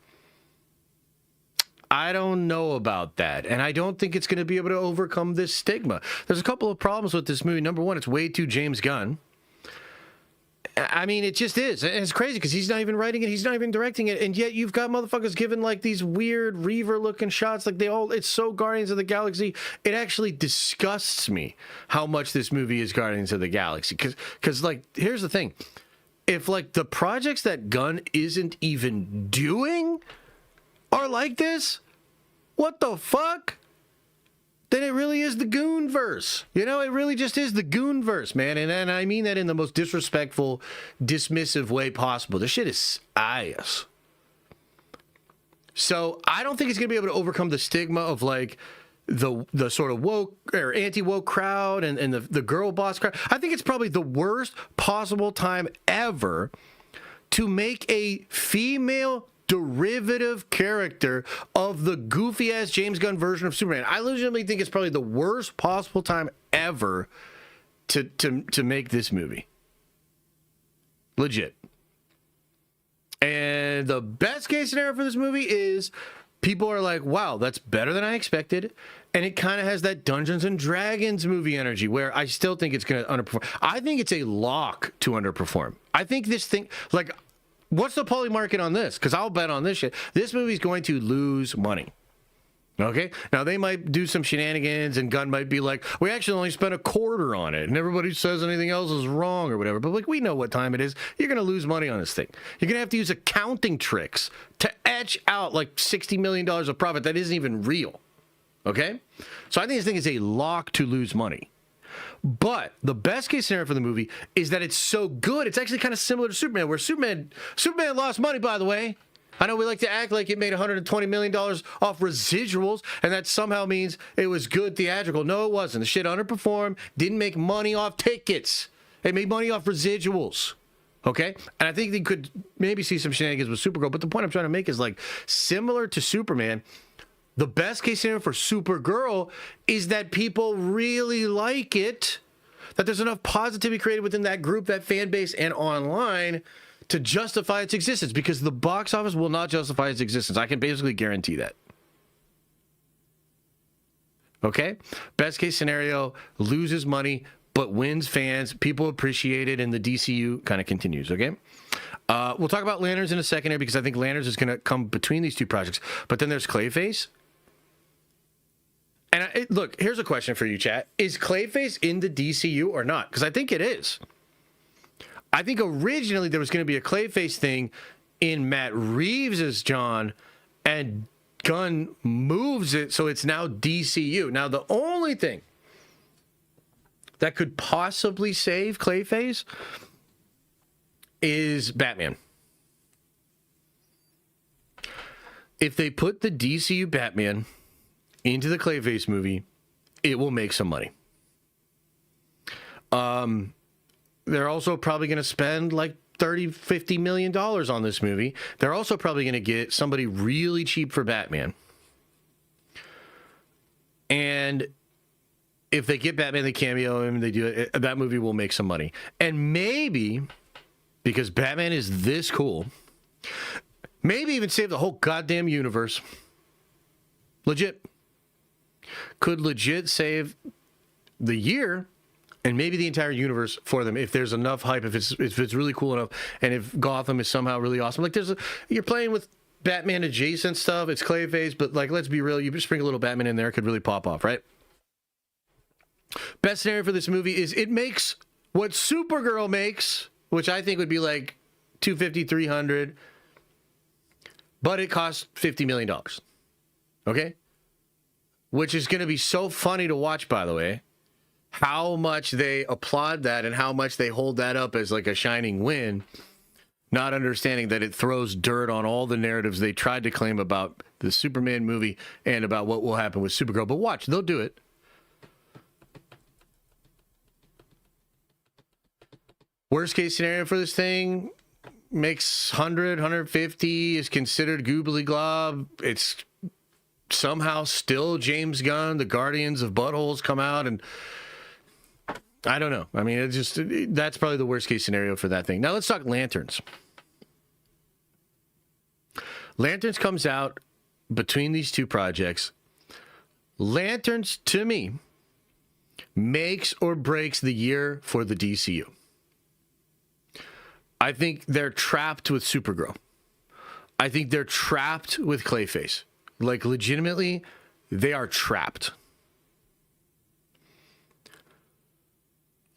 I don't know about that, and I don't think it's going to be able to overcome this stigma. There's a couple of problems with this movie. Number one, it's way too James Gunn. I mean, it just is. And it's crazy because he's not even writing it. He's not even directing it. And yet you've got motherfuckers giving like these weird Reaver-looking shots. Like it's so Guardians of the Galaxy. It actually disgusts me how much this movie is Guardians of the Galaxy. Because like, here's the thing. If like the projects that Gunn isn't even doing are like this, what the fuck? Then it really is the Goonverse. You know, it really just is the Goonverse, man. And I mean that in the most disrespectful, dismissive way possible. This shit is ass. So I don't think it's going to be able to overcome the stigma of like the sort of woke or anti-woke crowd and the girl boss crowd. I think it's probably the worst possible time ever to make a female derivative character of the goofy ass James Gunn version of Superman. I legitimately think it's probably the worst possible time ever to make this movie. Legit. And the best case scenario for this movie is people are like, wow, that's better than I expected. And it kind of has that Dungeons and Dragons movie energy where I still think it's going to underperform. I think it's a lock to underperform. I think this thing, like, what's the poly market on this? Because I'll bet on this shit. This movie's going to lose money. Okay? Now, they might do some shenanigans, and Gunn might be like, we actually only spent $25 on it, and everybody says anything else is wrong or whatever. But, like, we know what time it is. You're going to lose money on this thing. You're going to have to use accounting tricks to etch out, like, $60 million of profit that isn't even real. Okay? So I think this thing is a lock to lose money. But the best case scenario for the movie is that it's so good. It's actually kind of similar to Superman, where Superman lost money, by the way. I know we like to act like it made $120 million off residuals, and that somehow means it was good theatrical. No, it wasn't. The shit underperformed, didn't make money off tickets. It made money off residuals. Okay? And I think they could maybe see some shenanigans with Supergirl, but the point I'm trying to make is like similar to Superman. The best case scenario for Supergirl is that people really like it, that there's enough positivity created within that group, that fan base, and online to justify its existence, because the box office will not justify its existence. I can basically guarantee that. Okay? Best case scenario, loses money, but wins fans. People appreciate it, and the DCU kind of continues, okay? We'll talk about Lanterns in a second here, because I think Lanterns is going to come between these two projects. But then there's Clayface. And look, here's a question for you, chat. Is Clayface in the DCU or not? Because I think it is. I think originally there was going to be a Clayface thing in Matt Reeves' John, and Gunn moves it so it's now DCU. Now, the only thing that could possibly save Clayface is Batman. If they put the DCU Batman into the Clayface movie, it will make some money. They're also probably going to spend like $30-50 million on this movie. They're also probably going to get somebody really cheap for Batman. And if they get Batman, they cameo him, they do it, that movie will make some money. And maybe, because Batman is this cool, maybe even save the whole goddamn universe. Legit. Could legit save the year and maybe the entire universe for them if there's enough hype, if it's really cool enough, and if Gotham is somehow really awesome. Like you're playing with Batman adjacent stuff, it's Clayface, but like, let's be real, you just bring a little Batman in there, it could really pop off, right? Best scenario for this movie is it makes what Supergirl makes, which I think would be like $250, $300, but it costs $50 million. Okay? Which is going to be so funny to watch, by the way, how much they applaud that and how much they hold that up as like a shining win, not understanding that it throws dirt on all the narratives they tried to claim about the Superman movie and about what will happen with Supergirl. But watch, they'll do it. Worst case scenario for this thing, makes 100, 150, is considered goobly glob. It's somehow still James Gunn, the Guardians of Buttholes come out, and I don't know. I mean, that's probably the worst case scenario for that thing. Now let's talk Lanterns. Lanterns comes out between these two projects. Lanterns, to me, makes or breaks the year for the DCU. I think they're trapped with Supergirl. I think they're trapped with Clayface. Like, legitimately, they are trapped.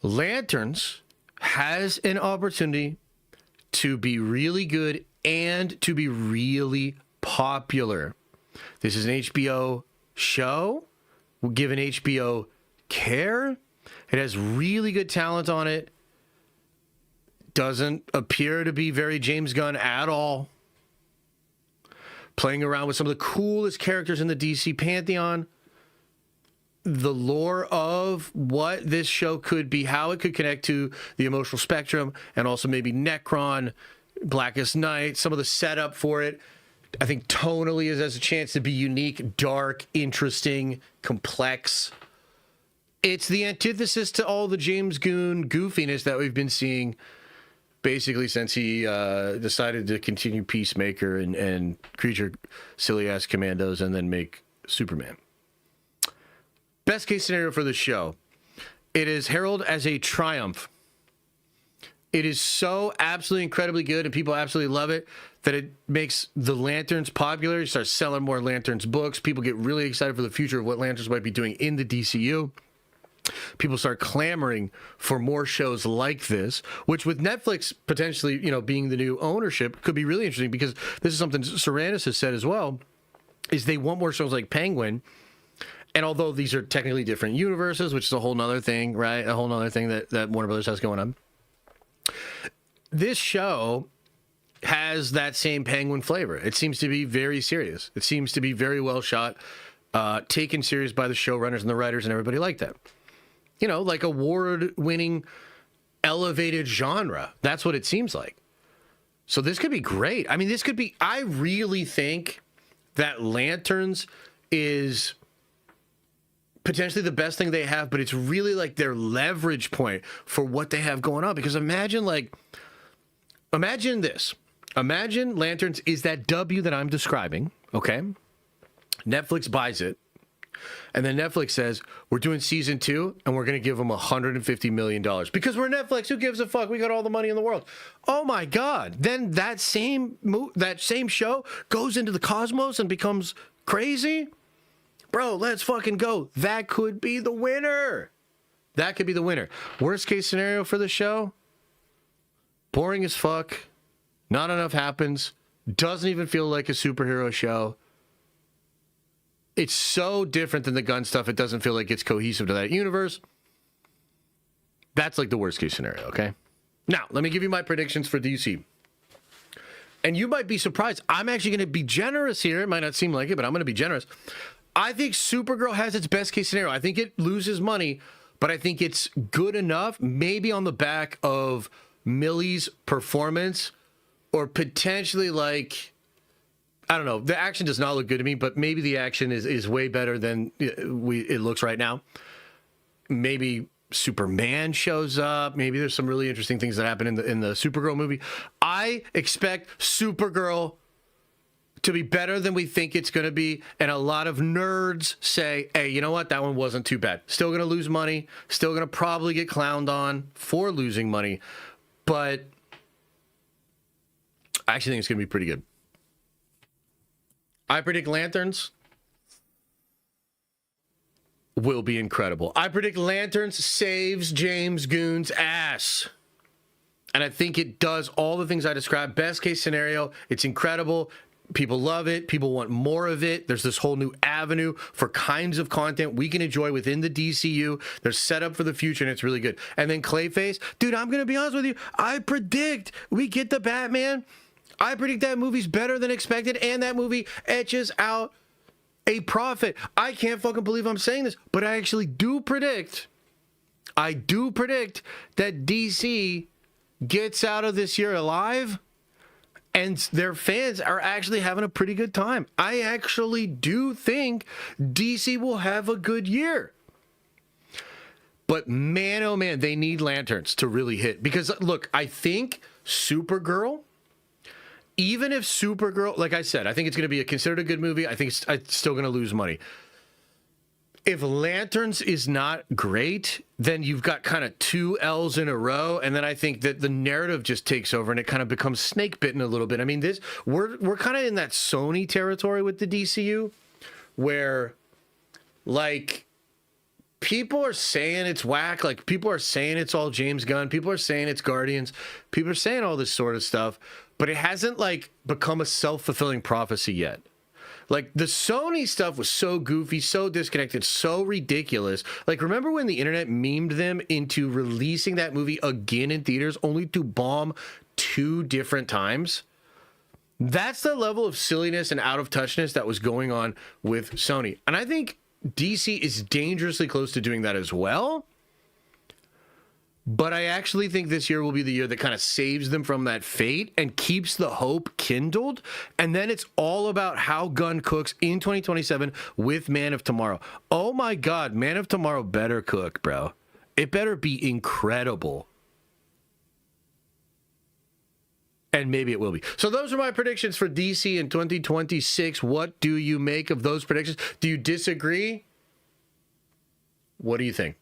Lanterns has an opportunity to be really good and to be really popular. This is an HBO show. We'll give an HBO care. It has really good talent on it. Doesn't appear to be very James Gunn at all. Playing around with some of the coolest characters in the DC Pantheon. The lore of what this show could be, how it could connect to the emotional spectrum, and also maybe Necron, Blackest Night, some of the setup for it. I think tonally it has a chance to be unique, dark, interesting, complex. It's the antithesis to all the James Gunn goofiness that we've been seeing basically since he decided to continue Peacemaker and creature silly-ass commandos and then make Superman. Best case scenario for the show. It is heralded as a triumph. It is so absolutely incredibly good and people absolutely love it that it makes the Lanterns popular. You start selling more Lanterns books. People get really excited for the future of what Lanterns might be doing in the DCU. People start clamoring for more shows like this, which with Netflix potentially, being the new ownership could be really interesting because this is something Sarantis has said as well, is they want more shows like Penguin. And although these are technically different universes, which is a whole nother thing, right? A whole nother thing that Warner Brothers has going on. This show has that same Penguin flavor. It seems to be very serious. It seems to be very well shot, taken serious by the showrunners and the writers and everybody like that. Like award-winning, elevated genre. That's what it seems like. So this could be great. I mean, I really think that Lanterns is potentially the best thing they have, but it's really like their leverage point for what they have going on. Because imagine this. Imagine Lanterns is that W that I'm describing, okay? Netflix buys it. And then Netflix says, we're doing season 2, and we're going to give them $150 million. Because we're Netflix, who gives a fuck? We got all the money in the world. Oh my God. Then that same show goes into the cosmos and becomes crazy? Bro, let's fucking go. That could be the winner. That could be the winner. Worst case scenario for the show? Boring as fuck. Not enough happens. Doesn't even feel like a superhero show. It's so different than the Gunn stuff. It doesn't feel like it's cohesive to that universe. That's like the worst case scenario, okay? Now, let me give you my predictions for DC. And you might be surprised. I'm actually going to be generous here. It might not seem like it, but I'm going to be generous. I think Supergirl has its best case scenario. I think it loses money, but I think it's good enough, maybe on the back of Millie's performance, or potentially like, I don't know. The action does not look good to me, but maybe the action is way better than it looks right now. Maybe Superman shows up. Maybe there's some really interesting things that happen in the Supergirl movie. I expect Supergirl to be better than we think it's going to be. And a lot of nerds say, hey, you know what? That one wasn't too bad. Still going to lose money. Still going to probably get clowned on for losing money. But I actually think it's going to be pretty good. I predict Lanterns will be incredible. I predict Lanterns saves James Gunn's ass. And I think it does all the things I described. Best case scenario, it's incredible. People love it. People want more of it. There's this whole new avenue for kinds of content we can enjoy within the DCU. They're set up for the future, and it's really good. And then Clayface. Dude, I'm going to be honest with you. I predict we get the Batman. I predict that movie's better than expected, and that movie etches out a profit. I can't fucking believe I'm saying this, but I actually do predict that DC gets out of this year alive, and their fans are actually having a pretty good time. I actually do think DC will have a good year. But man, oh man, they need Lanterns to really hit. Because look, I think Supergirl, even if Supergirl, like I said, I think it's going to be considered a good movie. I think it's still going to lose money. if Lanterns is not great, then you've got kind of two L's in a row, and then I think that the narrative just takes over and it kind of becomes snake bitten a little bit. I mean, we're kind of in that Sony territory with the DCU, where like people are saying it's whack, like people are saying it's all James Gunn, people are saying it's Guardians, people are saying all this sort of stuff, but it hasn't like become a self-fulfilling prophecy yet. Like, the Sony stuff was so goofy, so disconnected, so ridiculous. Like, remember when the internet memed them into releasing that movie again in theaters, only to bomb 2 different times? That's the level of silliness and out of touchness that was going on with Sony. And I think DC is dangerously close to doing that as well. But I actually think this year will be the year that kind of saves them from that fate and keeps the hope kindled. And then it's all about how Gunn cooks in 2027 with Man of Tomorrow. Oh my God, Man of Tomorrow better cook, bro. It better be incredible. And maybe it will be. So those are my predictions for DC in 2026. What do you make of those predictions? Do you disagree? What do you think?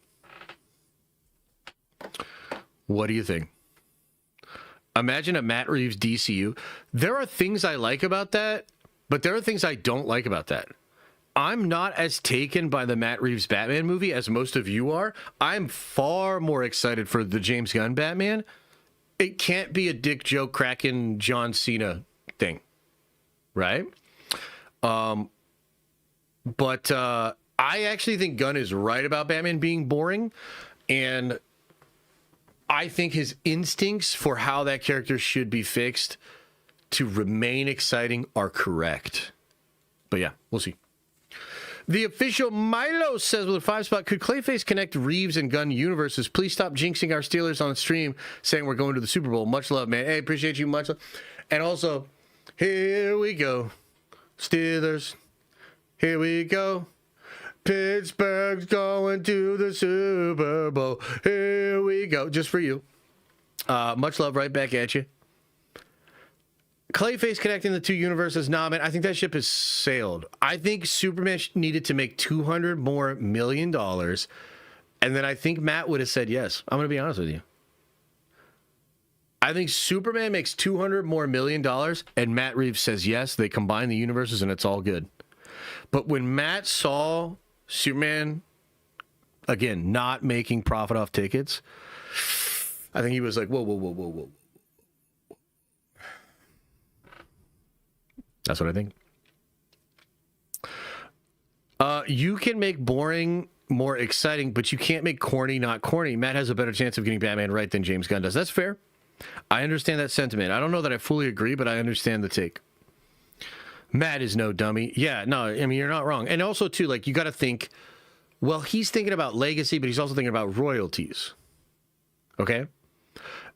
What do you think? Imagine a Matt Reeves DCU. There are things I like about that, but there are things I don't like about that. I'm not as taken by the Matt Reeves Batman movie as most of you are. I'm far more excited for the James Gunn Batman. It can't be a dick joke cracking John Cena thing, right? But I actually think Gunn is right about Batman being boring, and I think his instincts for how that character should be fixed to remain exciting are correct. But yeah, we'll see. The official Milo says with a 5 spot, could Clayface connect Reeves and Gunn universes? Please stop jinxing our Steelers on stream saying we're going to the Super Bowl. Much love, man. Hey, appreciate you. Much love. And also, here we go. Steelers. Here we go. Pittsburgh's going to the Super Bowl. Here we go. Just for you. Much love right back at you. Clayface connecting the 2 universes. Nah, man, I think that ship has sailed. I think Superman needed to make $200 more million. And then I think Matt would have said yes. I'm going to be honest with you. I think Superman makes $200 more million and Matt Reeves says yes. They combine the universes and it's all good. But when Matt saw Superman, again, not making profit off tickets, I think he was like, whoa. That's what I think. You can make boring more exciting, but you can't make corny not corny. Matt has a better chance of getting Batman right than James Gunn does. That's fair. I understand that sentiment. I don't know that I fully agree, but I understand the take. Matt is no dummy. Yeah, no, I mean, you're not wrong. And also, too, like, you got to think, well, he's thinking about legacy, but he's also thinking about royalties. Okay?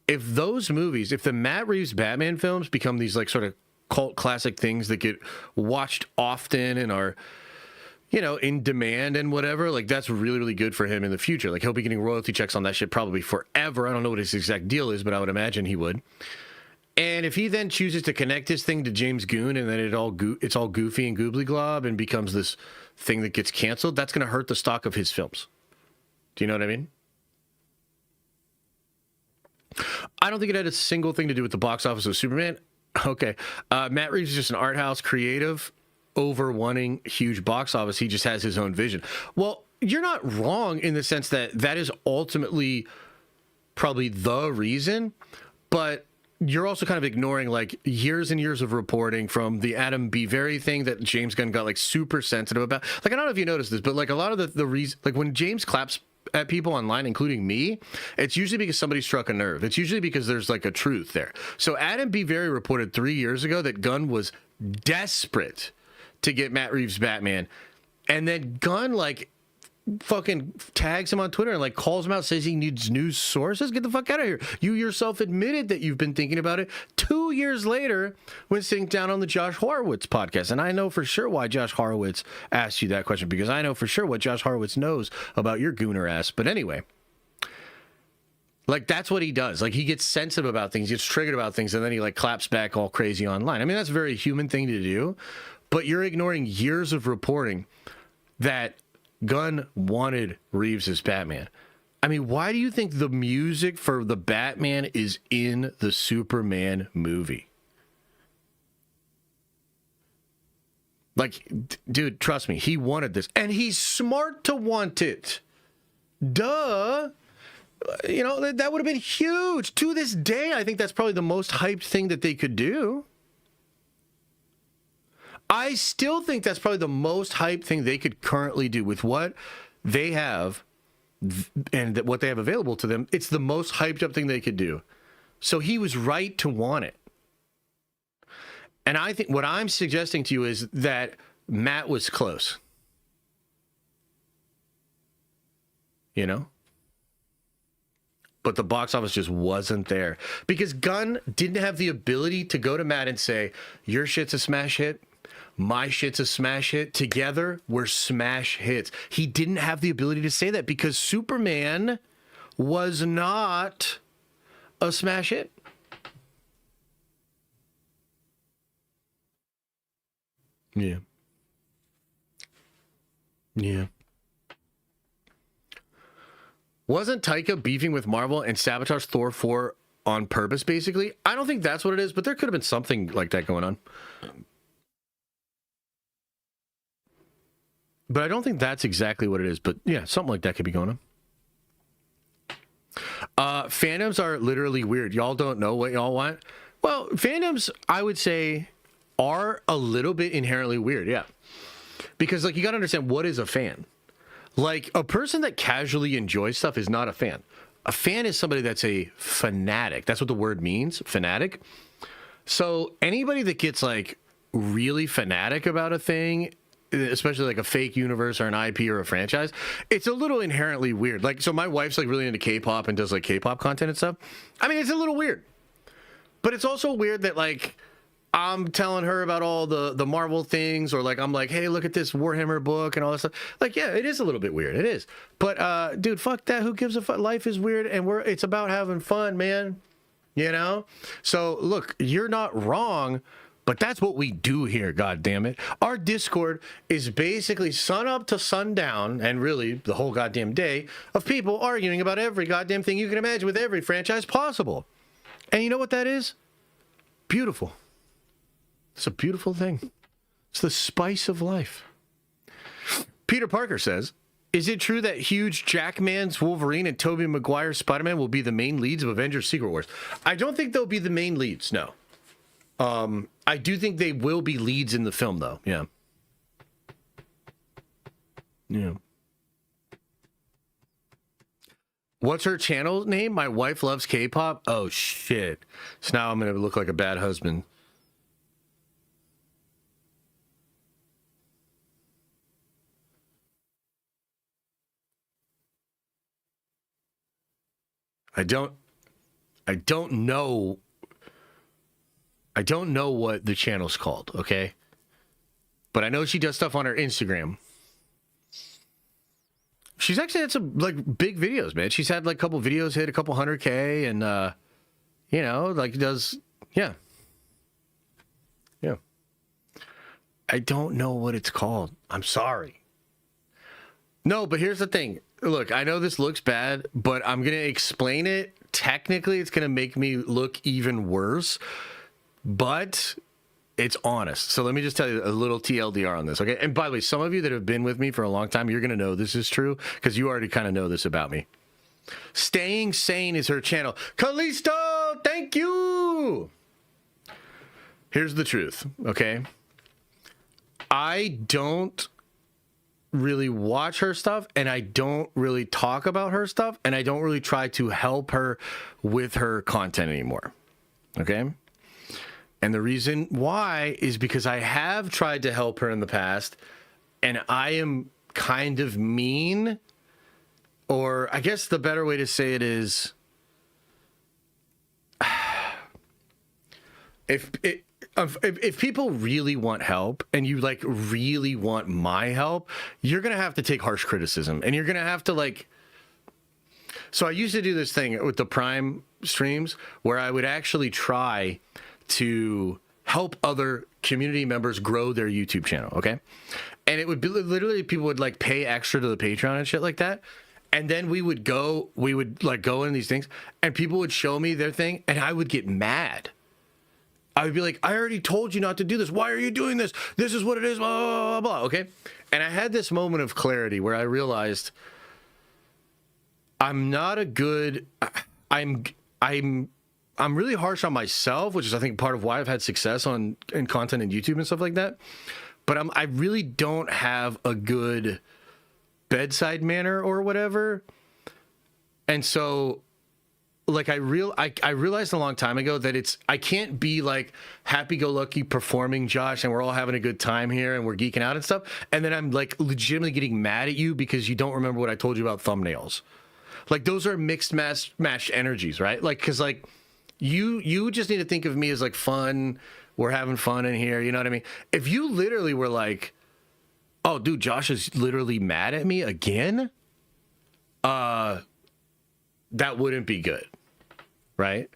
If those movies, if the Matt Reeves Batman films become these, like, sort of cult classic things that get watched often and are, you know, in demand and whatever, like, that's really, really good for him in the future. Like, he'll be getting royalty checks on that shit probably forever. I don't know what his exact deal is, but I would imagine he would. And if he then chooses to connect his thing to James Gunn and then it's all goofy and goobly glob and becomes this thing that gets canceled, that's going to hurt the stock of his films. Do you know what I mean? I don't think it had a single thing to do with the box office of Superman. Okay. Matt Reeves is just an art house creative over wanting huge box office. He just has his own vision. Well, you're not wrong in the sense that that is ultimately probably the reason, but you're also kind of ignoring like years and years of reporting from the Adam B. Very thing that James Gunn got like super sensitive about. Like, I don't know if you noticed this, but like a lot of the reason, like when James claps at people online, including me, it's usually because somebody struck a nerve. It's usually because there's like a truth there. So Adam B. Very reported 3 years ago that Gunn was desperate to get Matt Reeves Batman. And then Gunn like fucking tags him on Twitter and like calls him out, says he needs news sources. Get the fuck out of here. You yourself admitted that you've been thinking about it 2 years later when sitting down on the Josh Horowitz podcast. And I know for sure why Josh Horowitz asked you that question, because I know for sure what Josh Horowitz knows about your gooner ass. But anyway, like, that's what he does. Like, he gets sensitive about things, gets triggered about things, and then he like claps back all crazy online. I mean, that's a very human thing to do, but you're ignoring years of reporting that Gunn wanted Reeves as Batman. I mean, why do you think the music for the Batman is in the Superman movie? Like, dude, trust me, he wanted this. And he's smart to want it. Duh. You know, that would have been huge. To this day, I think that's probably the most hyped thing that they could do. I still think that's probably the most hyped thing they could currently do with what they have and what they have available to them. It's the most hyped up thing they could do. So he was right to want it. And I think what I'm suggesting to you is that Matt was close. You know? But the box office just wasn't there. Because Gunn didn't have the ability to go to Matt and say, your shit's a smash hit, my shit's a smash hit. Together, we're smash hits. He didn't have the ability to say that because Superman was not a smash hit. Yeah. Yeah. Wasn't Taika beefing with Marvel and sabotage Thor 4 on purpose, basically? I don't think that's what it is, but there could have been something like that going on. But I don't think that's exactly what it is. But yeah, something like that could be going on. Fandoms are literally weird. Y'all don't know what y'all want. Well, fandoms, I would say, are a little bit inherently weird, yeah. Because, like, you got to understand, what is a fan? Like, a person that casually enjoys stuff is not a fan. A fan is somebody that's a fanatic. That's what the word means, fanatic. So anybody that gets, like, really fanatic about a thing, especially like a fake universe or an IP or a franchise, it's a little inherently weird. Like, so my wife's, like, really into K-pop and does, like, K-pop content and stuff. I mean, it's a little weird. But it's also weird that, like, I'm telling her about all the Marvel things, or like I'm like, hey, look at this Warhammer book and all that stuff. Like, yeah, it is a little bit weird. It is. But dude, fuck that. Who gives a fuck? Life is weird, and it's about having fun, man. You know? So look, you're not wrong, but that's what we do here, god damn it. Our Discord is basically sun up to sundown, and really the whole goddamn day, of people arguing about every goddamn thing you can imagine with every franchise possible. And you know what that is? Beautiful. It's a beautiful thing. It's the spice of life. Peter Parker says, is it true that Hugh Jackman's Wolverine and Tobey Maguire's Spider-Man will be the main leads of Avengers Secret Wars? I don't think they'll be the main leads, no. I do think they will be leads in the film, though. Yeah. Yeah. What's her channel name? My wife loves K-pop? Oh, shit. So now I'm going to look like a bad husband. I don't know what the channel's called, okay? But I know she does stuff on her Instagram. She's actually had some, like, big videos, man. She's had, like, a couple videos hit a couple 100K, and you know, like, does, yeah. Yeah. I don't know what it's called. I'm sorry. No, but here's the thing. Look, I know this looks bad, but I'm going to explain it. Technically, it's going to make me look even worse, but it's honest. So let me just tell you a little TLDR on this, okay? And by the way, some of you that have been with me for a long time, you're going to know this is true because you already kind of know this about me. Staying Sane is her channel. Callisto, thank you! Here's the truth, okay? I don't really watch her stuff, and I don't really talk about her stuff, and I don't really try to help her with her content anymore, okay? And the reason why is because I have tried to help her in the past, and I am kind of mean, or I guess the better way to say it is, if people really want help and you like really want my help, you're going to have to take harsh criticism, and you're going to have to like, so I used to do this thing with the Prime streams where I would actually try to help other community members grow their YouTube channel. Okay. And it would be literally people would like pay extra to the Patreon and shit like that. And then we would like go in these things and people would show me their thing and I would get mad. I would be like, I already told you not to do this. Why are you doing this? This is what it is, blah, blah, blah, blah. Okay. And I had this moment of clarity where I realized I'm not a good, I'm really harsh on myself, which is I think part of why I've had success in content and YouTube and stuff like that. But I really don't have a good bedside manner or whatever. And so like I realized a long time ago that I can't be like happy-go-lucky performing Josh and we're all having a good time here and we're geeking out and stuff. And then I'm like legitimately getting mad at you because you don't remember what I told you about thumbnails. Like those are mixed match energies, right? Like, cause like you just need to think of me as like fun. We're having fun in here. You know what I mean? If you literally were like, oh dude, Josh is literally mad at me again. That wouldn't be good. Right?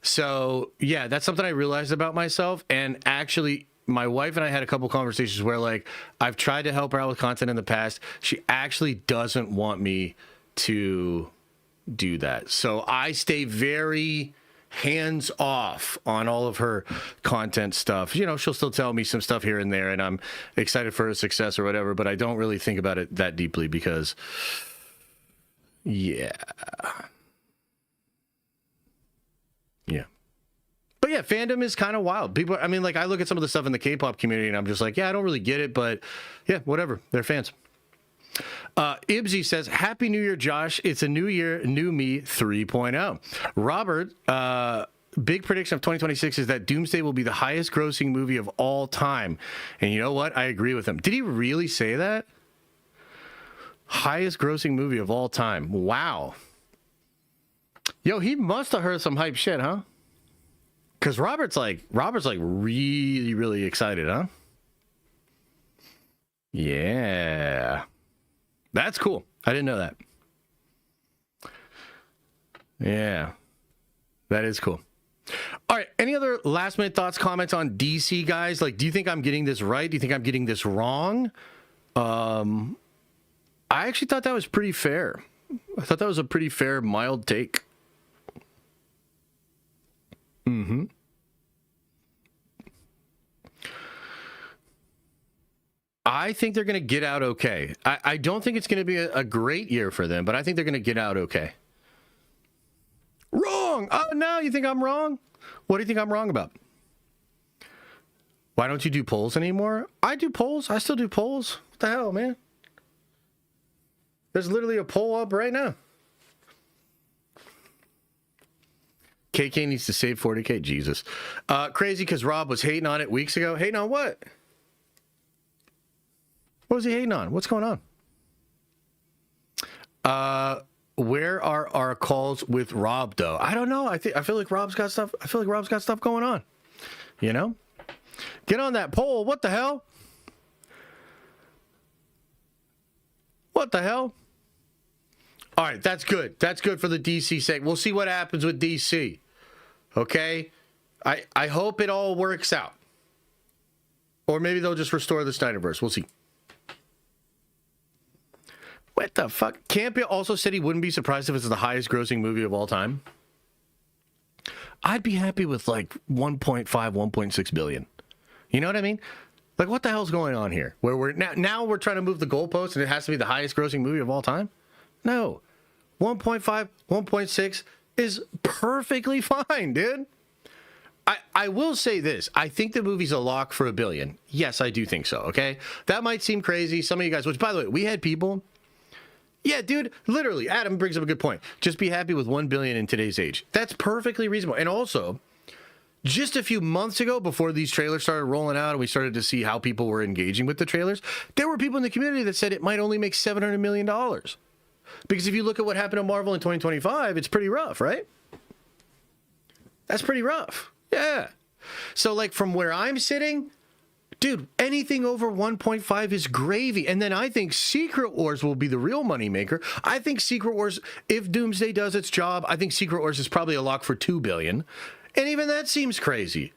So yeah, that's something I realized about myself. And actually my wife and I had a couple conversations where like I've tried to help her out with content in the past. She actually doesn't want me to do that. So I stay very hands off on all of her content stuff. You know, she'll still tell me some stuff here and there and I'm excited for her success or whatever, but I don't really think about it that deeply because yeah. But yeah, fandom is kind of wild. People, I mean, like I look at some of the stuff in the K-pop community and I'm just like, yeah, I don't really get it, but yeah, whatever. They're fans. Ibsy says, Happy New Year, Josh. It's a new year, new me 3.0. Robert, big prediction of 2026 is that Doomsday will be the highest grossing movie of all time. And you know what? I agree with him. Did he really say that? Highest grossing movie of all time. Wow. Yo, he must have heard some hype shit, huh? Because Robert's like really, really excited, huh? Yeah. That's cool. I didn't know that. Yeah. That is cool. All right. Any other last minute thoughts, comments on DC, guys? Like, do you think I'm getting this right? Do you think I'm getting this wrong? I actually thought that was pretty fair. I thought that was a pretty fair, mild take. Mm-hmm. I think they're going to get out okay. I don't think it's going to be a great year for them, but I think they're going to get out okay. Wrong! Oh, no, you think I'm wrong? What do you think I'm wrong about? Why don't you do polls anymore? I do polls. I still do polls. What the hell, man? There's literally a poll up right now. KK needs to save 40K. Jesus. Crazy because Rob was hating on it weeks ago. Hating on what? What was he hating on? What's going on? Where are our calls with Rob, though? I don't know. I feel like Rob's got stuff. I feel like Rob's got stuff going on. You know? Get on that poll. What the hell? What the hell? All right, that's good. That's good for the DC sake. We'll see what happens with DC. Okay? I hope it all works out. Or maybe they'll just restore the Snyderverse. We'll see. What the fuck? Campia also said he wouldn't be surprised if it's the highest grossing movie of all time. I'd be happy with like 1.5, 1.6 billion. You know what I mean? Like, what the hell's going on here? Where we're now we're trying to move the goalpost and it has to be the highest grossing movie of all time? No. 1.5, 1.6 is perfectly fine, dude. I will say this. I think the movie's a lock for $1 billion. Yes, I do think so, okay? That might seem crazy. Some of you guys, which, by the way, we had people... Yeah, dude, literally, Adam brings up a good point. Just be happy with $1 billion in today's age. That's perfectly reasonable. And also, just a few months ago, before these trailers started rolling out and we started to see how people were engaging with the trailers, there were people in the community that said it might only make $700 million. Because if you look at what happened to Marvel in 2025, it's pretty rough, right? That's pretty rough. Yeah. So, like, from where I'm sitting... Dude, anything over 1.5 is gravy. And then I think Secret Wars will be the real moneymaker. I think Secret Wars, if Doomsday does its job, I think Secret Wars is probably a lock for $2 billion. And even that seems crazy.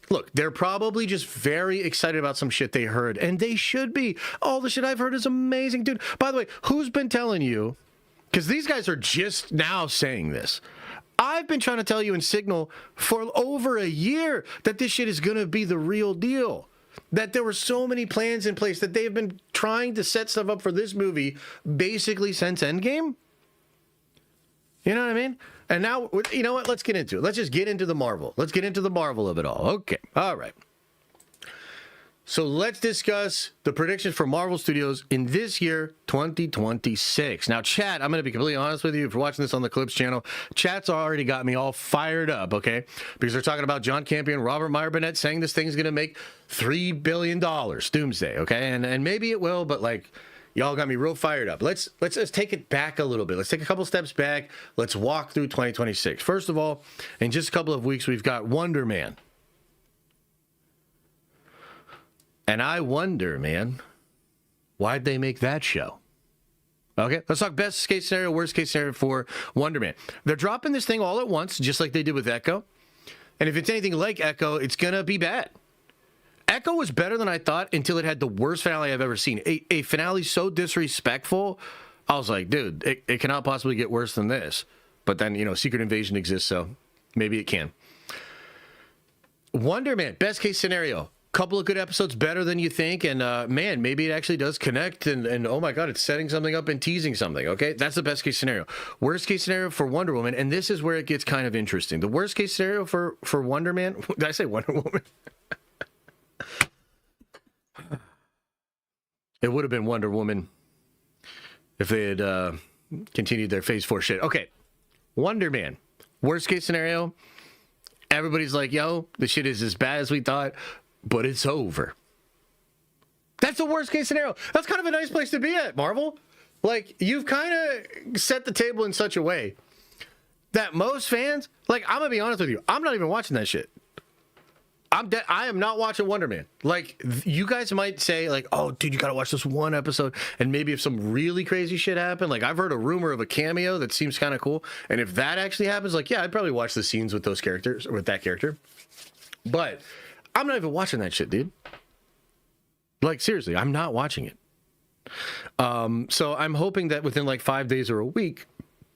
look, they're probably just very excited about some shit they heard, and they should be. All the shit I've heard is amazing, dude. By the way, who's been telling you? Because these guys are just now saying this. I've been trying to tell you in Signal for over a year that this shit is going to be the real deal. That there were so many plans in place, that they've been trying to set stuff up for this movie basically since Endgame. You know what I mean? And now, you know what? Let's get into it. Let's just get into the Marvel. Let's get into the Marvel of it all. Okay. All right. So let's discuss the predictions for Marvel Studios in this year, 2026. Now, chat, I'm going to be completely honest with you. If you're watching this on the Clips channel, chat's already got me all fired up, okay? Because they're talking about John Campea and Robert Meyer Burnett saying this thing's going to make $3 billion, Doomsday, okay? And maybe it will, but like, y'all got me real fired up. Let's take it back a little bit. Let's take a couple steps back. Let's walk through 2026. First of all, in just a couple of weeks, we've got Wonder Man. And I wonder, man, why'd they make that show? Okay, let's talk best case scenario, worst case scenario for Wonder Man. They're dropping this thing all at once, just like they did with Echo. And if it's anything like Echo, it's going to be bad. Echo was better than I thought until it had the worst finale I've ever seen. A finale so disrespectful, I was like, dude, it cannot possibly get worse than this. But then, you know, Secret Invasion exists, so maybe it can. Wonder Man, best case scenario. Couple of good episodes, better than you think, and man, maybe it actually does connect, and oh my god, it's setting something up and teasing something. Okay, that's the best case scenario. Worst case scenario for Wonder Woman, and this is where it gets kind of interesting. The worst case scenario for Wonder Man, did I say Wonder Woman? It would have been Wonder Woman if they had continued their Phase 4 shit. Okay, Wonder Man, worst case scenario, everybody's like, yo, the shit is as bad as we thought, but it's over. That's the worst case scenario. That's kind of a nice place to be at, Marvel. Like, you've kind of set the table in such a way that most fans, like, I'm going to be honest with you, I'm not even watching that shit. I am not watching Wonder Man. Like, you guys might say, like, oh, dude, you got to watch this one episode, and maybe if some really crazy shit happened, like, I've heard a rumor of a cameo that seems kind of cool, and if that actually happens, like, yeah, I'd probably watch the scenes with those characters, or with that character. But I'm not even watching that shit, dude. Like, seriously, I'm not watching it. So I'm hoping that within like 5 days or a week,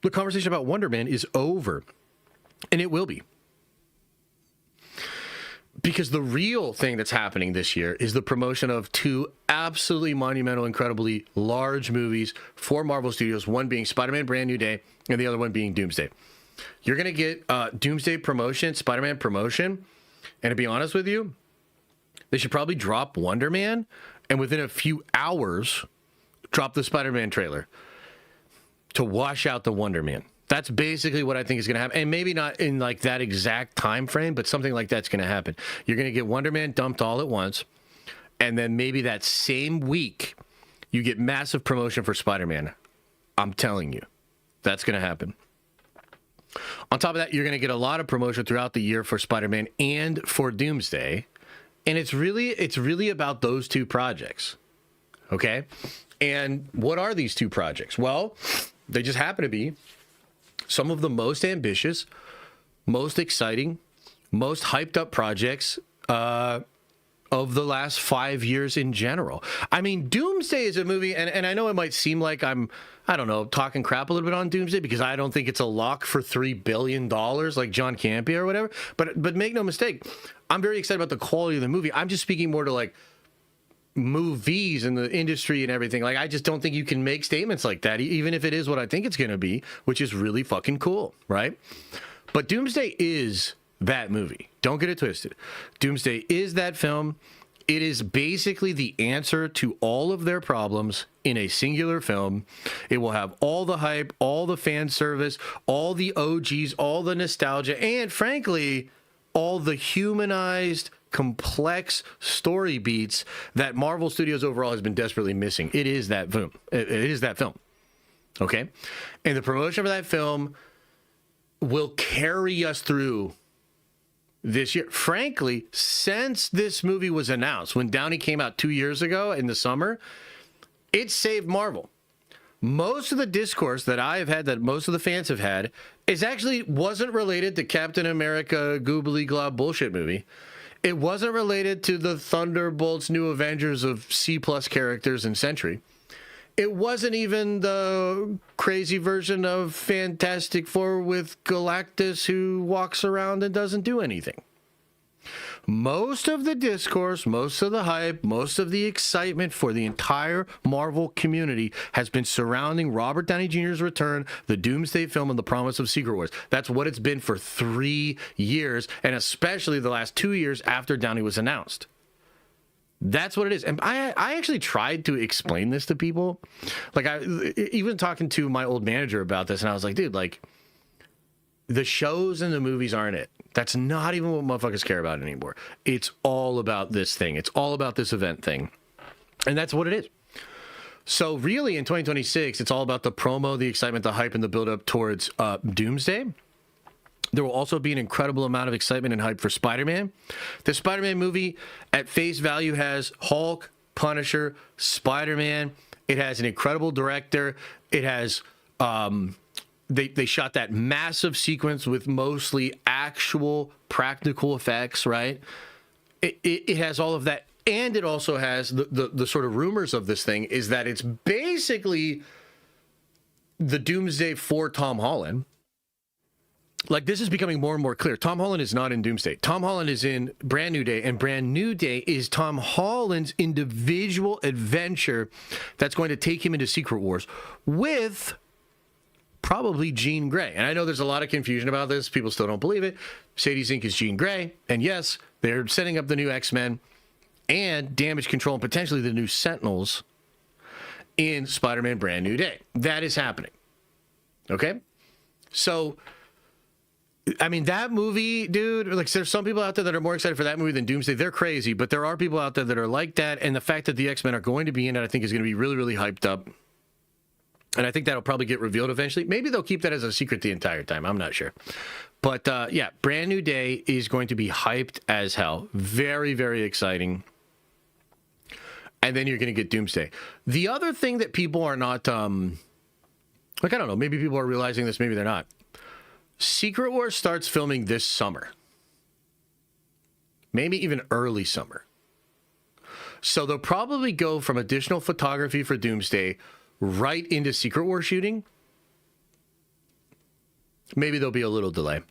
the conversation about Wonder Man is over. And it will be. Because the real thing that's happening this year is the promotion of two absolutely monumental, incredibly large movies for Marvel Studios, one being Spider-Man Brand New Day, and the other one being Doomsday. You're going to get Doomsday promotion, Spider-Man promotion, and to be honest with you, they should probably drop Wonder Man, and within a few hours, drop the Spider-Man trailer to wash out the Wonder Man. That's basically what I think is going to happen. And maybe not in like that exact time frame, but something like that's going to happen. You're going to get Wonder Man dumped all at once. And then maybe that same week, you get massive promotion for Spider-Man. I'm telling you, that's going to happen. On top of that, you're going to get a lot of promotion throughout the year for Spider-Man and for Doomsday. And it's really about those two projects. Okay? And what are these two projects? Well, they just happen to be some of the most ambitious, most exciting, most hyped up projects of the last 5 years in general. I mean, Doomsday is a movie, and I know it might seem like I'm, I don't know, talking crap a little bit on Doomsday because I don't think it's a lock for $3 billion like John Campea or whatever. But make no mistake, I'm very excited about the quality of the movie. I'm just speaking more to like movies and the industry and everything. Like, I just don't think you can make statements like that, even if it is what I think it's going to be, which is really fucking cool, right? But Doomsday is that movie. Don't get it twisted. Doomsday is that film. It is basically the answer to all of their problems in a singular film. It will have all the hype, all the fan service, all the OGs, all the nostalgia, and frankly, all the humanized, complex story beats that Marvel Studios overall has been desperately missing. It is that film. It is that film. Okay? And the promotion for that film will carry us through this year. Frankly, since this movie was announced, when Downey came out 2 years ago in the summer, it saved Marvel. Most of the discourse that I have had, that most of the fans have had, is actually wasn't related to Captain America goobly glob bullshit movie. It wasn't related to the Thunderbolts New Avengers of C+ characters in Sentry. It wasn't even the crazy version of Fantastic Four with Galactus who walks around and doesn't do anything. Most of the discourse, most of the hype, most of the excitement for the entire Marvel community has been surrounding Robert Downey Jr.'s return, the Doomsday film, and the promise of Secret Wars. That's what it's been for 3 years, and especially the last 2 years after Downey was announced. That's what it is. And I actually tried to explain this to people. Like, I even talking to my old manager about this, and I was like, dude, like, the shows and the movies aren't it. That's not even what motherfuckers care about anymore. It's all about this thing. It's all about this event thing. And that's what it is. So really in 2026, it's all about the promo, the excitement, the hype, and the build-up towards Doomsday. There will also be an incredible amount of excitement and hype for Spider-Man. The Spider-Man movie, at face value, has Hulk, Punisher, Spider-Man. It has an incredible director. It has... They shot that massive sequence with mostly actual practical effects, right? It has all of that. And it also has the sort of rumors of this thing is that it's basically the Doomsday for Tom Holland. Like, this is becoming more and more clear. Tom Holland is not in Doomsday. Tom Holland is in Brand New Day, and Brand New Day is Tom Holland's individual adventure that's going to take him into Secret Wars with... probably Jean Grey. And I know there's a lot of confusion about this. People still don't believe it. Sadie Sink is Jean Grey. And yes, they're setting up the new X-Men and Damage Control and potentially the new Sentinels in Spider-Man Brand New Day. That is happening. Okay? So, I mean, that movie, dude, like, there's some people out there that are more excited for that movie than Doomsday. They're crazy, but there are people out there that are like that. And the fact that the X-Men are going to be in it, I think, is going to be really, really hyped up. And I think that'll probably get revealed eventually. Maybe they'll keep that as a secret the entire time. I'm not sure. But yeah, Brand New Day is going to be hyped as hell. Very, very exciting. And then you're going to get Doomsday. The other thing that people are not, like, I don't know, maybe people are realizing this, maybe they're not. Secret Wars starts filming this summer. Maybe even early summer. So they'll probably go from additional photography for Doomsday right into Secret War shooting. Maybe there'll be a little delay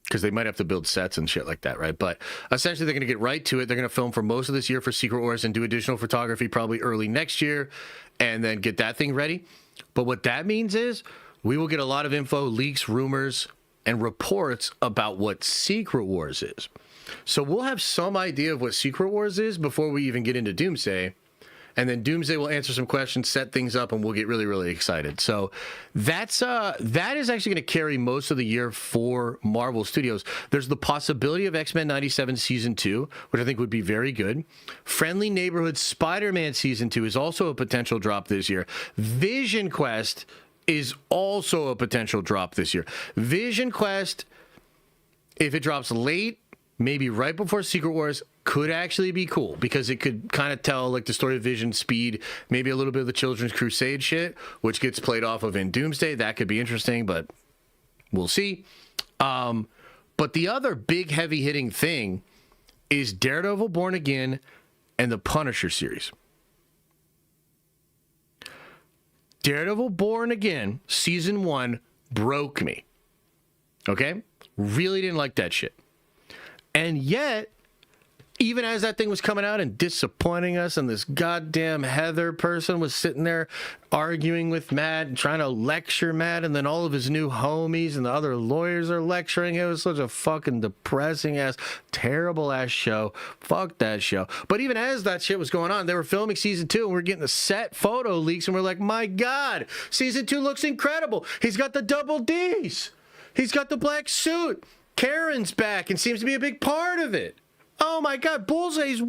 because they might have to build sets and shit like that, right? But essentially, they're going to get right to it. They're going to film for most of this year for Secret Wars and do additional photography probably early next year and then get that thing ready. But what that means is we will get a lot of info, leaks, rumors, and reports about what Secret Wars is. So we'll have some idea of what Secret Wars is before we even get into Doomsday. And then Doomsday will answer some questions, set things up, and we'll get really, really excited. So that is actually going to carry most of the year for Marvel Studios. There's the possibility of X-Men 97 Season 2, which I think would be very good. Friendly Neighborhood Spider-Man Season 2 is also a potential drop this year. Vision Quest is also a potential drop this year. Vision Quest, if it drops late, maybe right before Secret Wars, could actually be cool because it could kind of tell like the story of Vision, Speed, maybe a little bit of the Children's Crusade shit, which gets played off of in Doomsday. That could be interesting, but we'll see. But the other big heavy hitting thing is Daredevil Born Again and the Punisher series. Daredevil Born Again, Season 1, broke me. Okay? Really didn't like that shit. And yet, even as that thing was coming out and disappointing us, and this goddamn Heather person was sitting there arguing with Matt and trying to lecture Matt, and then all of his new homies and the other lawyers are lecturing. It was such a fucking depressing ass, terrible ass show. Fuck that show. But even as that shit was going on, they were filming Season 2, and we're getting the set photo leaks, and we're like, my God, Season 2 looks incredible. He's got the double Ds. He's got the black suit. Karen's back and seems to be a big part of it. Oh my God, Bullseye's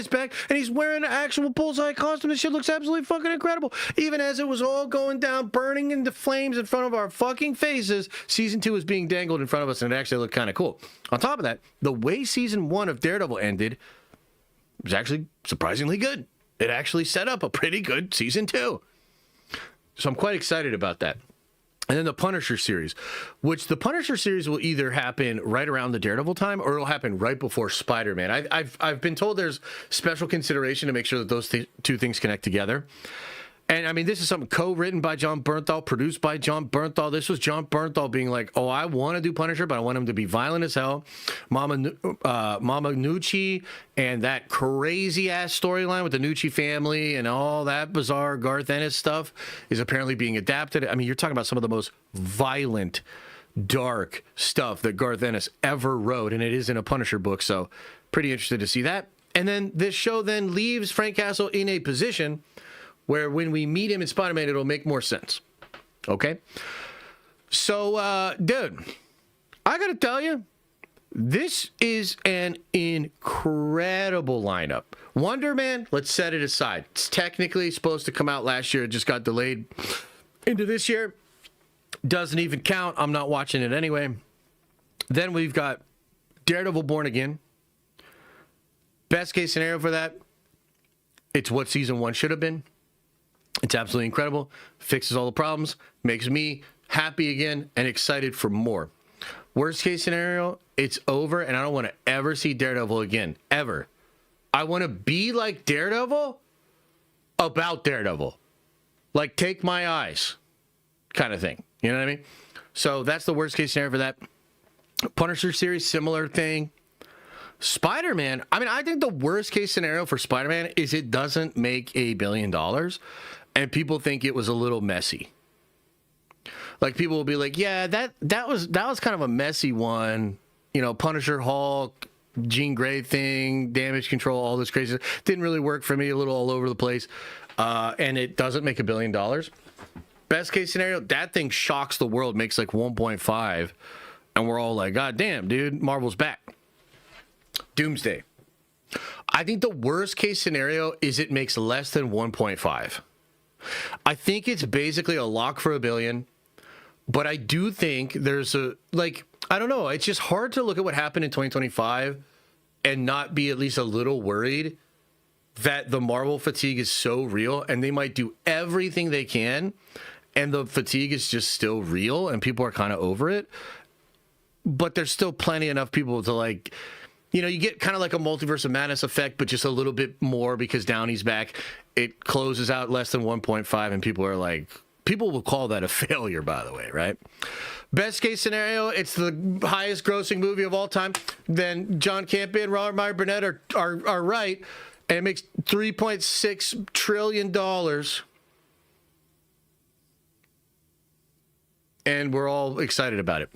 back, and he's wearing an actual Bullseye costume. This shit looks absolutely fucking incredible. Even as it was all going down, burning into flames in front of our fucking faces, Season 2 was being dangled in front of us, and it actually looked kind of cool. On top of that, the way Season 1 of Daredevil ended was actually surprisingly good. It actually set up a pretty good Season 2. So I'm quite excited about that. And then the Punisher series, which the Punisher series will either happen right around the Daredevil time or it'll happen right before Spider-Man. I've been told there's special consideration to make sure that those two things connect together. And I mean, this is something co-written by John Bernthal, produced by John Bernthal. This was John Bernthal being like, oh, I want to do Punisher, but I want him to be violent as hell. Mama Nucci and that crazy-ass storyline with the Nucci family and all that bizarre Garth Ennis stuff is apparently being adapted. I mean, you're talking about some of the most violent, dark stuff that Garth Ennis ever wrote, and it is in a Punisher book, so pretty interested to see that. And then this show then leaves Frank Castle in a position where when we meet him in Spider-Man, it'll make more sense. Okay? So, dude, I gotta tell you, this is an incredible lineup. Wonder Man, let's set it aside. It's technically supposed to come out last year. It just got delayed into this year. Doesn't even count. I'm not watching it anyway. Then we've got Daredevil Born Again. Best case scenario for that, it's what season 1 should have been. It's absolutely incredible, fixes all the problems, makes me happy again and excited for more. Worst case scenario, it's over and I don't want to ever see Daredevil again, ever. I want to be like Daredevil about Daredevil. Like, take my eyes kind of thing. You know what I mean? So that's the worst case scenario for that. Punisher series, similar thing. Spider-Man, I mean, I think the worst case scenario for Spider-Man is it doesn't make $1 billion. And people think it was a little messy. Like, people will be like, yeah, that was kind of a messy one. You know, Punisher, Hulk, Jean Grey thing, damage control, all this crazy stuff. Didn't really work for me, a little all over the place. And it doesn't make $1 billion. Best case scenario, that thing shocks the world, makes like 1.5. And we're all like, God damn, dude, Marvel's back. Doomsday. I think the worst case scenario is it makes less than 1.5. I think it's basically a lock for $1 billion, but I do think there's I don't know. It's just hard to look at what happened in 2025 and not be at least a little worried that the Marvel fatigue is so real and they might do everything they can and the fatigue is just still real and people are kind of over it. But there's still plenty enough people to like, you know, you get kind of like a Multiverse of Madness effect, but just a little bit more because Downey's back. It closes out less than 1.5, and people are like, people will call that a failure, by the way, right? Best case scenario, it's the highest grossing movie of all time. Then John Campea and Robert Meyer Burnett are right, and it makes $3.6 trillion. And we're all excited about it.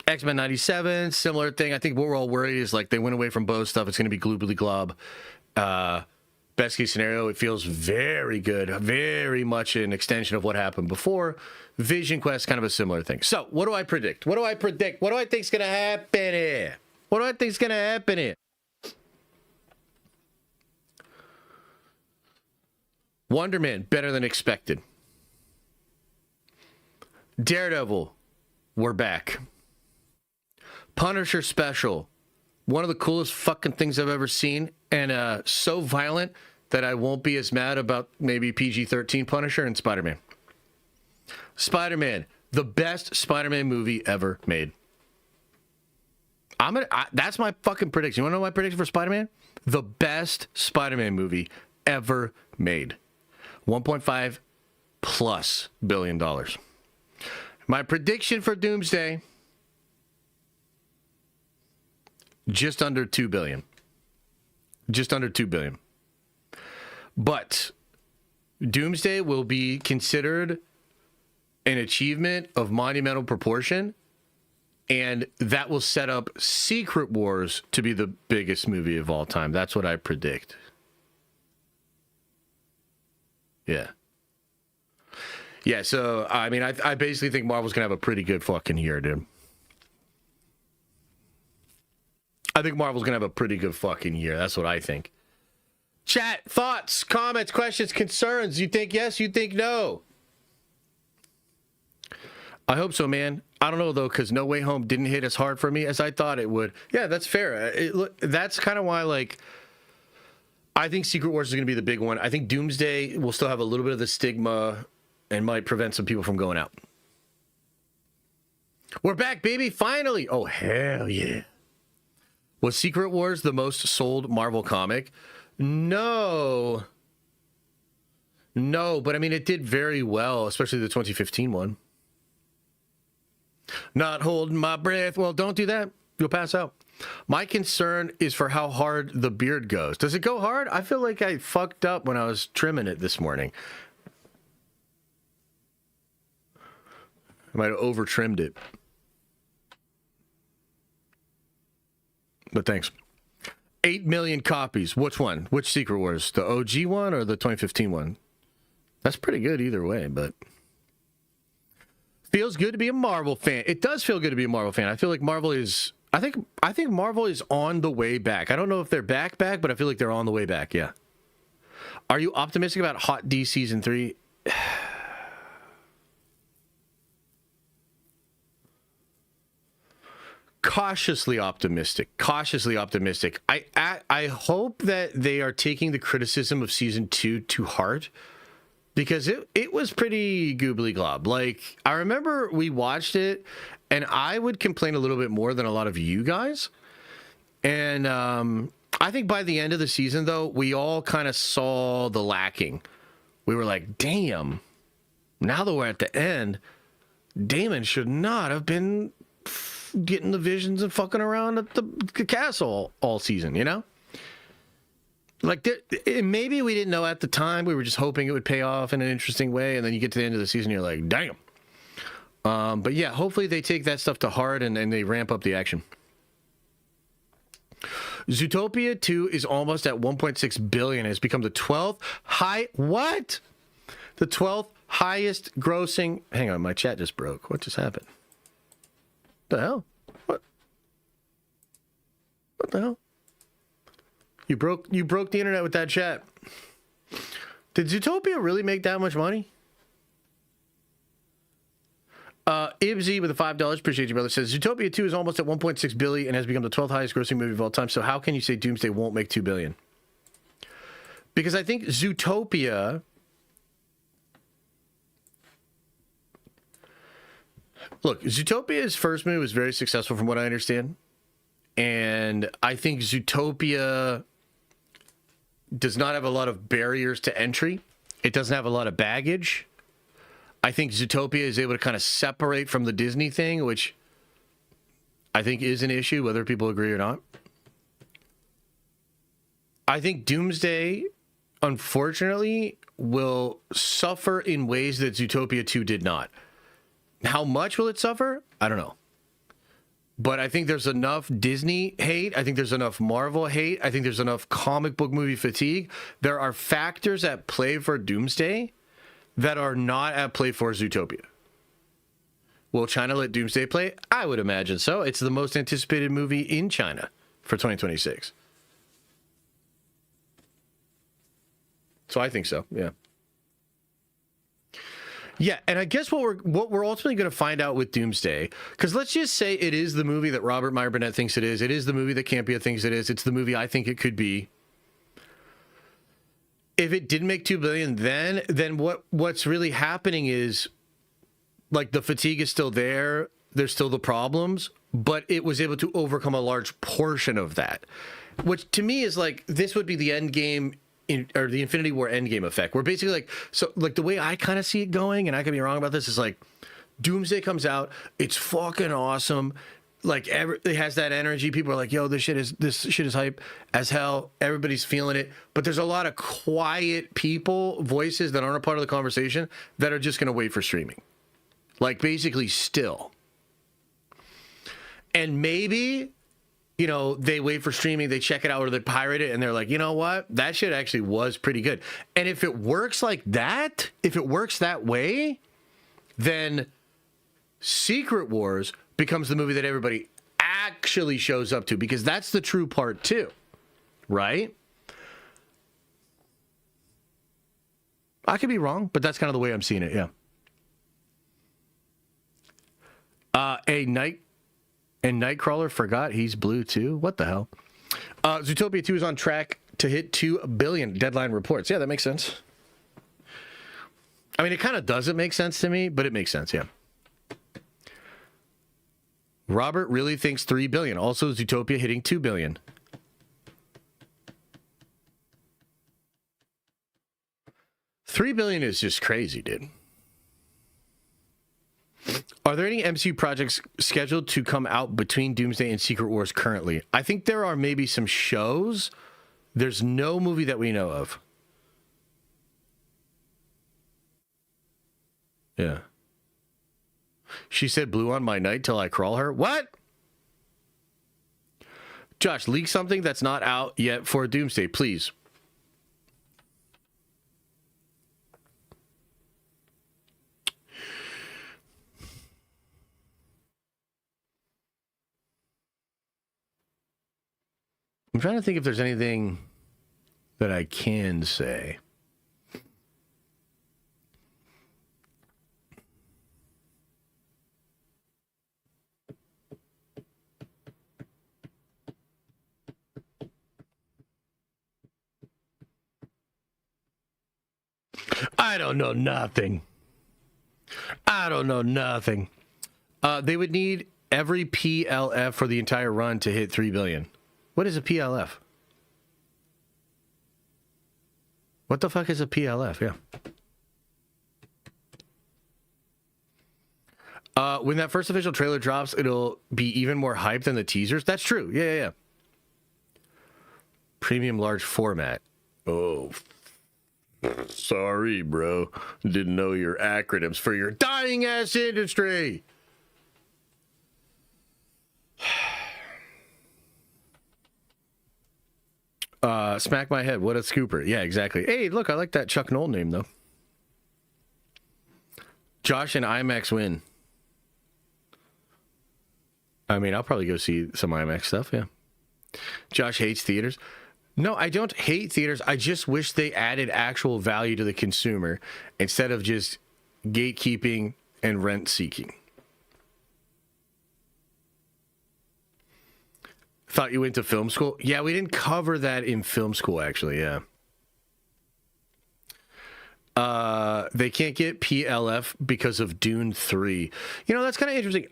X-Men 97, similar thing. I think what we're all worried is like they went away from Bo's stuff. It's going to be gloobly glob. Best case scenario, it feels very good. Very much an extension of what happened before. Vision Quest, kind of a similar thing. So what do I predict? What do I predict? What do I think is going to happen here? What do I think is going to happen here? Wonder Man, better than expected. Daredevil, we're back. Punisher special, one of the coolest fucking things I've ever seen, and so violent that I won't be as mad about maybe PG-13 Punisher and Spider-Man. Spider-Man, the best Spider-Man movie ever made. That's my fucking prediction. You want to know my prediction for Spider-Man? The best Spider-Man movie ever made. $1.5 plus billion. My prediction for Doomsday, just under $2 billion. Just under $2 billion. But Doomsday will be considered an achievement of monumental proportion, and that will set up Secret Wars to be the biggest movie of all time. That's what I predict. Yeah. Yeah, so, I mean, I basically think Marvel's going to have a pretty good fucking year, dude. I think Marvel's going to have a pretty good fucking year. That's what I think. Chat, thoughts, comments, questions, concerns. You think yes, you think no? I hope so, man. I don't know, though, because No Way Home didn't hit as hard for me as I thought it would. Yeah, that's fair. That's kind of why, like, I think Secret Wars is going to be the big one. I think Doomsday will still have a little bit of the stigma and might prevent some people from going out. We're back, baby, finally. Oh, hell yeah. Was Secret Wars the most sold Marvel comic? No, but I mean, it did very well, especially the 2015 one. Not holding my breath. Well, don't do that. You'll pass out. My concern is for how hard the beard goes. Does it go hard? I feel like I fucked up when I was trimming it this morning. I might have over-trimmed it. But thanks. 8 million copies. Which one? Which Secret Wars? The OG one or the 2015 one? That's pretty good either way, but... Feels good to be a Marvel fan. It does feel good to be a Marvel fan. I feel like Marvel is... I think Marvel is on the way back. I don't know if they're back, but I feel like they're on the way back, yeah. Are you optimistic about Hot D Season 3? Cautiously optimistic. I hope that they are taking the criticism of Season 2 to heart. Because it was pretty goobly glob. Like, I remember we watched it, and I would complain a little bit more than a lot of you guys. And I think by the end of the season, though, we all kind of saw the lacking. We were like, damn, now that we're at the end, Damon should not have been getting the visions and fucking around at the castle all season, you know? Like, maybe we didn't know at the time. We were just hoping it would pay off in an interesting way. And then you get to the end of the season, you're like, damn. But yeah, hopefully they take that stuff to heart and they ramp up the action. Zootopia 2 is almost at 1.6 billion. It's become the 12th What? The 12th highest grossing. Hang on, my chat just broke. What just happened? The hell? What the hell? You broke the internet with that chat. Did Zootopia really make that much money? Ibsy with the $5, appreciate you, brother, says Zootopia 2 is almost at 1.6 billion and has become the 12th highest grossing movie of all time. So how can you say Doomsday won't make 2 billion? Because I think Zootopia... Look, Zootopia's first movie was very successful from what I understand. And I think Zootopia does not have a lot of barriers to entry. It doesn't have a lot of baggage. I think Zootopia is able to kind of separate from the Disney thing, which I think is an issue, whether people agree or not. I think Doomsday, unfortunately, will suffer in ways that Zootopia 2 did not. How much will it suffer? I don't know. But I think there's enough Disney hate. I think there's enough Marvel hate. I think there's enough comic book movie fatigue. There are factors at play for Doomsday that are not at play for Zootopia. Will China let Doomsday play? I would imagine so. It's the most anticipated movie in China for 2026. So I think so, yeah. Yeah, and I guess what we're ultimately going to find out with Doomsday, because let's just say it is the movie that Robert Meyer Burnett thinks it is. It is the movie that Campea thinks it is. It's the movie I think it could be. If it didn't make 2 billion, then what's really happening is, like, the fatigue is still there. There's still the problems, but it was able to overcome a large portion of that, which to me is like, this would be the end game. Or the Infinity War Endgame effect, where basically, like, so, like, the way I kind of see it going, and I could be wrong about this, is like, Doomsday comes out, it's fucking awesome, like, it has that energy. People are like, yo, this shit is hype as hell. Everybody's feeling it, but there's a lot of quiet voices that aren't a part of the conversation that are just gonna wait for streaming, like, basically still. And maybe, you know, they wait for streaming, they check it out, or they pirate it, and they're like, you know what? That shit actually was pretty good. And if it works like that, if it works that way, then Secret Wars becomes the movie that everybody actually shows up to, because that's the true part too, right? I could be wrong, but that's kind of the way I'm seeing it, yeah. Nightcrawler forgot he's blue too. What the hell? Zootopia 2 is on track to hit 2 billion. Deadline reports. Yeah, that makes sense. I mean, it kind of doesn't make sense to me, but it makes sense, yeah. Robert really thinks 3 billion. Also, Zootopia hitting 2 billion. $3 billion is just crazy, dude. Are there any MCU projects scheduled to come out between Doomsday and Secret Wars currently? I think there are maybe some shows. There's no movie that we know of. Yeah. She said blue on my night till I crawl her. What? Josh, leak something that's not out yet for Doomsday, please. I'm trying to think if there's anything that I can say. I don't know nothing. I don't know nothing. They would need every PLF for the entire run to hit 3 billion. What is a PLF? What the fuck is a PLF? Yeah. When that first official trailer drops, it'll be even more hype than the teasers. That's true. Yeah. Premium large format. Oh, sorry, bro. Didn't know your acronyms for your dying ass industry. Smack my head. What a scooper. Yeah, exactly. Hey, look, I like that Chuck Noll name, though. Josh and IMAX win. I mean, I'll probably go see some IMAX stuff, yeah. Josh hates theaters. No, I don't hate theaters. I just wish they added actual value to the consumer instead of just gatekeeping and rent seeking. Thought you went to film school? Yeah, we didn't cover that in film school, actually, yeah. They can't get PLF because of Dune 3. You know, that's kind of interesting.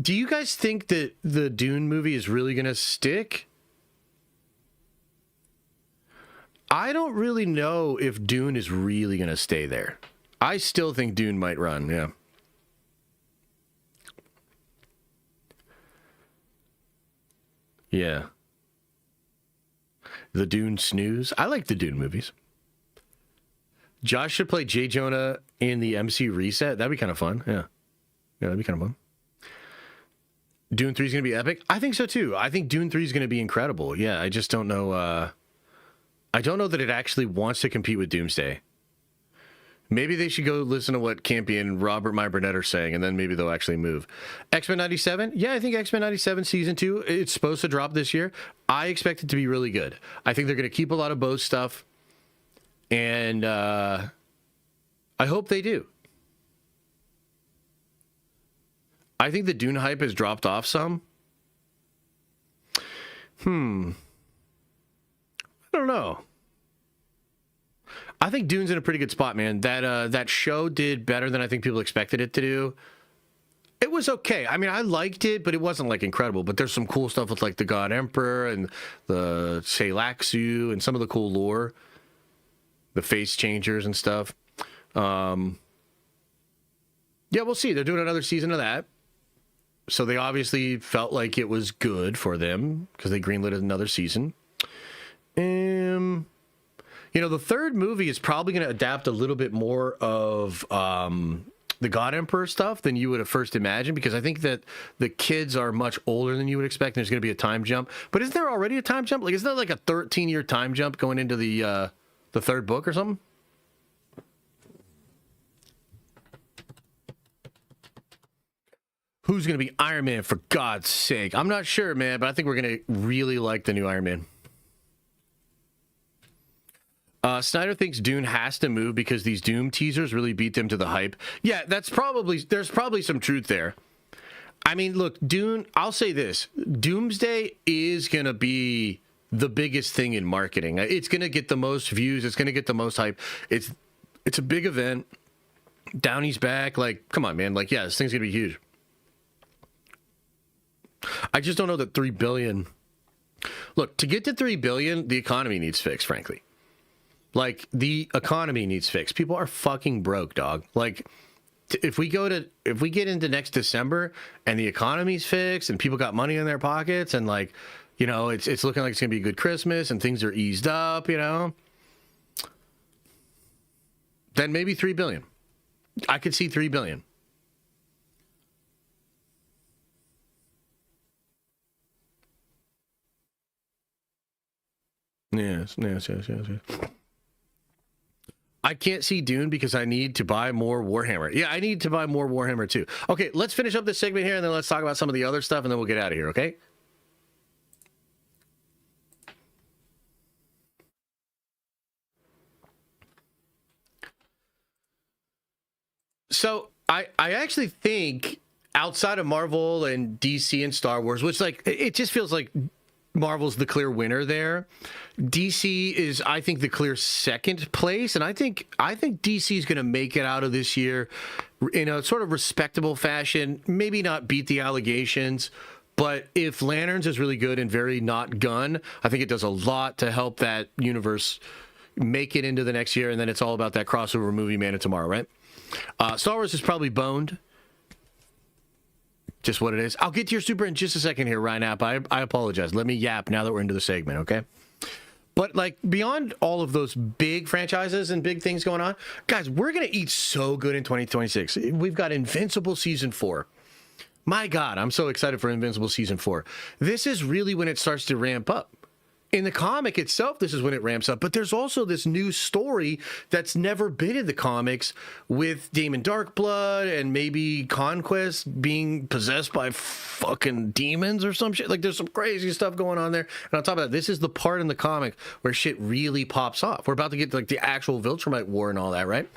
Do you guys think that the Dune movie is really going to stick? I don't really know if Dune is really going to stay there. I still think Dune might run, yeah. Yeah. The Dune snooze. I like the Dune movies. Josh should play J. Jonah in the MC reset. That'd be kind of fun. Yeah. Yeah, that'd be kind of fun. Dune 3 is going to be epic? I think so, too. I think Dune 3 is going to be incredible. Yeah, I just don't know. I don't know that it actually wants to compete with Doomsday. Maybe they should go listen to what Campy and Robert My Burnett are saying, and then maybe they'll actually move. X-Men 97? Yeah, I think X-Men 97 Season 2, it's supposed to drop this year. I expect it to be really good. I think they're going to keep a lot of Bo's stuff, and I hope they do. I think the Dune hype has dropped off some. I don't know. I think Dune's in a pretty good spot, man. That show did better than I think people expected it to do. It was okay. I mean, I liked it, but it wasn't like incredible. But there's some cool stuff with like the God Emperor and the Selaxu and some of the cool lore, the face changers and stuff. Yeah, we'll see. They're doing another season of that. So they obviously felt like it was good for them because they greenlit another season. You know, the third movie is probably going to adapt a little bit more of the God Emperor stuff than you would have first imagined, because I think that the kids are much older than you would expect, and there's going to be a time jump. But isn't there already a time jump? Like, isn't there like a 13-year time jump going into the third book or something? Who's going to be Iron Man, for God's sake? I'm not sure, man, but I think we're going to really like the new Iron Man. Snyder thinks Dune has to move because these Doom teasers really beat them to the hype. Yeah, there's probably some truth there. I mean, look, Dune, I'll say this. Doomsday is going to be the biggest thing in marketing. It's going to get the most views. It's going to get the most hype. It's a big event. Downey's back. Like, come on, man. Like, yeah, this thing's gonna be huge. I just don't know that 3 billion. Look, to get to 3 billion, the economy needs fixed, frankly. Like, the economy needs fixed. People are fucking broke, dog. Like, if we get into next December and the economy's fixed and people got money in their pockets and, like, you know, it's looking like it's gonna be a good Christmas and things are eased up, you know, then maybe 3 billion. I could see 3 billion. Yes. I can't see Dune because I need to buy more Warhammer. Yeah, I need to buy more Warhammer too. Okay, let's finish up this segment here and then let's talk about some of the other stuff and then we'll get out of here, okay? So I actually think outside of Marvel and DC and Star Wars, which, like, it just feels like Marvel's the clear winner there. DC is, I think, the clear second place, and I think DC is going to make it out of this year in a sort of respectable fashion. Maybe not beat the allegations, but if Lanterns is really good and very not gun, I think it does a lot to help that universe make it into the next year, and then it's all about that crossover movie Man of Tomorrow, right? Star Wars is probably boned. Just what it is. I'll get to your super in just a second here, Ryan App. I apologize. Let me yap now that we're into the segment, okay? But, like, beyond all of those big franchises and big things going on, guys, we're going to eat so good in 2026. We've got Invincible Season 4. My God, I'm so excited for Invincible Season 4. This is really when it starts to ramp up. In the comic itself, this is when it ramps up, but there's also this new story that's never been in the comics with Daemon Darkblood and maybe Conquest being possessed by fucking demons or some shit. Like, there's some crazy stuff going on there. And on top of that, this is the part in the comic where shit really pops off. We're about to get to, like, the actual Viltrumite War and all that, right?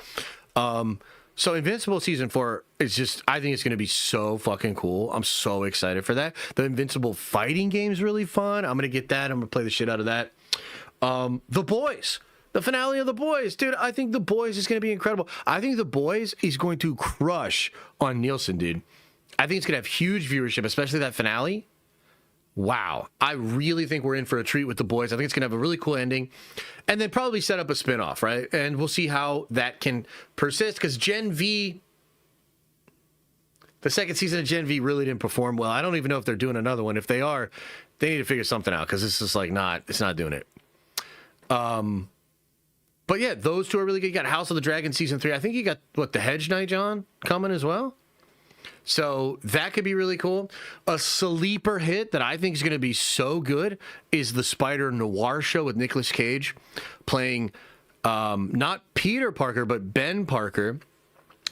So Invincible Season 4 is just, I think it's going to be so fucking cool. I'm so excited for that. The Invincible fighting game is really fun. I'm going to get that. I'm going to play the shit out of that. The Boys. The finale of The Boys. Dude, I think The Boys is going to be incredible. I think The Boys is going to crush on Nielsen, dude. I think it's going to have huge viewership, especially that finale. Wow. I really think we're in for a treat with The Boys. I think it's going to have a really cool ending. And then probably set up a spinoff, right? And we'll see how that can persist, because Gen V, the second season of Gen V really didn't perform well. I don't even know if they're doing another one. If they are, they need to figure something out, because it's just like it's not doing it. But yeah, those two are really good. You got House of the Dragon Season 3. I think you got, the Hedge Knight, John, coming as well. So that could be really cool. A sleeper hit that I think is going to be so good is the Spider Noir show with Nicolas Cage playing not Peter Parker, but Ben Parker.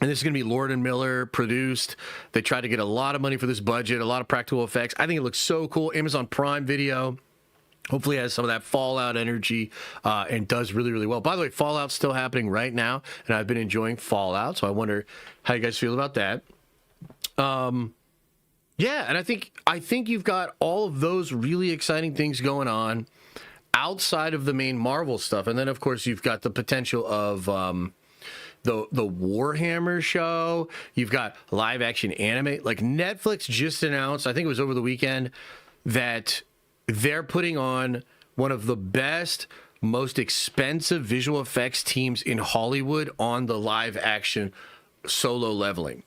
And this is going to be Lord and Miller produced. They tried to get a lot of money for this budget, a lot of practical effects. I think it looks so cool. Amazon Prime Video. Hopefully it has some of that Fallout energy and does really, really well. By the way, Fallout's still happening right now, and I've been enjoying Fallout, so I wonder how you guys feel about that. Yeah, and I think you've got all of those really exciting things going on outside of the main Marvel stuff. And then, of course, you've got the potential of the Warhammer show. You've got live action anime. Like, Netflix just announced, I think it was over the weekend, that they're putting on one of the best, most expensive visual effects teams in Hollywood on the live action Solo Leveling.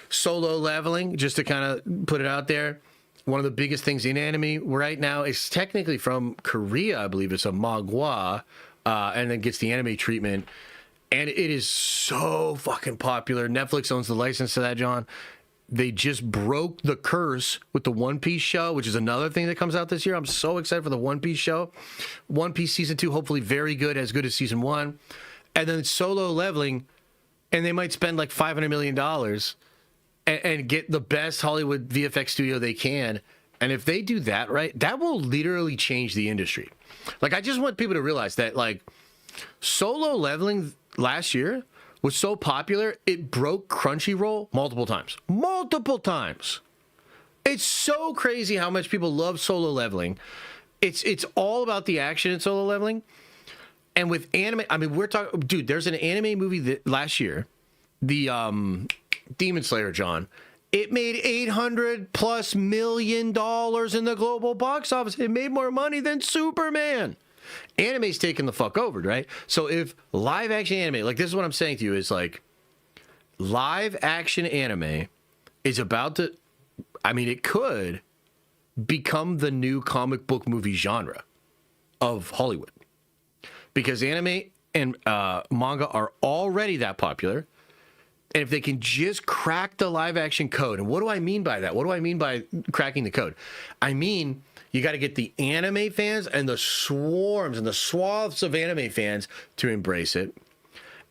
Solo Leveling, just to kind of put it out there, one of the biggest things in anime right now is technically from Korea, I believe. It's a manhwa, and then gets the anime treatment. And it is so fucking popular. Netflix owns the license to that, John. They just broke the curse with the One Piece show, which is another thing that comes out this year. I'm so excited for the One Piece show. One Piece Season 2, hopefully very good, as good as Season 1. And then Solo Leveling, and they might spend like $500 million and get the best Hollywood VFX studio they can. And if they do that right, that will literally change the industry. Like, I just want people to realize that, like, Solo Leveling last year was so popular, it broke Crunchyroll multiple times. Multiple times. It's so crazy how much people love Solo Leveling. It's all about the action in Solo Leveling. And with anime, I mean, we're talking, dude, there's an anime movie that last year Demon Slayer, John, it made $800+ million in the global box office. It made more money than Superman. Anime's taking the fuck over, right? So if live action anime, like this is what I'm saying to you, is like live action anime is about to, I mean, it could become the new comic book movie genre of Hollywood. Because anime and manga are already that popular. And if they can just crack the live action code, and what do I mean by that? What do I mean by cracking the code? I mean, you got to get the anime fans and the swarms and the swaths of anime fans to embrace it.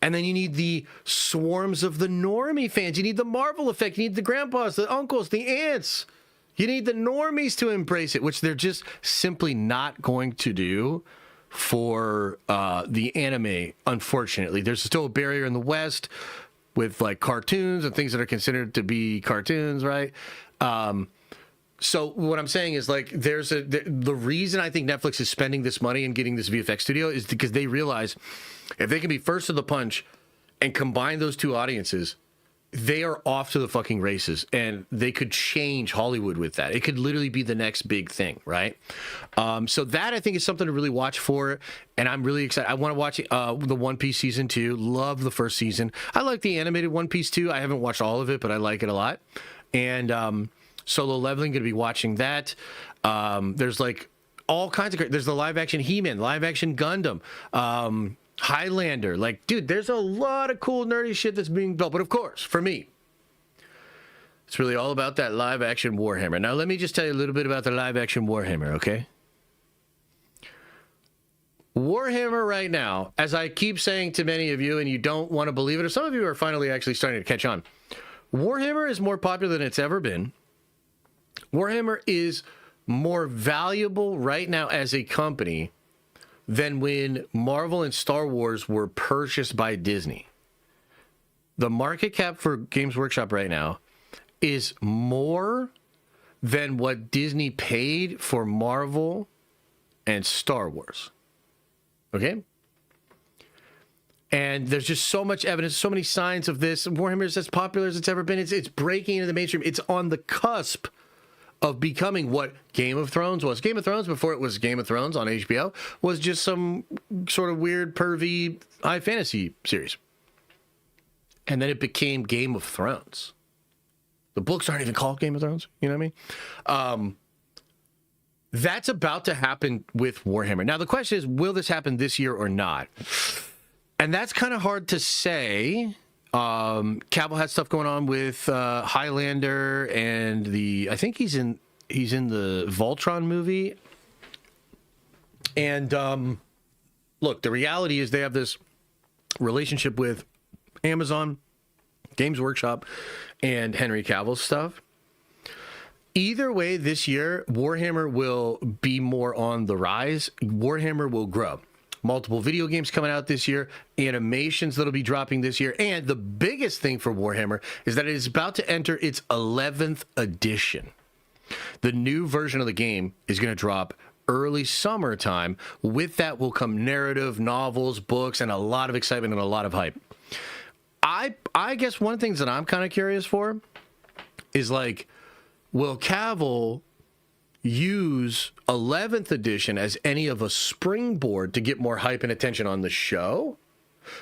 And then you need the swarms of the normie fans. You need the Marvel effect. You need the grandpas, the uncles, the aunts. You need the normies to embrace it, which they're just simply not going to do for the anime, unfortunately. There's still a barrier in the West with like cartoons and things that are considered to be cartoons, right? So what I'm saying is like the reason I think Netflix is spending this money and getting this VFX studio is because they realize if they can be first to the punch and combine those two audiences, they are off to the fucking races, and they could change Hollywood with that. It could literally be the next big thing, right? So that I think is something to really watch for, and I'm really excited. I want to watch the One Piece season 2. Love the first season. I like the animated One Piece too. I haven't watched all of it, but I like it a lot. And Solo Leveling, going to be watching that. There's like all kinds of great. There's the live action He-Man, live action Gundam. Highlander, like, dude, there's a lot of cool nerdy shit that's being built. But of course, for me, it's really all about that live action Warhammer. Now, let me just tell you a little bit about the live action Warhammer, okay? Warhammer right now, as I keep saying to many of you, and you don't want to believe it, or some of you are finally actually starting to catch on, Warhammer is more popular than it's ever been. Warhammer is more valuable right now as a company than when Marvel and Star Wars were purchased by Disney. The market cap for Games Workshop right now is more than what Disney paid for Marvel and Star Wars. Okay? And there's just so much evidence, so many signs of this. Warhammer is as popular as it's ever been. It's breaking into the mainstream. It's on the cusp of becoming what Game of Thrones was. Game of Thrones, before it was Game of Thrones on HBO, was just some sort of weird, pervy, high fantasy series. And then it became Game of Thrones. The books aren't even called Game of Thrones. You know what I mean? That's about to happen with Warhammer. Now, the question is, will this happen this year or not? And that's kind of hard to say. Cavill had stuff going on with Highlander and I think he's in the Voltron movie. And look, the reality is they have this relationship with Amazon, Games Workshop, and Henry Cavill's stuff. Either way, this year, Warhammer will be more on the rise. Warhammer will grow. Multiple video games coming out this year, animations that'll be dropping this year, and the biggest thing for Warhammer is that it is about to enter its 11th edition. The new version of the game is going to drop early summertime. With that will come narrative, novels, books, and a lot of excitement and a lot of hype. I guess one of the things that I'm kind of curious for is like, will Cavill use 11th edition as any of a springboard to get more hype and attention on the show?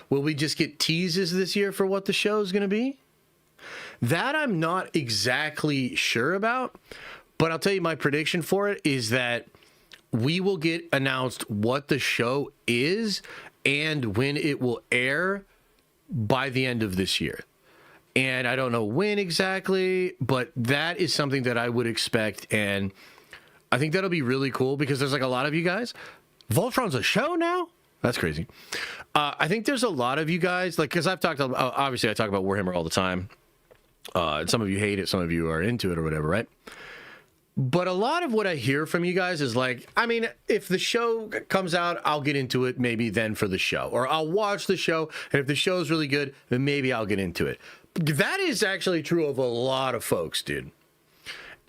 Will we just get teases this year for what the show is going to be? That I'm not exactly sure about, but I'll tell you my prediction for it is that we will get announced what the show is and when it will air by the end of this year. And I don't know when exactly, but that is something that I would expect, and I think that'll be really cool because there's like a lot of you guys. Voltron's a show now? That's crazy. I think there's a lot of you guys, like, because I've talked about, obviously I talk about Warhammer all the time. And some of you hate it, some of you are into it or whatever, right? But a lot of what I hear from you guys is like, I mean, if the show comes out, I'll get into it maybe then for the show. Or I'll watch the show, and if the show is really good, then maybe I'll get into it. That is actually true of a lot of folks, dude.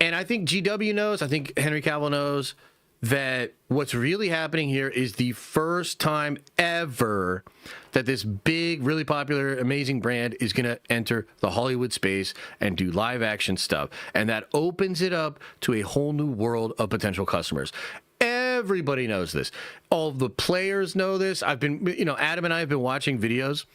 And I think GW knows. I think Henry Cavill knows that what's really happening here is the first time ever that this big, really popular, amazing brand is going to enter the Hollywood space and do live action stuff. And that opens it up to a whole new world of potential customers. Everybody knows this. All the players know this. I've been, Adam and I have been watching videos.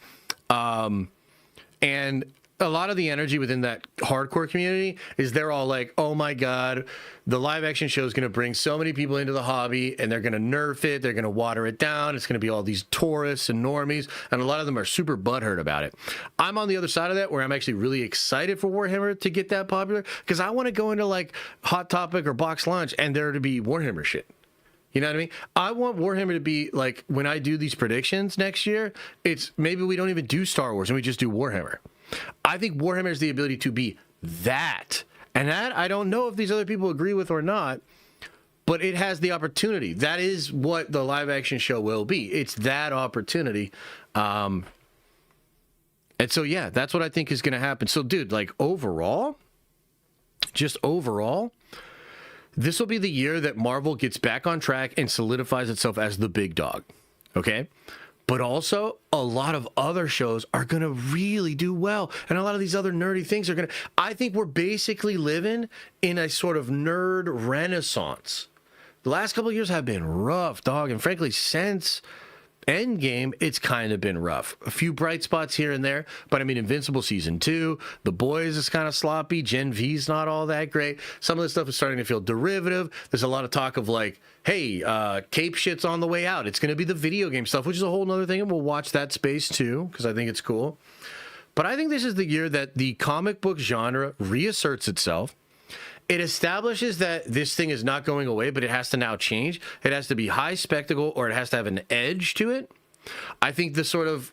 And a lot of the energy within that hardcore community is they're all like, oh my God, the live action show is going to bring so many people into the hobby and they're going to nerf it. They're going to water it down. It's going to be all these tourists and normies. And a lot of them are super butthurt about it. I'm on the other side of that where I'm actually really excited for Warhammer to get that popular because I want to go into like Hot Topic or Box Lunch and there to be Warhammer shit. You know what I mean? I want Warhammer to be like when I do these predictions next year, it's maybe we don't even do Star Wars and we just do Warhammer. I think Warhammer has the ability to be that. And that I don't know if these other people agree with or not, but it has the opportunity. That is what the live action show will be. It's that opportunity. And so, yeah, that's what I think is going to happen. So, dude, like overall, this will be the year that Marvel gets back on track and solidifies itself as the big dog. Okay? But also, a lot of other shows are going to really do well. And a lot of these other nerdy things are going to... I think we're basically living in a sort of nerd renaissance. The last couple of years have been rough, dog. And frankly, since Endgame, it's kind of been rough. A few bright spots here and there. But, I mean, Invincible Season 2, The Boys is kind of sloppy. Gen V's not all that great. Some of this stuff is starting to feel derivative. There's a lot of talk of, like, hey, Cape shit's on the way out. It's going to be the video game stuff, which is a whole nother thing, and we'll watch that space too, because I think it's cool. But I think this is the year that the comic book genre reasserts itself. It establishes that this thing is not going away, but it has to now change. It has to be high spectacle, or it has to have an edge to it. I think the sort of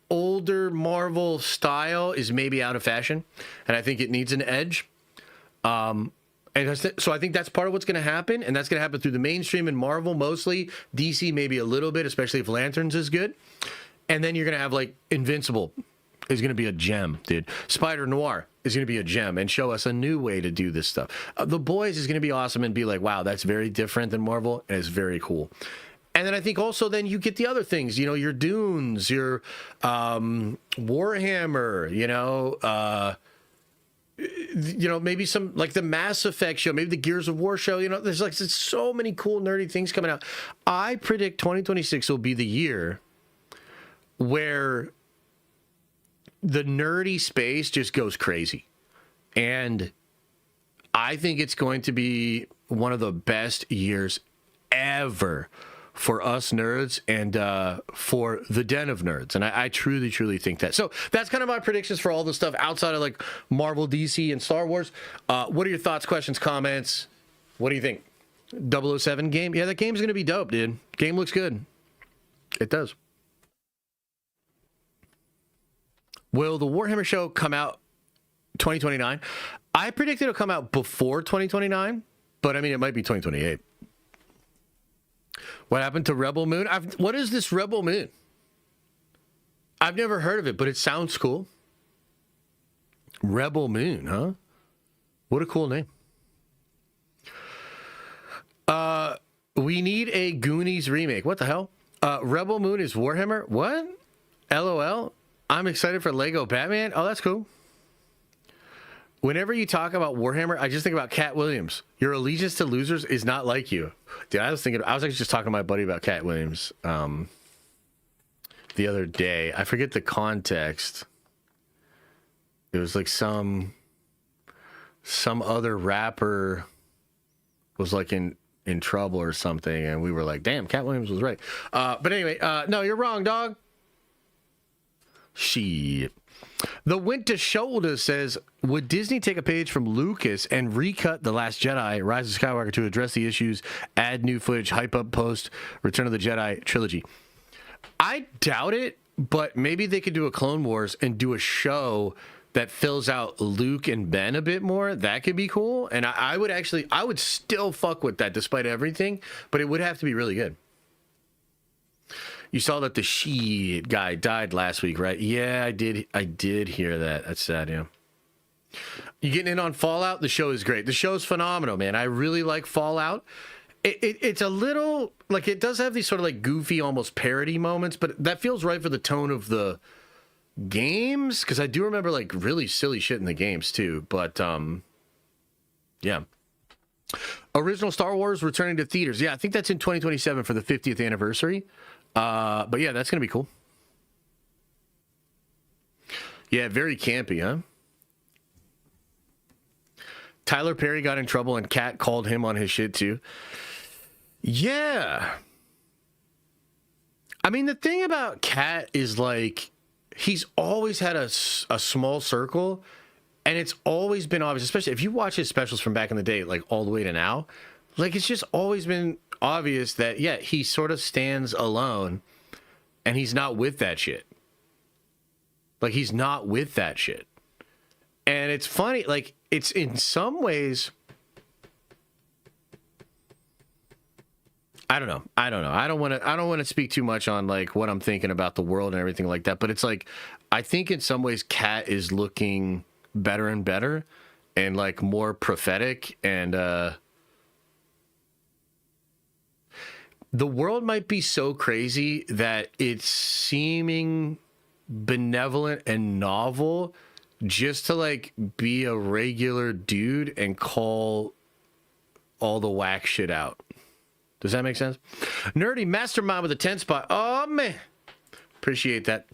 older Marvel style is maybe out of fashion, and I think it needs an edge. So I think that's part of what's going to happen, and that's going to happen through the mainstream and Marvel mostly. DC maybe a little bit, especially if Lanterns is good. And then you're going to have, like, Invincible is going to be a gem, dude. Spider Noir is going to be a gem and show us a new way to do this stuff. The Boys is going to be awesome and be like, wow, that's very different than Marvel, and it's very cool. And then I think also then you get the other things, your Dunes, your Warhammer, maybe some like the Mass Effect show, maybe the Gears of War show. There's so many cool nerdy things coming out. I predict 2026 will be the year where the nerdy space just goes crazy. And I think it's going to be one of the best years ever for us nerds and for the den of nerds. And I truly, truly think that. So that's kind of my predictions for all the stuff outside of like Marvel, DC, and Star Wars. What are your thoughts, questions, comments? What do you think? 007 game? Yeah, that game's going to be dope, dude. Game looks good. It does. Will the Warhammer show come out 2029? I predict it'll come out before 2029, but I mean, it might be 2028. What happened to Rebel Moon? What is this Rebel Moon? I've never heard of it, but it sounds cool. Rebel Moon, huh? What a cool name. We need a Goonies remake. What the hell? Rebel Moon is Warhammer? What? LOL? I'm excited for Lego Batman. Oh, that's cool. Whenever you talk about Warhammer, I just think about Cat Williams. Your allegiance to losers is not like you. Dude, I was actually just talking to my buddy about Cat Williams the other day. I forget the context. It was like some other rapper was like in trouble or something, and we were like, damn, Cat Williams was right. But anyway, no, you're wrong, dog. Shit. The Winter Shoulder says, would Disney take a page from Lucas and recut The Last Jedi, Rise of Skywalker to address the issues, add new footage, hype up post Return of the Jedi trilogy? I doubt it, but maybe they could do a Clone Wars and do a show that fills out Luke and Ben a bit more. That could be cool. And I would still fuck with that despite everything, but it would have to be really good. You saw that the Sheet guy died last week, right? Yeah, I did hear that. That's sad, yeah. You getting in on Fallout? The show is great. The show is phenomenal, man. I really like Fallout. It's a little like it does have these sort of like goofy, almost parody moments, but that feels right for the tone of the games, because I do remember like really silly shit in the games too. But yeah. Original Star Wars returning to theaters. Yeah, I think that's in 2027 for the 50th anniversary. But yeah, that's gonna be cool. Yeah, very campy, huh? Tyler Perry got in trouble and Kat called him on his shit too. Yeah. I mean, the thing about Kat is like, he's always had a small circle, and it's always been obvious, especially if you watch his specials from back in the day, like all the way to now, like it's just always been obvious that, yeah, he sort of stands alone and he's not with that shit. Like he's not with that shit. And it's funny, like it's in some ways, I don't know. I don't want to speak too much on like what I'm thinking about the world and everything like that. But it's like, I think in some ways, Kat is looking better and better, and like more prophetic. And the world might be so crazy that it's seeming benevolent and novel just to like be a regular dude and call all the whack shit out. Does that make sense? Nerdy Mastermind with a 10 spot. Oh, man. Appreciate that.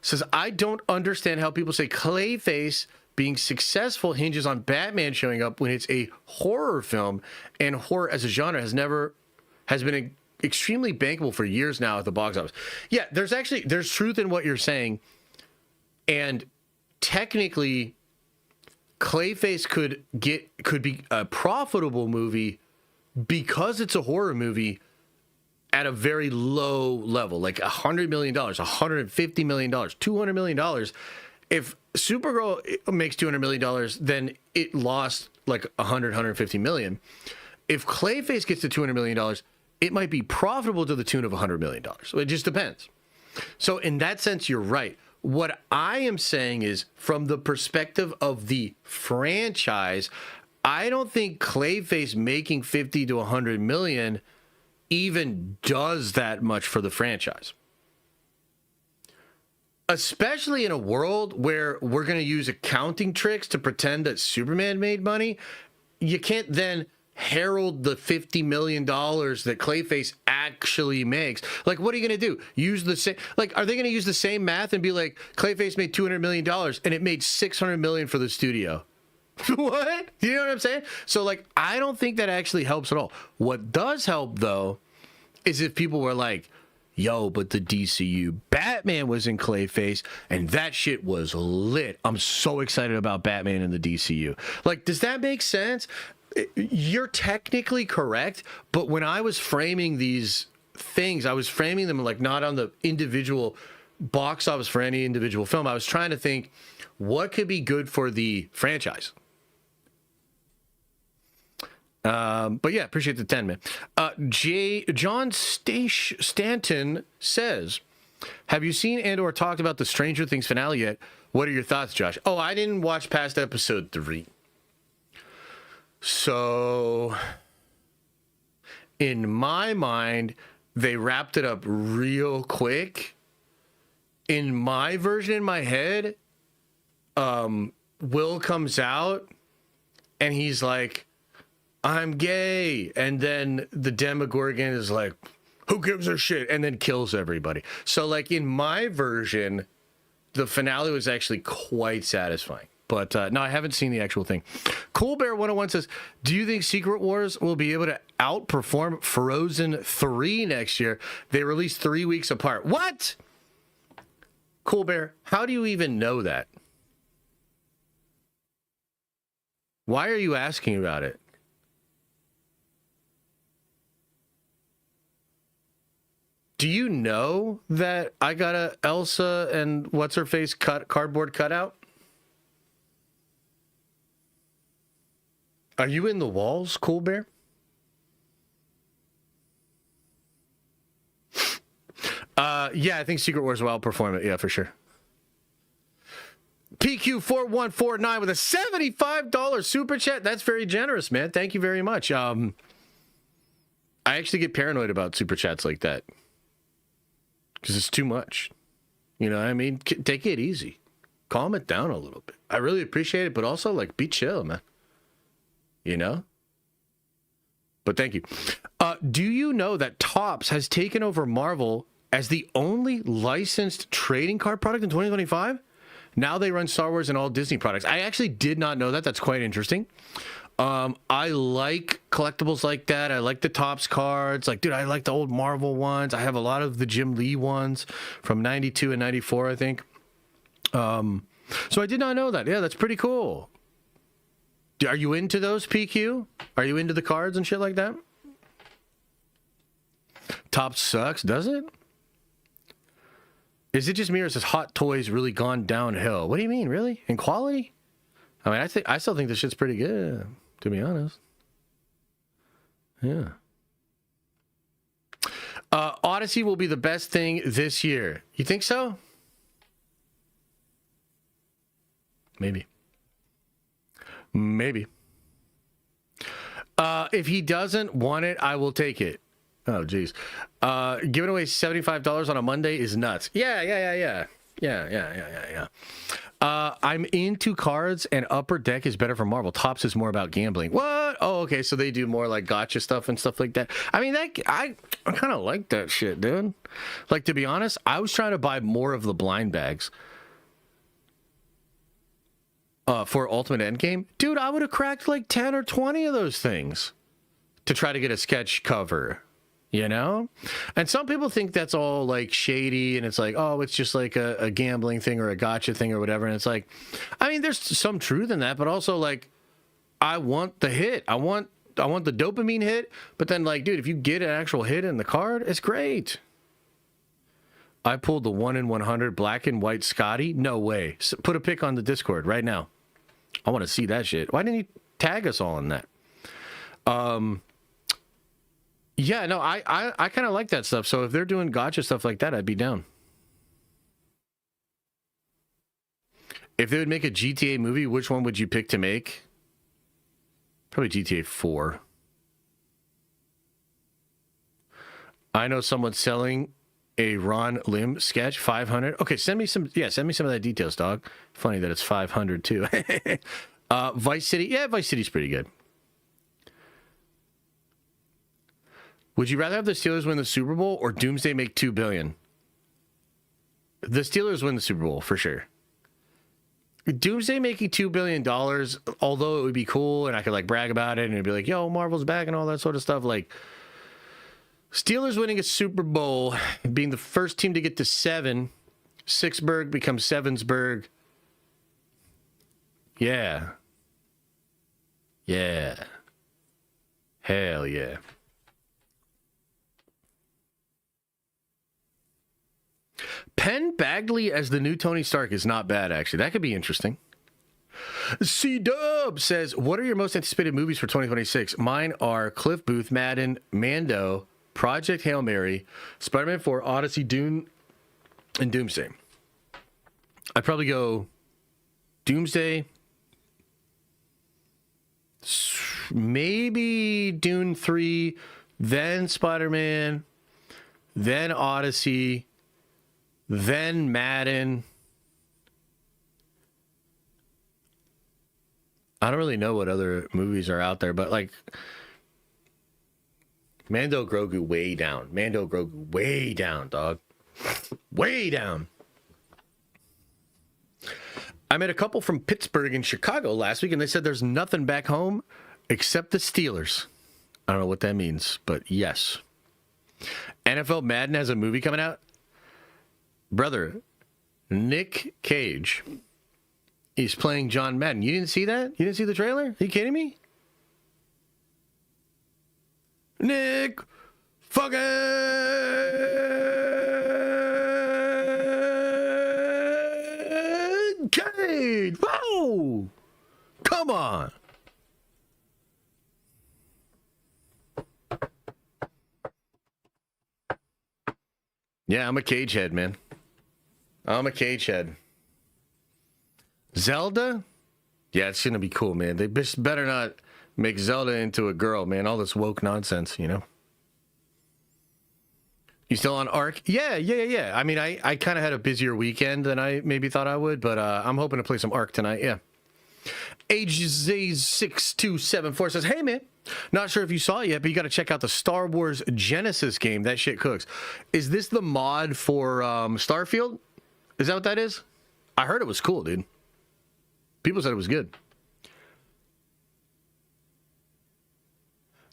Says, I don't understand how people say Clayface being successful hinges on Batman showing up when it's a horror film, and horror as a genre has been extremely bankable for years now at the box office. Yeah, there's truth in what you're saying. And technically, Clayface could be a profitable movie because it's a horror movie at a very low level, like $100 million, $150 million, $200 million. If Supergirl makes $200 million, then it lost like $150 million. If Clayface gets to $200 million, it might be profitable to the tune of $100 million. So it just depends. So in that sense, you're right. What I am saying is, from the perspective of the franchise, I don't think Clayface making 50 to 100 million even does that much for the franchise. Especially in a world where we're going to use accounting tricks to pretend that Superman made money. You can't then herald the $50 million that Clayface actually makes. Like, what are you going to do? Use the same, like, are they going to use the same math and be like, Clayface made $200 million and it made $600 million for the studio? What? You know what I'm saying? So, like, I don't think that actually helps at all. What does help, though, is if people were like, yo, but the DCU Batman was in Clayface and that shit was lit. I'm so excited about Batman in the DCU. Like, does that make sense? You're technically correct, but when I was framing these things, I was framing them like not on the individual box office for any individual film. I was trying to think, what could be good for the franchise? But yeah, appreciate the 10, man. John Stanton says, have you seen and or talked about the Stranger Things finale yet? What are your thoughts, Josh? Oh, I didn't watch past episode 3. So, in my mind, they wrapped it up real quick. In my version, in my head, Will comes out and he's like, I'm gay. And then the Demogorgon is like, who gives a shit? And then kills everybody. So, like, in my version, the finale was actually quite satisfying. But no, I haven't seen the actual thing. Cool Bear 101 says, do you think Secret Wars will be able to outperform Frozen 3 next year? They released 3 weeks apart. What? Cool Bear, how do you even know that? Why are you asking about it? Do you know that I got a Elsa and what's-her-face cardboard cutout? Are you in the walls, Cool Bear? Yeah, I think Secret Wars will outperform it. Yeah, for sure. PQ4149 with a $75 super chat. That's very generous, man. Thank you very much. I actually get paranoid about super chats like that because it's too much. You know what I mean? Take it easy. Calm it down a little bit. I really appreciate it, but also, like, be chill, man. You know? But thank you. Do you know that Topps has taken over Marvel as the only licensed trading card product in 2025? Now they run Star Wars and all Disney products. I actually did not know that. That's quite interesting. I like collectibles like that. I like the Topps cards. Like, dude, I like the old Marvel ones. I have a lot of the Jim Lee ones from 92 and 94, I think. So I did not know that. Yeah, that's pretty cool. Are you into those, PQ? Are you into the cards and shit like that? Topps sucks, does it? Is it just me or has Hot Toys really gone downhill? What do you mean, really? In quality? I mean, I still think this shit's pretty good, to be honest. Yeah. Odyssey will be the best thing this year. You think so? Maybe. Maybe. If he doesn't want it, I will take it. Oh, geez. Giving away $75 on a Monday is nuts. Yeah. I'm into cards, and Upper Deck is better for Marvel. Topps is more about gambling. What? Oh, okay. So they do more like gotcha stuff and stuff like that. I mean, I kind of like that shit, dude. Like, to be honest, I was trying to buy more of the blind bags for Ultimate Endgame. Dude, I would have cracked like 10 or 20 of those things to try to get a sketch cover. You know? And some people think that's all like shady and it's like, oh, it's just like a gambling thing or a gotcha thing or whatever. And it's like, I mean, there's some truth in that, but also like, I want the hit. I want the dopamine hit. But then like, dude, if you get an actual hit in the card, it's great. I pulled the 1 in 100 black and white Scotty. No way. Put a pic on the Discord right now. I want to see that shit. Why didn't you tag us all in that? Yeah, no, I kind of like that stuff. So if they're doing gotcha stuff like that, I'd be down. If they would make a GTA movie, which one would you pick to make? Probably GTA 4. I know someone's selling a Ron Lim sketch, 500. Okay, send me some of that details, dog. Funny that it's 500 too. Vice City. Yeah, Vice City's pretty good. Would you rather have the Steelers win the Super Bowl or Doomsday make $2 billion? The Steelers win the Super Bowl for sure. Doomsday making $2 billion, although it would be cool and I could like brag about it and it'd be like, yo, Marvel's back and all that sort of stuff. Like, Steelers winning a Super Bowl, being the first team to get to 7, Sixburg becomes Sevensburg. Yeah. Yeah. Hell yeah. Penn Badgley as the new Tony Stark is not bad, actually. That could be interesting. C-Dub says, what are your most anticipated movies for 2026? Mine are Cliff Booth, Madden, Mando, Project Hail Mary, Spider-Man 4, Odyssey, Dune, and Doomsday. I'd probably go Doomsday, maybe Dune 3, then Spider-Man, then Odyssey, then Madden. I don't really know what other movies are out there, but like Mando Grogu way down. Mando Grogu way down, dog. Way down. I met a couple from Pittsburgh and Chicago last week, and they said there's nothing back home except the Steelers. I don't know what that means, but yes. NFL Madden has a movie coming out. Brother, Nick Cage is playing John Madden. You didn't see that? You didn't see the trailer? Are you kidding me? Nick fucking Cage! Whoa! Come on! Yeah, I'm a Cage head, man. I'm a Cage head. Zelda? Yeah, it's gonna be cool, man. They better not make Zelda into a girl, man. All this woke nonsense, you know? You still on Ark? Yeah. I mean, I kind of had a busier weekend than I maybe thought I would, but I'm hoping to play some Ark tonight. Yeah. HZ6274 says, hey, man, not sure if you saw it yet, but you got to check out the Star Wars Genesis game. That shit cooks. Is this the mod for Starfield? Is that what that is? I heard it was cool, dude. People said it was good.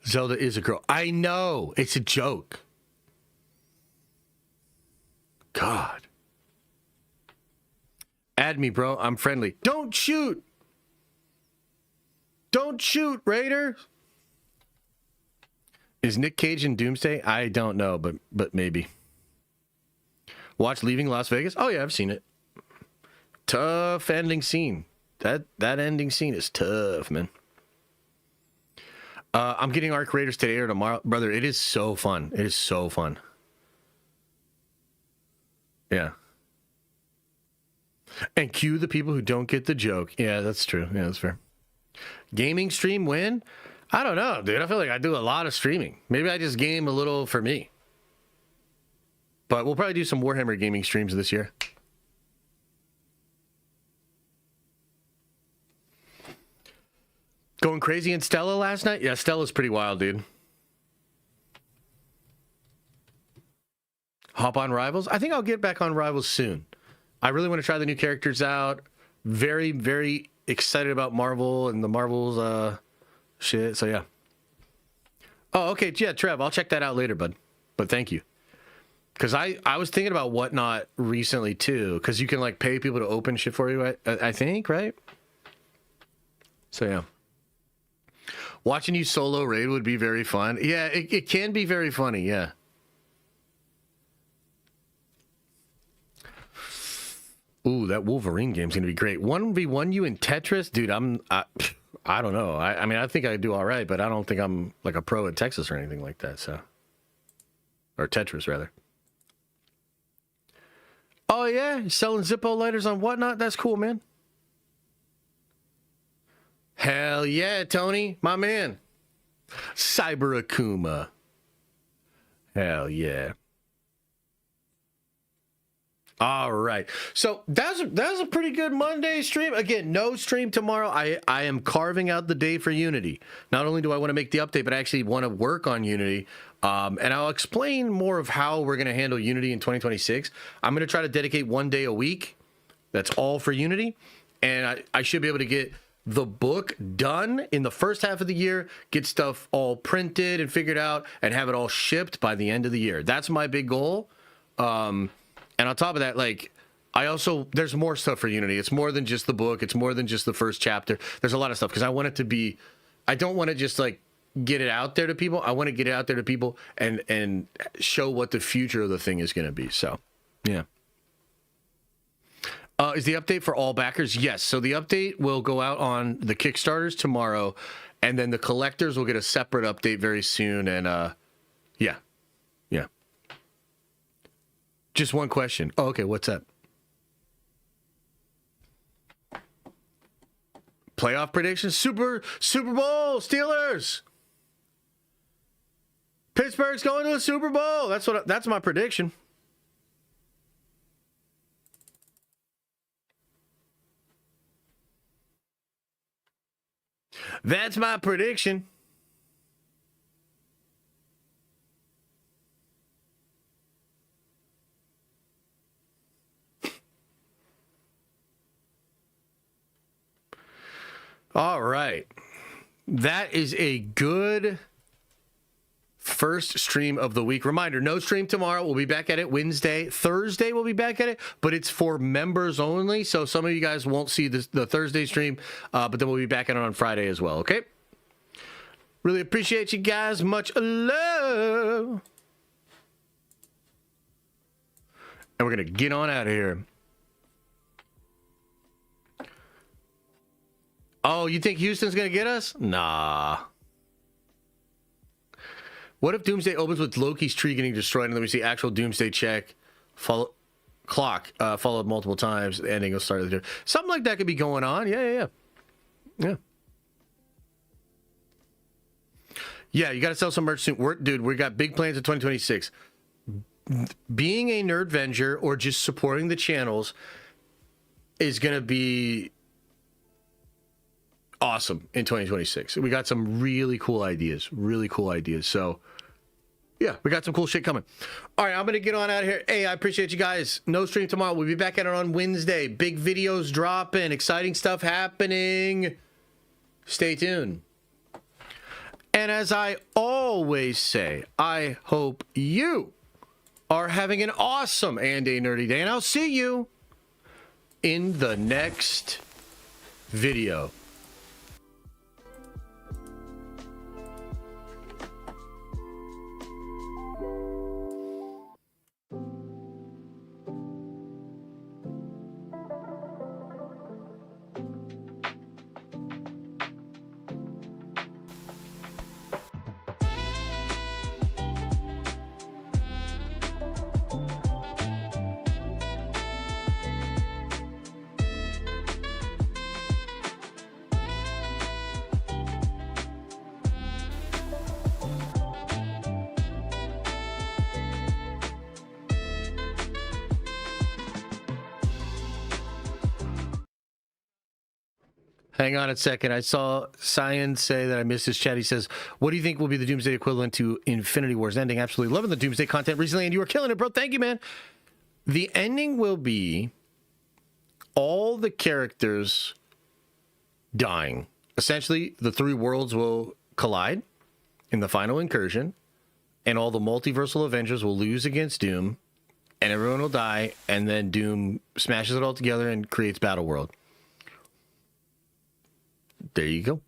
Zelda is a girl. I know. It's a joke. God. Add me, bro. I'm friendly. Don't shoot. Don't shoot, Raider. Is Nick Cage in Doomsday? I don't know, but maybe. Watch Leaving Las Vegas? Oh, yeah, I've seen it. Tough ending scene. That ending scene is tough, man. I'm getting Arc Raiders today or tomorrow. Brother, it is so fun. It is so fun. Yeah. And cue the people who don't get the joke. Yeah, that's true. Yeah, that's fair. Gaming stream win? I don't know, dude. I feel like I do a lot of streaming. Maybe I just game a little for me. But we'll probably do some Warhammer gaming streams this year. Going crazy in Stella last night? Yeah, Stella's pretty wild, dude. Hop on Rivals? I think I'll get back on Rivals soon. I really want to try the new characters out. Very, very excited about Marvel and the Marvels shit. So, yeah. Oh, okay. Yeah, Trev, I'll check that out later, bud. But thank you. Because I was thinking about Whatnot recently, too. Because you can, like, pay people to open shit for you, I think, right? So, yeah. Watching you solo raid would be very fun. Yeah, it can be very funny, yeah. Ooh, that Wolverine game's gonna be great. 1v1 you in Tetris? Dude, I don't know. I mean, I think I do all right, but I don't think I'm like a pro at Texas or anything like that, so. Or Tetris, rather. Oh, yeah? Selling Zippo lighters on Whatnot? That's cool, man. Hell yeah, Tony, my man. Cyber Akuma. Hell yeah. All right. So that's a pretty good Monday stream. Again, no stream tomorrow. I am carving out the day for Unity. Not only do I want to make the update, but I actually want to work on Unity. And I'll explain more of how we're going to handle Unity in 2026. I'm going to try to dedicate one day a week. That's all for Unity. And I should be able to get the book done in the first half of the year, get stuff all printed and figured out, and have it all shipped by the end of the year. That's my big goal. And on top of that, like, there's more stuff for Unity. It's more than just the book. It's more than just the first chapter. There's a lot of stuff because I want it to be, I don't want to just like get it out there to people. I want to get it out there to people and show what the future of the thing is going to be. So, yeah. Is the update for all backers? Yes. So the update will go out on the Kickstarters tomorrow, and then the collectors will get a separate update very soon. And yeah. Just one question. Oh, okay. What's that? Playoff predictions? Super Bowl Steelers. Pittsburgh's going to the Super Bowl. That's my prediction. That's my prediction. All right. That is a good first stream of the week. Reminder, no stream tomorrow. We'll be back at it Wednesday. Thursday, we'll be back at it, but it's for members only. So some of you guys won't see the Thursday stream, but then we'll be back at it on Friday as well, okay? Really appreciate you guys. Much love. And we're going to get on out of here. Oh, you think Houston's going to get us? Nah. What if Doomsday opens with Loki's tree getting destroyed and then we see actual Doomsday check, followed multiple times, the ending will start there. Something like that could be going on. Yeah. Yeah, you got to sell some merch soon. Dude, we got big plans in 2026. being a Nerdvenger or just supporting the channels is going to be awesome in 2026. We got some really cool ideas. So, yeah, we got some cool shit coming. All right, I'm going to get on out of here. Hey, I appreciate you guys. No stream tomorrow. We'll be back at it on Wednesday. Big videos dropping. Exciting stuff happening. Stay tuned. And as I always say, I hope you are having an awesome and a nerdy day. And I'll see you in the next video. Hang on a second. I saw Cyan say that I missed his chat. He says, what do you think will be the Doomsday equivalent to Infinity War's ending? Absolutely loving the Doomsday content recently, and you are killing it, bro. Thank you, man. The ending will be all the characters dying. Essentially, the three worlds will collide in the final incursion, and all the multiversal Avengers will lose against Doom, and everyone will die, and then Doom smashes it all together and creates Battleworld. There you go.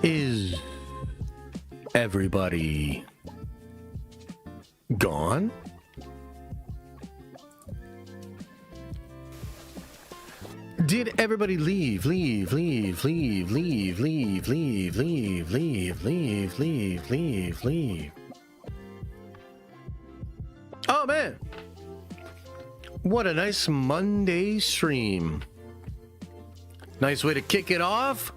Is everybody gone? Did everybody leave? Oh man, what a nice Monday stream. Nice way to kick it off.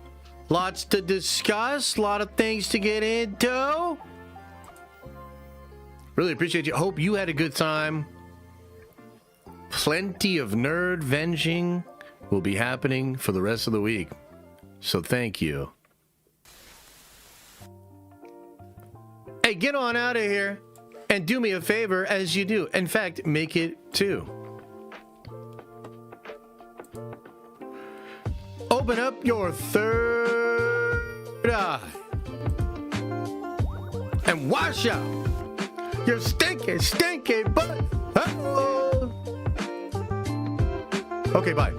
Lots to discuss, a lot of things to get into. Really appreciate you. Hope you had a good time. Plenty of nerd venging will be happening for the rest of the week. So thank you. Hey, get on out of here and do me a favor as you do. In fact, make it two. Open up your third eye and wash out your stinky, stinky butt. Oh. Okay, bye.